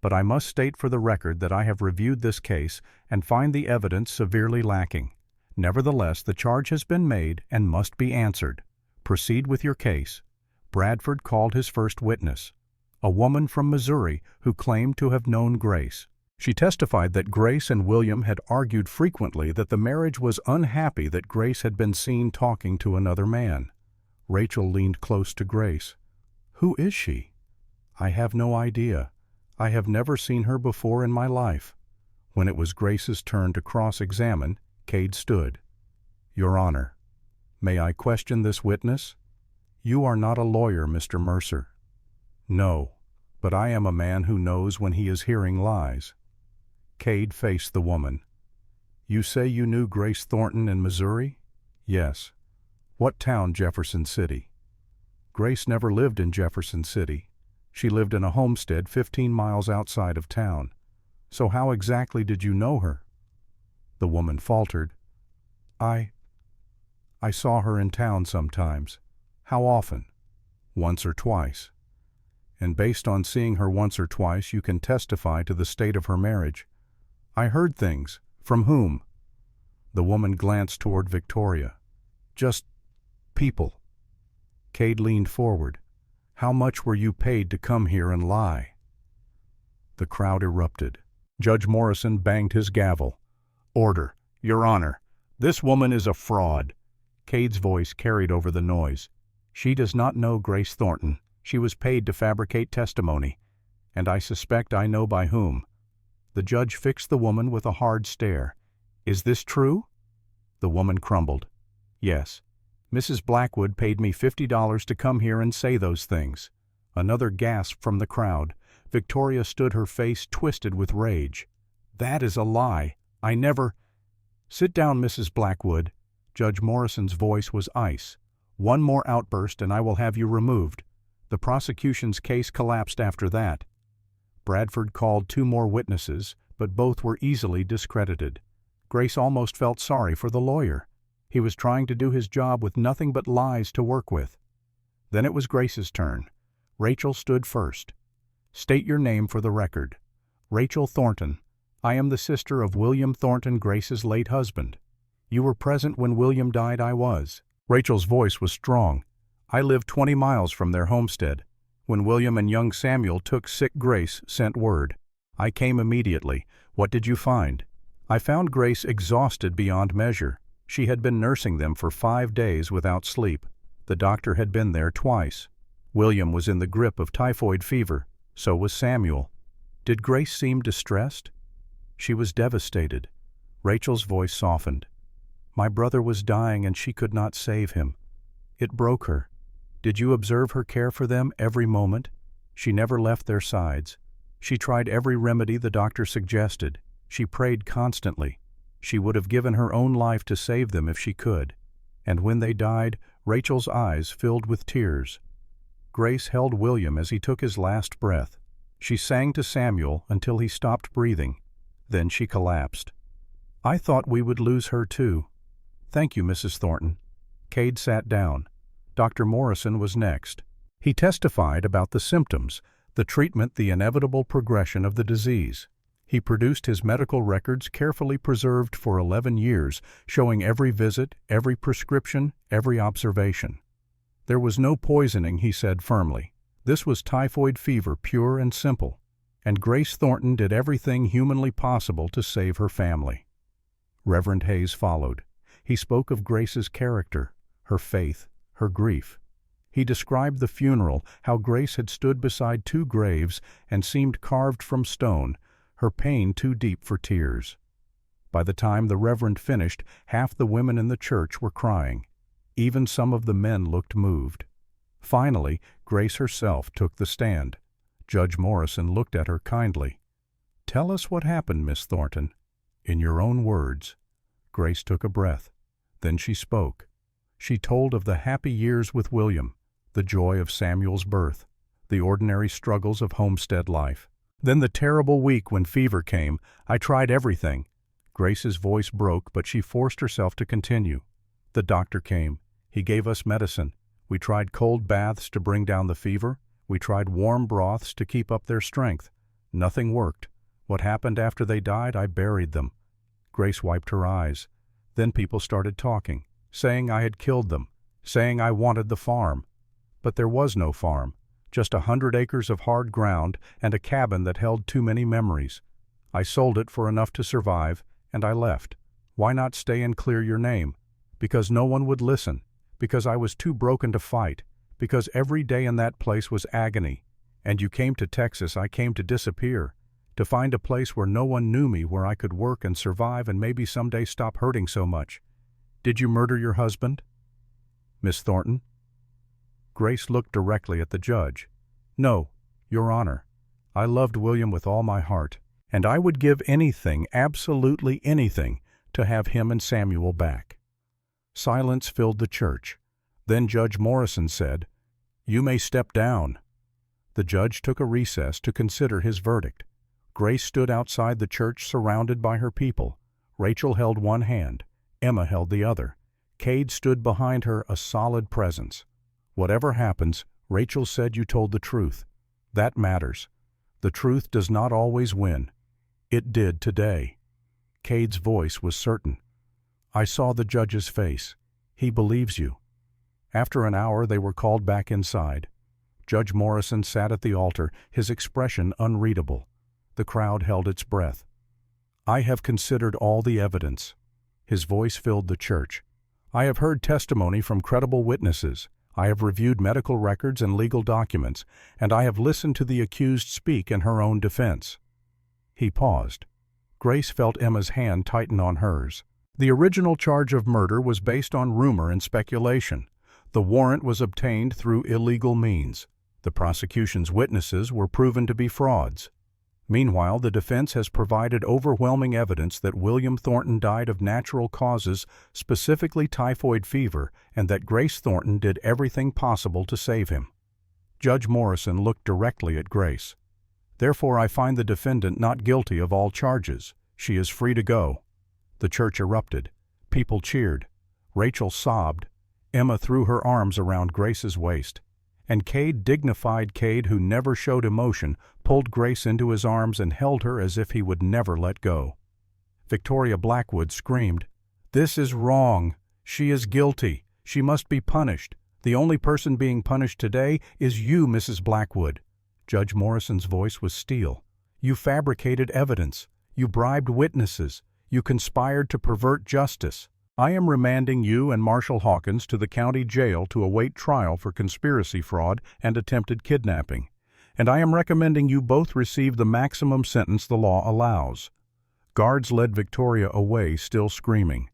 but I must state for the record that I have reviewed this case and find the evidence severely lacking. Nevertheless, the charge has been made and must be answered. Proceed with your case. Bradford called his first witness, a woman from Missouri who claimed to have known Grace. She testified that Grace and William had argued frequently that the marriage was unhappy, that Grace had been seen talking to another man. Rachel leaned close to Grace. Who is she? I have no idea. I have never seen her before in my life. When it was Grace's turn to cross-examine, Cade stood. Your Honor, may I question this witness? You are not a lawyer, Mr. Mercer. No, but I am a man who knows when he is hearing lies. Cade faced the woman. You say you knew Grace Thornton in Missouri? Yes. What town? Jefferson City. Grace never lived in Jefferson City. She lived in a homestead 15 miles outside of town. So how exactly did you know her? The woman faltered. I saw her in town sometimes. How often? Once or twice. And based on seeing her once or twice, you can testify to the state of her marriage. I heard things. From whom? The woman glanced toward Victoria. Just people. Cade leaned forward. How much were you paid to come here and lie? The crowd erupted. Judge Morrison banged his gavel. Order. Your Honor, this woman is a fraud. Cade's voice carried over the noise. She does not know Grace Thornton. She was paid to fabricate testimony, and I suspect I know by whom. The judge fixed the woman with a hard stare. Is this true? The woman crumbled. Yes. Mrs. Blackwood paid me $50 to come here and say those things. Another gasp from the crowd. Victoria stood, her face twisted with rage. That is a lie. I never— Sit down, Mrs. Blackwood. Judge Morrison's voice was ice. One more outburst and I will have you removed. The prosecution's case collapsed after that. Bradford called 2 more witnesses, but both were easily discredited. Grace almost felt sorry for the lawyer. He was trying to do his job with nothing but lies to work with. Then it was Grace's turn. Rachel stood first. State your name for the record. Rachel Thornton. I am the sister of William Thornton, Grace's late husband. You were present when William died. I was. Rachel's voice was strong. I lived 20 miles from their homestead. When William and young Samuel took sick, Grace sent word. I came immediately. What did you find? I found Grace exhausted beyond measure. She had been nursing them for 5 days without sleep. The doctor had been there twice. William was in the grip of typhoid fever. So was Samuel. Did Grace seem distressed? She was devastated. Rachel's voice softened. My brother was dying and she could not save him. It broke her. Did you observe her care for them every moment? She never left their sides. She tried every remedy the doctor suggested. She prayed constantly. She would have given her own life to save them if she could. And when they died, Rachel's eyes filled with tears. Grace held William as he took his last breath. She sang to Samuel until he stopped breathing. Then she collapsed. I thought we would lose her too. Thank you, Mrs. Thornton. Cade sat down. Dr. Morrison was next. He testified about the symptoms, the treatment, the inevitable progression of the disease. He produced his medical records, carefully preserved for 11 years, showing every visit, every prescription, every observation. There was no poisoning, he said firmly. This was typhoid fever, pure and simple. And Grace Thornton did everything humanly possible to save her family. Reverend Hayes followed. He spoke of Grace's character, her faith, her grief. He described the funeral, how Grace had stood beside 2 graves and seemed carved from stone, her pain too deep for tears. By the time the Reverend finished, half the women in the church were crying. Even some of the men looked moved. Finally, Grace herself took the stand. Judge Morrison looked at her kindly. Tell us what happened, Miss Thornton. In your own words. Grace took a breath. Then she spoke. She told of the happy years with William, the joy of Samuel's birth, the ordinary struggles of homestead life. Then the terrible week when fever came. I tried everything. Grace's voice broke, but she forced herself to continue. The doctor came. He gave us medicine. We tried cold baths to bring down the fever. We tried warm broths to keep up their strength. Nothing worked. What happened after they died, I buried them. Grace wiped her eyes. Then people started talking, saying I had killed them, saying I wanted the farm. But there was no farm, just 100 acres of hard ground and a cabin that held too many memories. I sold it for enough to survive, and I left. Why not stay and clear your name? Because no one would listen, because I was too broken to fight, because every day in that place was agony. And you came to Texas, I came to disappear, to find a place where no one knew me, where I could work and survive and maybe someday stop hurting so much. Did you murder your husband, Miss Thornton? Grace looked directly at the judge. No, Your Honor. I loved William with all my heart, and I would give anything, absolutely anything, to have him and Samuel back. Silence filled the church. Then Judge Morrison said, "You may step down." The judge took a recess to consider his verdict. Grace stood outside the church surrounded by her people. Rachel held one hand. Emma held the other. Cade stood behind her, a solid presence. "Whatever happens," Rachel said, "you told the truth. That matters. The truth does not always win. It did today." Cade's voice was certain. "I saw the judge's face. He believes you." After an hour they were called back inside. Judge Morrison sat at the altar, his expression unreadable. The crowd held its breath. "I have considered all the evidence." His voice filled the church. "I have heard testimony from credible witnesses. I have reviewed medical records and legal documents, and I have listened to the accused speak in her own defense." He paused. Grace felt Emma's hand tighten on hers. The original charge of murder was based on rumor and speculation. The warrant was obtained through illegal means. The prosecution's witnesses were proven to be frauds. Meanwhile, the defense has provided overwhelming evidence that William Thornton died of natural causes, specifically typhoid fever, and that Grace Thornton did everything possible to save him. Judge Morrison looked directly at Grace. "Therefore, I find the defendant not guilty of all charges. She is free to go." The church erupted. People cheered. Rachel sobbed. Emma threw her arms around Grace's waist. And Cade, dignified Cade who never showed emotion, pulled Grace into his arms and held her as if he would never let go. Victoria Blackwood screamed, "This is wrong. She is guilty. She must be punished. The only person being punished today is you, Mrs. Blackwood." Judge Morrison's voice was steel. "You fabricated evidence. You bribed witnesses. You conspired to pervert justice. I am remanding you and Marshall Hawkins to the county jail to await trial for conspiracy fraud and attempted kidnapping. And I am recommending you both receive the maximum sentence the law allows." Guards led Victoria away, still screaming.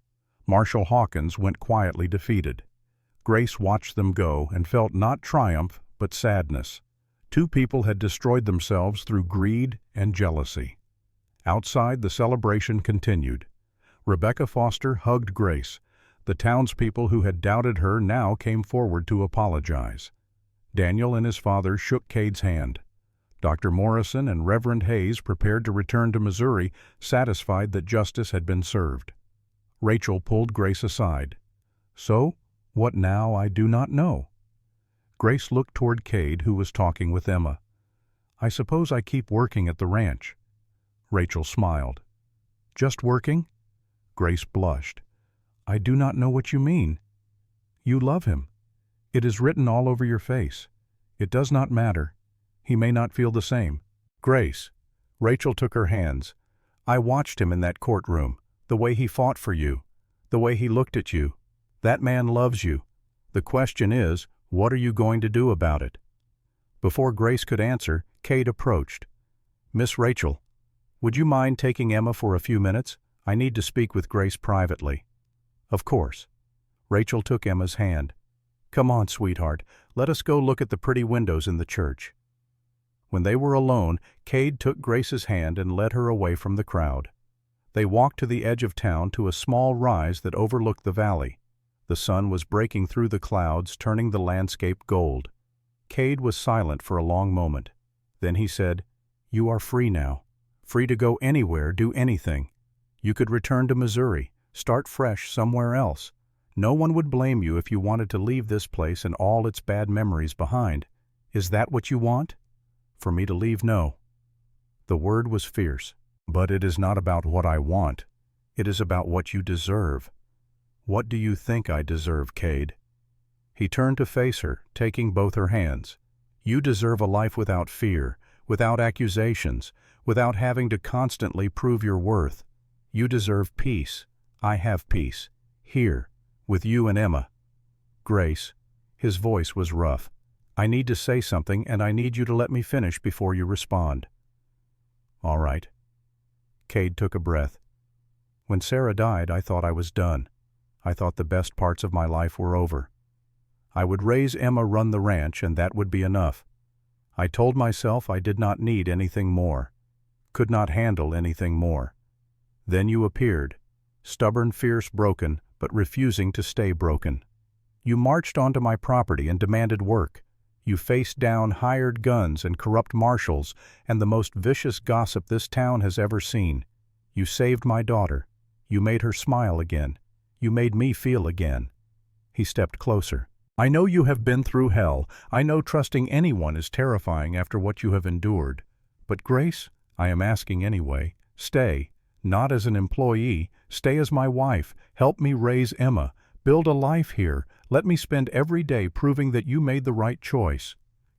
Marshall Hawkins went quietly defeated. Grace watched them go and felt not triumph, but sadness. Two people had destroyed themselves through greed and jealousy. Outside, the celebration continued. Rebecca Foster hugged Grace. The townspeople who had doubted her now came forward to apologize. Daniel and his father shook Cade's hand. Dr. Morrison and Reverend Hayes prepared to return to Missouri, satisfied that justice had been served. Rachel pulled Grace aside. "So, what now, I do not know." Grace looked toward Cade, who was talking with Emma. "I suppose I keep working at the ranch." Rachel smiled. "Just working?" Grace blushed. "I do not know what you mean." "You love him. It is written all over your face. It does not matter. He may not feel the same." "Grace," Rachel took her hands, "I watched him in that courtroom, the way he fought for you, the way he looked at you. That man loves you. The question is, what are you going to do about it?" Before Grace could answer, Cade approached. "Miss Rachel, would you mind taking Emma for a few minutes? I need to speak with Grace privately." "Of course." Rachel took Emma's hand. "Come on, sweetheart. Let us go look at the pretty windows in the church." When they were alone, Cade took Grace's hand and led her away from the crowd. They walked to the edge of town to a small rise that overlooked the valley. The sun was breaking through the clouds, turning the landscape gold. Cade was silent for a long moment. Then he said, "You are free now. Free to go anywhere, do anything. You could return to Missouri, start fresh somewhere else. No one would blame you if you wanted to leave this place and all its bad memories behind. Is that what you want?" "For me to leave, no." The word was fierce. "But it is not about what I want. It is about what you deserve." "What do you think I deserve, Cade?" He turned to face her, taking both her hands. "You deserve a life without fear, without accusations, without having to constantly prove your worth. You deserve peace. I have peace. Here, with you and Emma." "Grace," his voice was rough, "I need to say something and I need you to let me finish before you respond." "All right." Cade took a breath. "When Sarah died, I thought I was done. I thought the best parts of my life were over. I would raise Emma, run the ranch, and that would be enough. I told myself I did not need anything more, could not handle anything more. Then you appeared, stubborn, fierce, broken, but refusing to stay broken. You marched onto my property and demanded work. You faced down hired guns and corrupt marshals and the most vicious gossip this town has ever seen. You saved my daughter. You made her smile again. You made me feel again." He stepped closer. "I know you have been through hell. I know trusting anyone is terrifying after what you have endured. But Grace, I am asking anyway, stay, not as an employee, stay as my wife. Help me raise Emma. Build a life here. Let me spend every day proving that you made the right choice."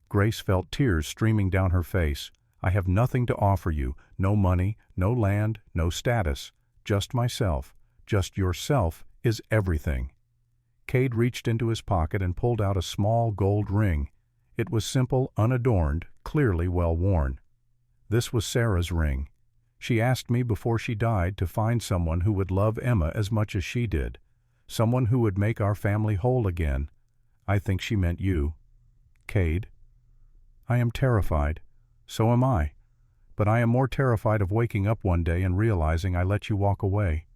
Grace felt tears streaming down her face. "I have nothing to offer you, no money, no land, no status. Just myself. Just yourself is everything." Cade reached into his pocket and pulled out a small gold ring. It was simple, unadorned, clearly well worn. "This was Sarah's ring. She asked me before she died to find someone who would love Emma as much as she did, someone who would make our family whole again. I think she meant you. Cade, I am terrified. So am I. But I am more terrified of waking up one day and realizing I let you walk away."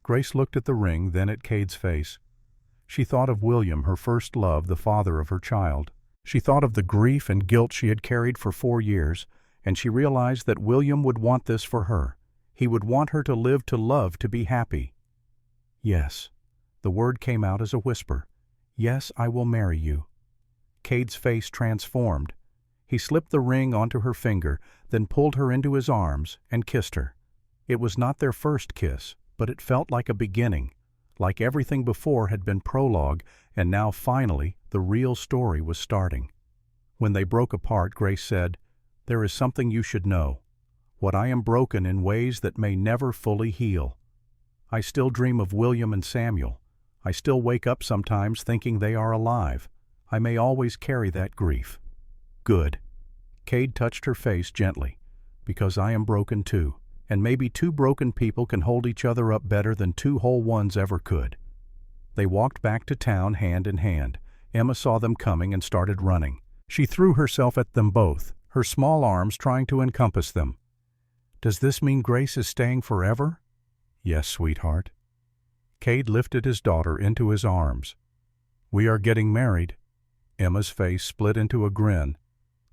Grace looked at the ring, then at Cade's face. She thought of William, her first love, the father of her child. She thought of the grief and guilt she had carried for 4 years, and she realized that William would want this for her. He would want her to live, to love, to be happy. "Yes." The word came out as a whisper. "Yes, I will marry you." Cade's face transformed. He slipped the ring onto her finger, then pulled her into his arms and kissed her. It was not their first kiss, but it felt like a beginning, like everything before had been prologue, and now finally the real story was starting. When they broke apart, Grace said, "There is something you should know. What I am broken in ways that may never fully heal. I still dream of William and Samuel. I still wake up sometimes thinking they are alive. I may always carry that grief." "Good." Cade touched her face gently. "Because I am broken too, and maybe 2 broken people can hold each other up better than 2 whole ones ever could." They walked back to town hand in hand. Emma saw them coming and started running. She threw herself at them both, her small arms trying to encompass them. "Does this mean Grace is staying forever?" "Yes, sweetheart." Cade lifted his daughter into his arms. "We are getting married." Emma's face split into a grin.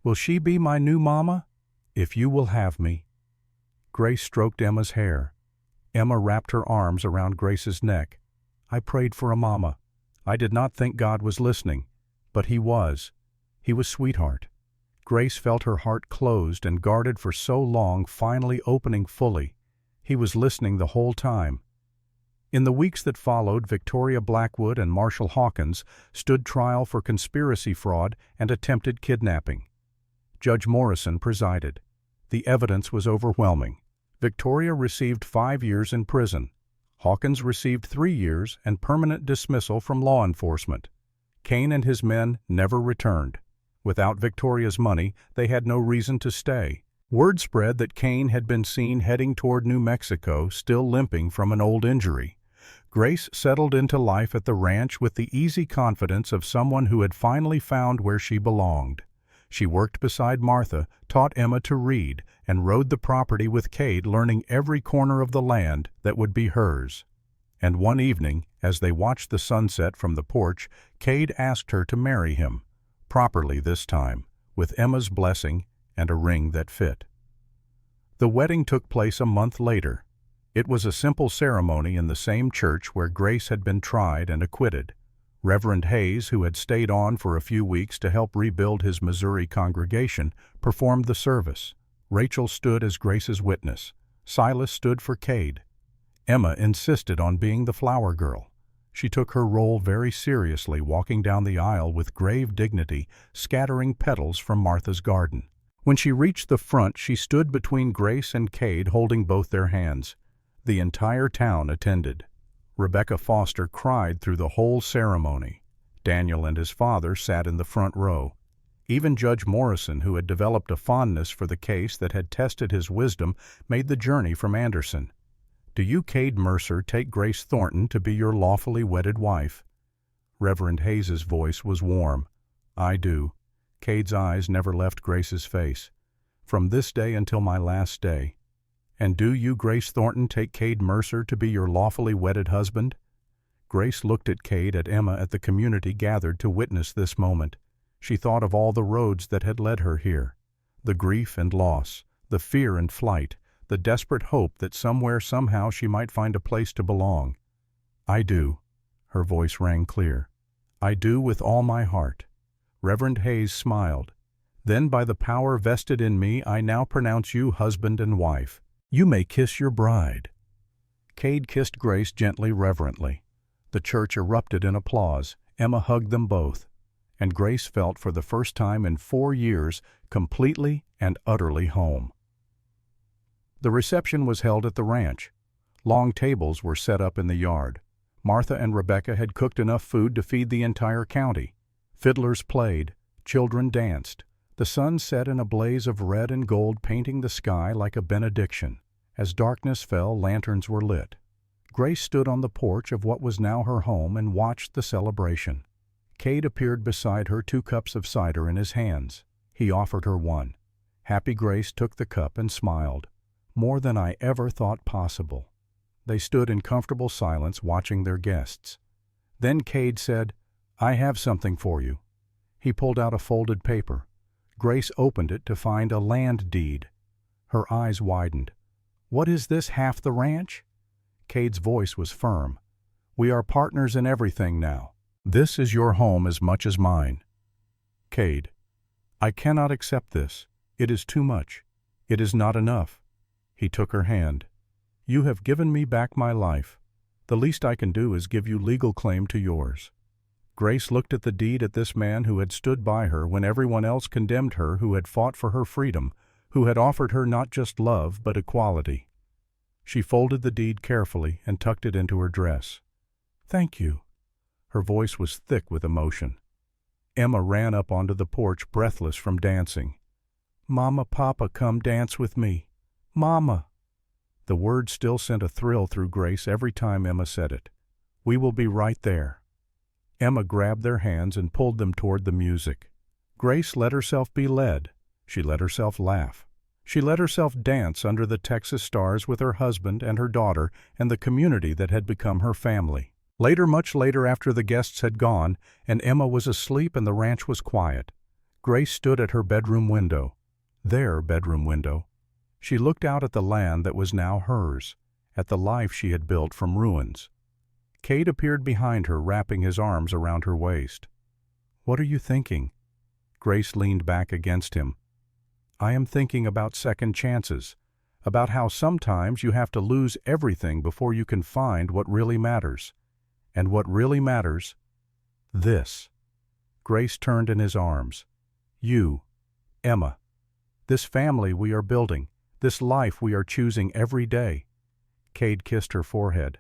"Will she be my new mama?" "If you will have me." Grace stroked Emma's hair. Emma wrapped her arms around Grace's neck. "I prayed for a mama. I did not think God was listening, but He was. He was sweetheart." Grace felt her heart closed and guarded for so long finally opening fully. He was listening the whole time. In the weeks that followed, Victoria Blackwood and Marshall Hawkins stood trial for conspiracy fraud and attempted kidnapping. Judge Morrison presided. The evidence was overwhelming. Victoria received 5 years in prison. Hawkins received 3 years and permanent dismissal from law enforcement. Kane and his men never returned. Without Victoria's money, they had no reason to stay. Word spread that Kane had been seen heading toward New Mexico, still limping from an old injury. Grace settled into life at the ranch with the easy confidence of someone who had finally found where she belonged. She worked beside Martha, taught Emma to read, and rode the property with Cade, learning every corner of the land that would be hers. And one evening, As they watched the sunset from the porch, Cade asked her to marry him, properly this time, with Emma's blessing and a ring that fit. The wedding took place a month later. It was a simple ceremony in the same church where Grace had been tried and acquitted. Reverend Hayes, who had stayed on for a few weeks to help rebuild his Missouri congregation, performed the service. Rachel stood as Grace's witness. Silas stood for Cade. Emma insisted on being the flower girl. She took her role very seriously, walking down the aisle with grave dignity, scattering petals from Martha's garden. When she reached the front, she stood between Grace and Cade, holding both their hands. The entire town attended. Rebecca Foster cried through the whole ceremony. Daniel and his father sat in the front row. Even Judge Morrison, who had developed a fondness for the case that had tested his wisdom, made the journey from Anderson. "Do you, Cade Mercer, take Grace Thornton to be your lawfully wedded wife?" Reverend Hayes's voice was warm. "I do." Cade's eyes never left Grace's face. "From this day until my last day." "And do you, Grace Thornton, take Cade Mercer to be your lawfully wedded husband?" Grace looked at Cade, at Emma, at the community gathered to witness this moment. She thought of all the roads that had led her here. The grief and loss, the fear and flight, the desperate hope that somewhere, somehow, she might find a place to belong. "I do." Her voice rang clear. "I do with all my heart." Reverend Hayes smiled. "Then by the power vested in me, I now pronounce you husband and wife. You may kiss your bride." Cade kissed Grace gently, reverently. The church erupted in applause. Emma hugged them both. And Grace felt for the first time in 4 years completely and utterly home. The reception was held at the ranch. Long tables were set up in the yard. Martha and Rebecca had cooked enough food to feed the entire county. Fiddlers played. Children danced. The sun set in a blaze of red and gold, painting the sky like a benediction. As darkness fell, lanterns were lit. Grace stood on the porch of what was now her home and watched the celebration. Cade appeared beside her, 2 cups of cider in his hands. He offered her one. Happy Grace took the cup and smiled. "More than I ever thought possible." They stood in comfortable silence, watching their guests. Then Cade said, "I have something for you." He pulled out a folded paper. Grace opened it to find a land deed. Her eyes widened. "What is this, half the ranch?" Cade's voice was firm. "We are partners in everything now. This is your home as much as mine." "Cade, I cannot accept this. It is too much. It is not enough." He took her hand. "You have given me back my life. The least I can do is give you legal claim to yours." Grace looked at the deed, at this man who had stood by her when everyone else condemned her, who had fought for her freedom, who had offered her not just love but equality. She folded the deed carefully and tucked it into her dress. "Thank you." Her voice was thick with emotion. Emma ran up onto the porch, breathless from dancing. "Mama, Papa, come dance with me. Mama." The word still sent a thrill through Grace every time Emma said it. "We will be right there." Emma grabbed their hands and pulled them toward the music. Grace let herself be led. She let herself laugh. She let herself dance under the Texas stars with her husband and her daughter and the community that had become her family. Later, much later, after the guests had gone and Emma was asleep and the ranch was quiet, Grace stood at her bedroom window. Their bedroom window. She looked out at the land that was now hers, at the life she had built from ruins. Cade appeared behind her, wrapping his arms around her waist. "What are you thinking?" Grace leaned back against him. "I am thinking about second chances, about how sometimes you have to lose everything before you can find what really matters. And what really matters? This." Grace turned in his arms. "You, Emma. This family we are building, this life we are choosing every day." Cade kissed her forehead.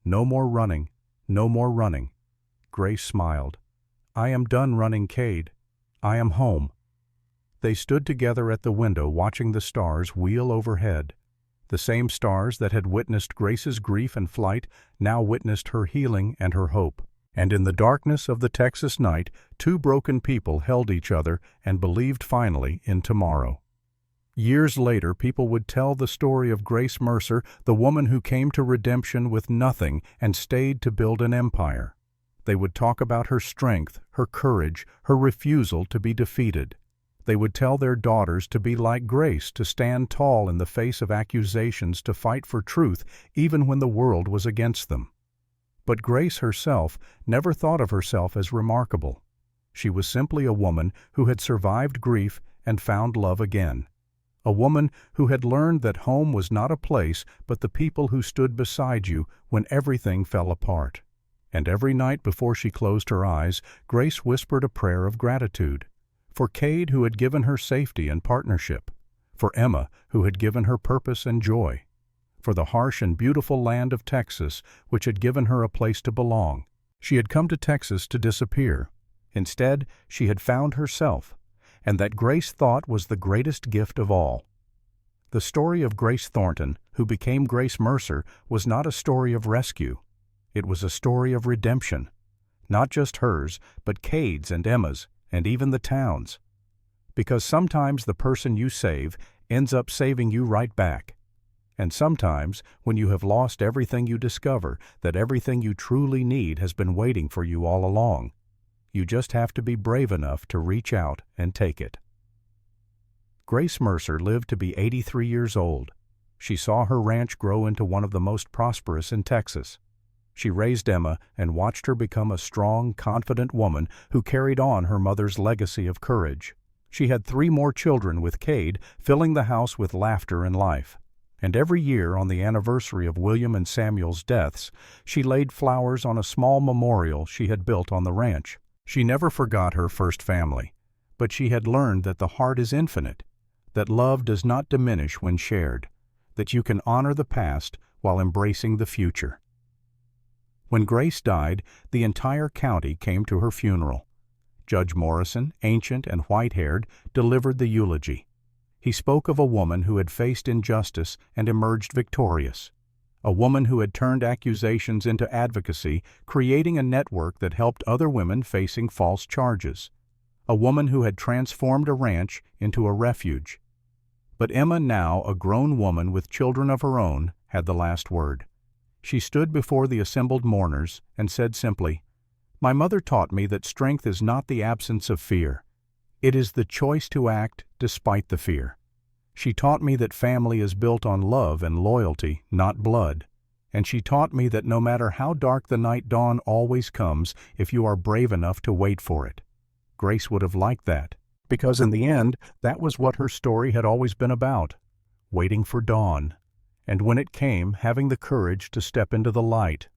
"No more running, no more running." Grace smiled. "I am done running, Cade. I am home." They stood together at the window, watching the stars wheel overhead. The same stars that had witnessed Grace's grief and flight now witnessed her healing and her hope. And in the darkness of the Texas night, 2 broken people held each other and believed finally in tomorrow. Years later, people would tell the story of Grace Mercer, the woman who came to redemption with nothing and stayed to build an empire. They would talk about her strength, her courage, her refusal to be defeated. They would tell their daughters to be like Grace, to stand tall in the face of accusations, to fight for truth even when the world was against them. But Grace herself never thought of herself as remarkable. She was simply a woman who had survived grief and found love again. A woman who had learned that home was not a place but the people who stood beside you when everything fell apart. And every night before she closed her eyes, Grace whispered a prayer of gratitude. For Cade, who had given her safety and partnership. For Emma, who had given her purpose and joy. For the harsh and beautiful land of Texas, which had given her a place to belong. She had come to Texas to disappear. Instead, she had found herself, and that Grace thought was the greatest gift of all. The story of Grace Thornton, who became Grace Mercer, was not a story of rescue. It was a story of redemption. Not just hers, but Cade's and Emma's, and even the town's. Because sometimes the person you save ends up saving you right back. And sometimes, when you have lost everything, you discover that everything you truly need has been waiting for you all along. You just have to be brave enough to reach out and take it. Grace Mercer lived to be 83 years old. She saw her ranch grow into one of the most prosperous in Texas. She raised Emma and watched her become a strong, confident woman who carried on her mother's legacy of courage. She had 3 more children with Cade, filling the house with laughter and life. And every year, on the anniversary of William and Samuel's deaths, she laid flowers on a small memorial she had built on the ranch. She never forgot her first family, but she had learned that the heart is infinite, that love does not diminish when shared, that you can honor the past while embracing the future. When Grace died, the entire county came to her funeral. Judge Morrison, ancient and white-haired, delivered the eulogy. He spoke of a woman who had faced injustice and emerged victorious. A woman who had turned accusations into advocacy, creating a network that helped other women facing false charges. A woman who had transformed a ranch into a refuge. But Emma, now a grown woman with children of her own, had the last word. She stood before the assembled mourners and said simply, "My mother taught me that strength is not the absence of fear. It is the choice to act despite the fear. She taught me that family is built on love and loyalty, not blood. And she taught me that no matter how dark the night, dawn always comes if you are brave enough to wait for it." Grace would have liked that, because in the end, that was what her story had always been about, waiting for dawn. And when it came, having the courage to step into the light.